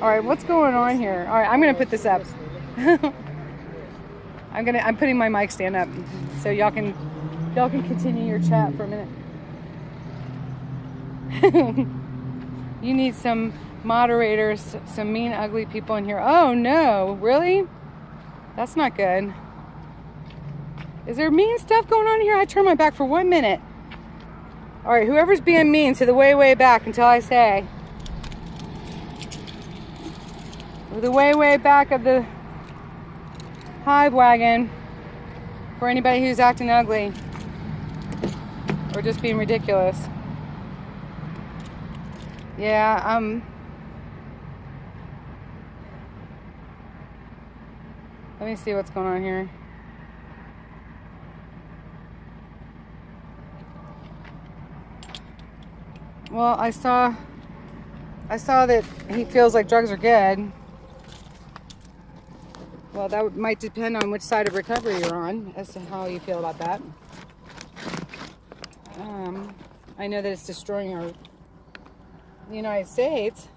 All right, what's going on here? All right, I'm gonna put this up. I'm putting my mic stand up so y'all can continue your chat for a minute. You need some moderators, some mean, ugly people in here. Oh no, really? That's not good. Is there mean stuff going on here? I turn my back for 1 minute. All right, whoever's being mean to the way back until I say. Or the way back of the hive wagon for anybody who's acting ugly or just being ridiculous. Yeah, let me see what's going on here. Well, I saw that he feels like drugs are good. Well, that might depend on which side of recovery you're on as to how you feel about that. I know that it's destroying the United States.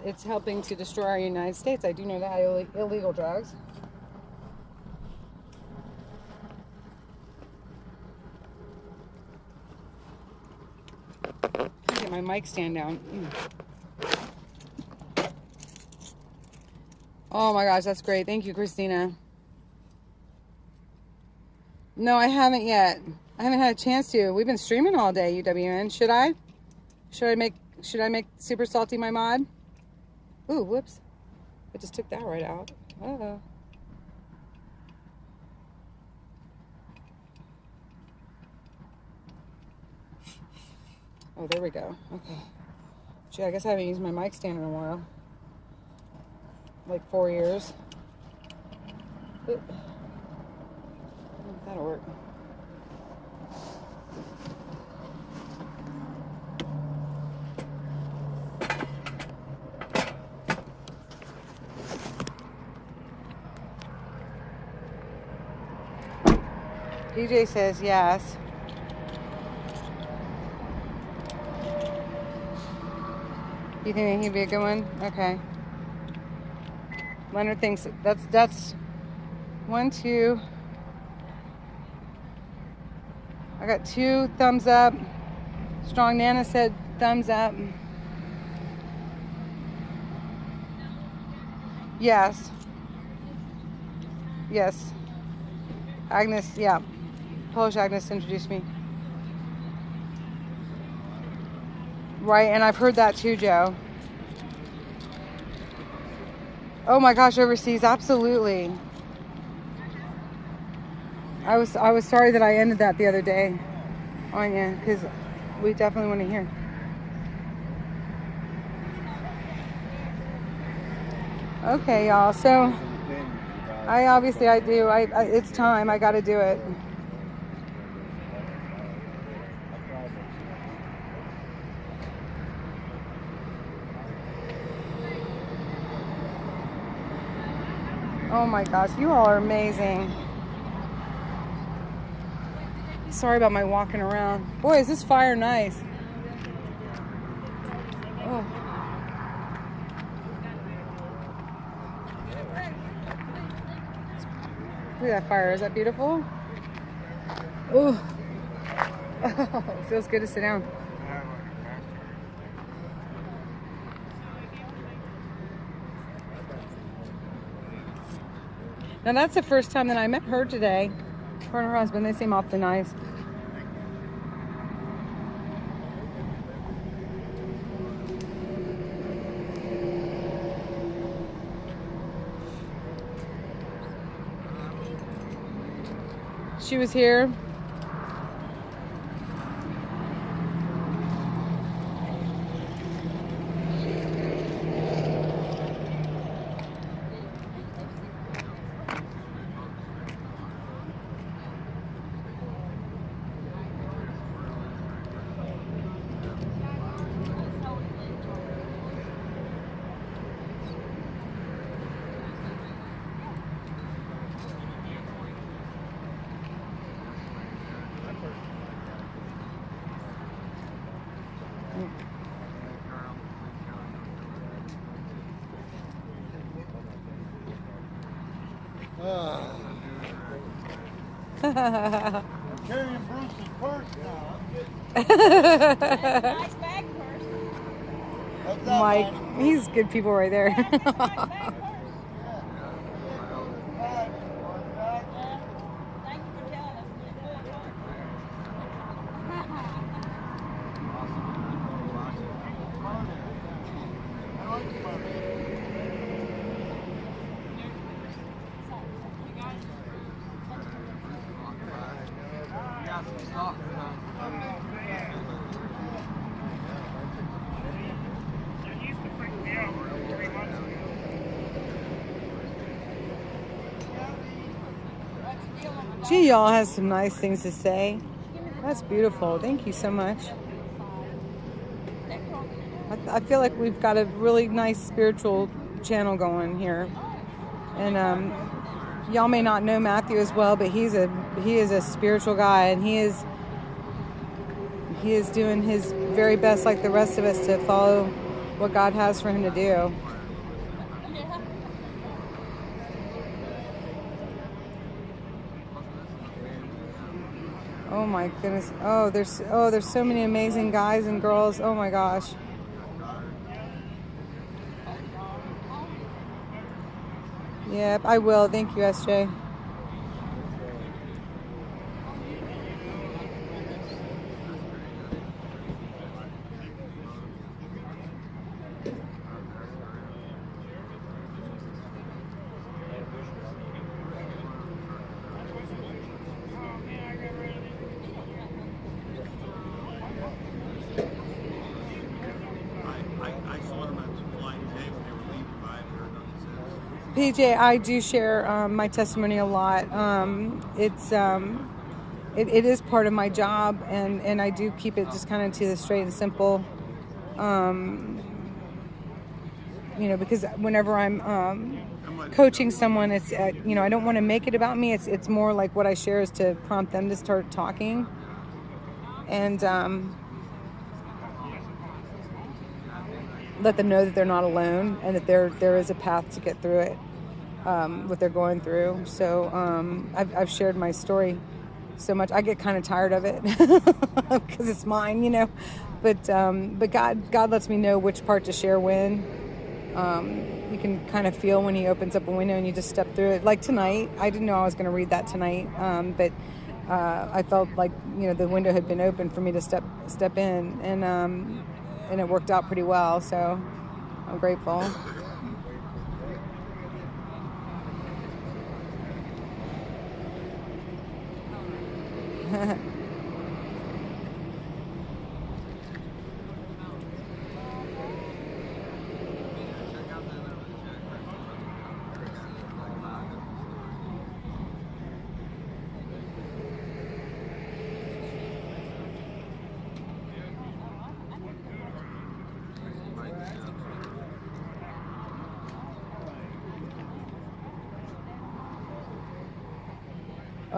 It's helping to destroy our United States. I do know that, illegal drugs. Get my mic stand down. Oh my gosh, that's great. Thank you, Christina. No, I haven't yet. I haven't had a chance to. We've been streaming all day, UWN. Should I? Should I make Super Salty my mod? Ooh, whoops. I just took that right out. Uh-oh. Oh, there we go. Okay. Gee, I guess I haven't used my mic stand in a while. Like 4 years. Oop. That'll work. DJ says yes. You think he'd be a good one? Okay. Leonard thinks that's 1, 2. I got 2 thumbs up. Strong Nana said thumbs up. Yes. Yes. Agnes, yeah. Polish Agnes introduced me. Right, and I've heard that too, Joe. Oh my gosh, overseas, absolutely. I was sorry that I ended that the other day on you, because we definitely want to hear. Okay, y'all. So I do. It's time. I got to do it. Oh my gosh, you all are amazing. Sorry about my walking around. Boy, is this fire nice. Oh. Look at that fire. Is that beautiful? Oh. Oh, it feels good to sit down. Now that's the first time that I met her today. Her and her husband, they seem awfully nice. She was here. I'm carrying Bruce's purse now. I'm getting Nice bag purse. Mike, he's good people right there. Thank you for telling us. Gee, y'all has some nice things to say. That's beautiful. Thank you so much. I feel like we've got a really nice spiritual channel going here. And y'all may not know Matthew as well, but he is a spiritual guy, and he is doing his very best, like the rest of us, to follow what God has for him to do. Oh my goodness. Oh, there's so many amazing guys and girls. Oh my gosh. Yep, I will. Thank you, SJ. PJ, I do share my testimony a lot. It is part of my job, and I do keep it just kind of to the straight and simple. Because whenever I'm coaching someone, it's I don't want to make it about me. It's more like what I share is to prompt them to start talking, and let them know that they're not alone, and that there is a path to get through it, what they're going through. So I've shared my story so much. I get kind of tired of it because it's mine, But God lets me know which part to share when. You can kind of feel when He opens up a window and you just step through it. Like tonight, I didn't know I was going to read that tonight, but I felt like the window had been open for me to step in, and it worked out pretty well. So I'm grateful.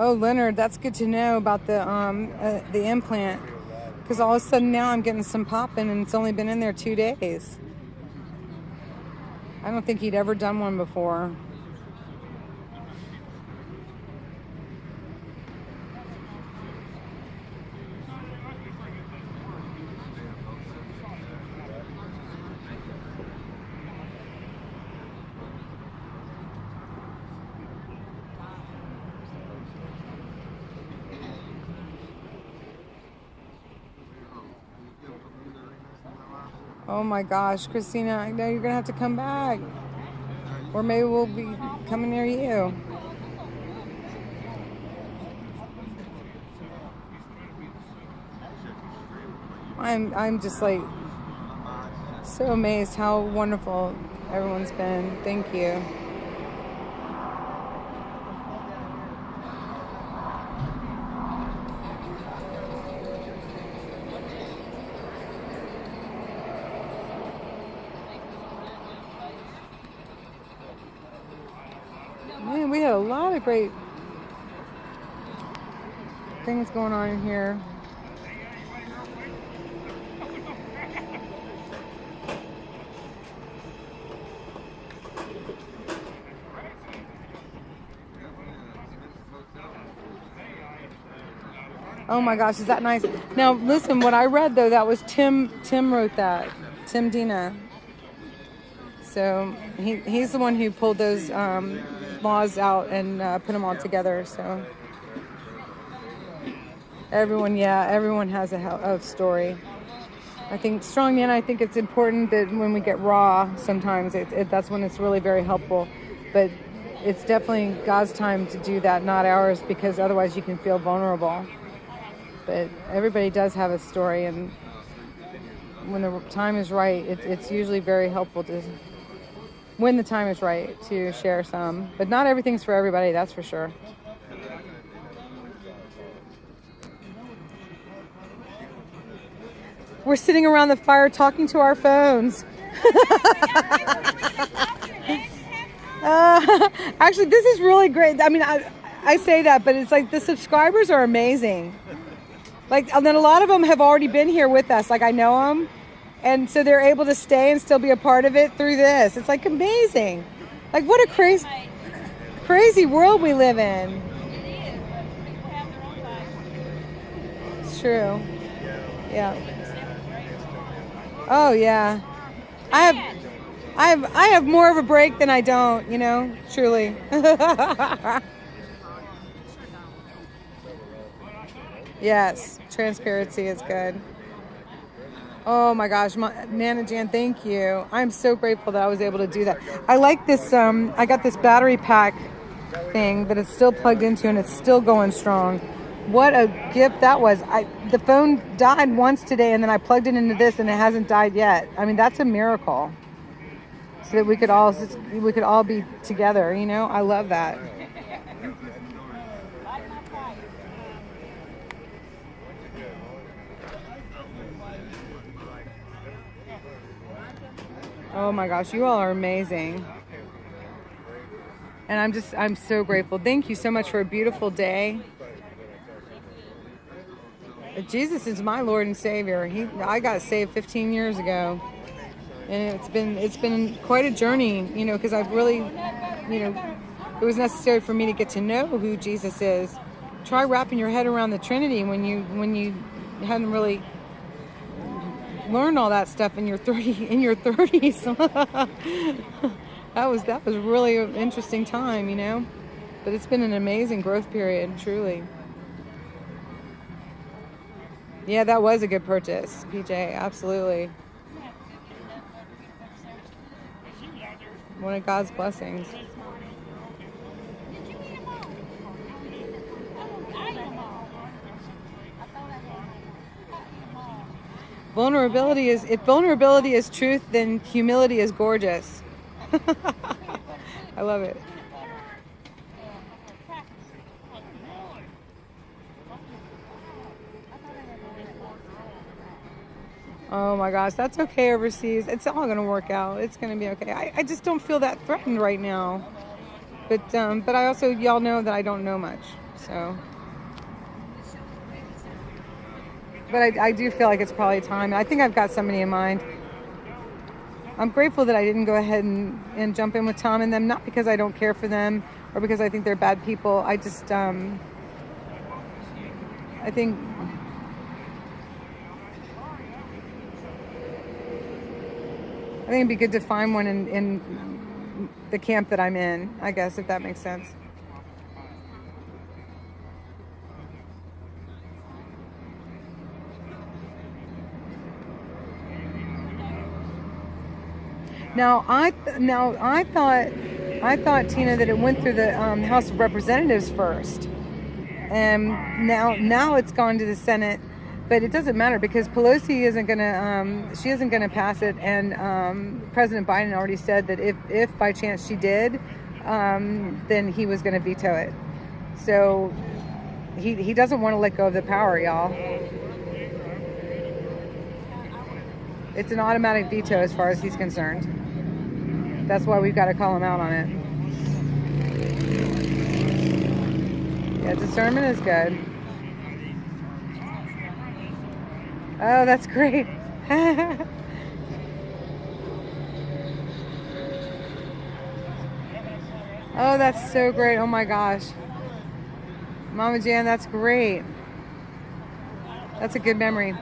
Oh, Leonard, that's good to know about the implant. Because all of a sudden now I'm getting some popping and it's only been in there 2 days. I don't think he'd ever done one before. Oh my gosh, Christina, I know you're gonna have to come back. Or maybe we'll be coming near you. I'm just like so amazed how wonderful everyone's been. Thank you. Man, we had a lot of great things going on in here. Oh my gosh, is that nice? Now listen, what I read though, that was Tim wrote that. Tim Dina. So he's the one who pulled those laws out and put them all together. So everyone has a story. I think strongman. I think it's important that when we get raw, sometimes that's when it's really very helpful. But it's definitely God's time to do that, not ours, because otherwise you can feel vulnerable. But everybody does have a story, and when the time is right, it's usually very helpful to. When the time is right to share some, but not everything's for everybody, that's for sure. We're sitting around the fire talking to our phones. Actually, this is really great. I mean, I say that, but it's like the subscribers are amazing. Like, and then a lot of them have already been here with us. Like, I know them. And so they're able to stay and still be a part of it through this. It's like amazing. Like what a crazy world we live in. It's true. Yeah. Oh yeah. I have more of a break than I don't, you know, truly. Yes, transparency is good. Oh my gosh, Nana Jan, thank you. I'm so grateful that I was able to do that. I like this, I got this battery pack thing that it's still plugged into and it's still going strong. What a gift that was. The phone died once today and then I plugged it into this and it hasn't died yet. I mean, that's a miracle. So that we could all be together, you know? I love that. Oh my gosh, you all are amazing. And I'm so grateful. Thank you so much for a beautiful day. Jesus is my Lord and Savior. I got saved 15 years ago. And it's been quite a journey, you know, because I've really, you know, it was necessary for me to get to know who Jesus is. Try wrapping your head around the Trinity when you hadn't really learn all that stuff in your 30s. that was really an interesting time, you know, but it's been an amazing growth period, truly. Yeah, that was a good purchase, PJ, absolutely. One of God's blessings. If vulnerability is truth, then humility is gorgeous. I love it. Oh my gosh, that's okay overseas. It's all gonna work out. It's gonna be okay. I just don't feel that threatened right now. But I also, y'all know that I don't know much. So, but I do feel like it's probably time. I think I've got somebody in mind. I'm grateful that I didn't go ahead and jump in with Tom and them, not because I don't care for them or because I think they're bad people. I just, I think it'd be good to find one in the camp that I'm in, I guess, if that makes sense. Now I thought, Tina, that it went through the House of Representatives first, and now it's gone to the Senate. But it doesn't matter because Pelosi isn't gonna pass it, and President Biden already said that if by chance she did, then he was gonna veto it. So he doesn't want to let go of the power, y'all. It's an automatic veto as far as he's concerned. That's why we've got to call him out on it. Yeah, discernment is good. Oh, that's great. Oh, that's so great. Oh my gosh. Mama Jan, that's great. That's a good memory.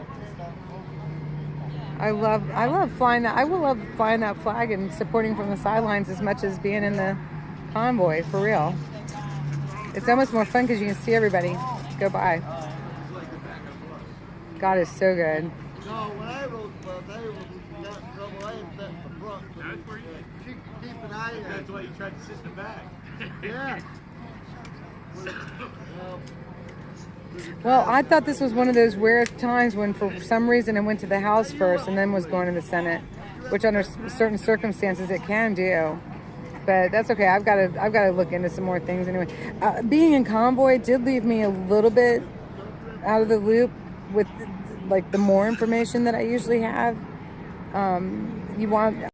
I love flying that. I will love flying that flag and supporting from the sidelines as much as being in the convoy, for real. It's almost more fun because you can see everybody go by. God is so good. No, when I was got in trouble, I sat in the front. That's where you keep an eye on. That's why you tried to sit in the back. Yeah. Well, I thought this was one of those rare times when for some reason it went to the House first and then was going to the Senate, which under certain circumstances it can do. But that's okay. I've got to look into some more things anyway. Being in convoy did leave me a little bit out of the loop with like the more information that I usually have. You want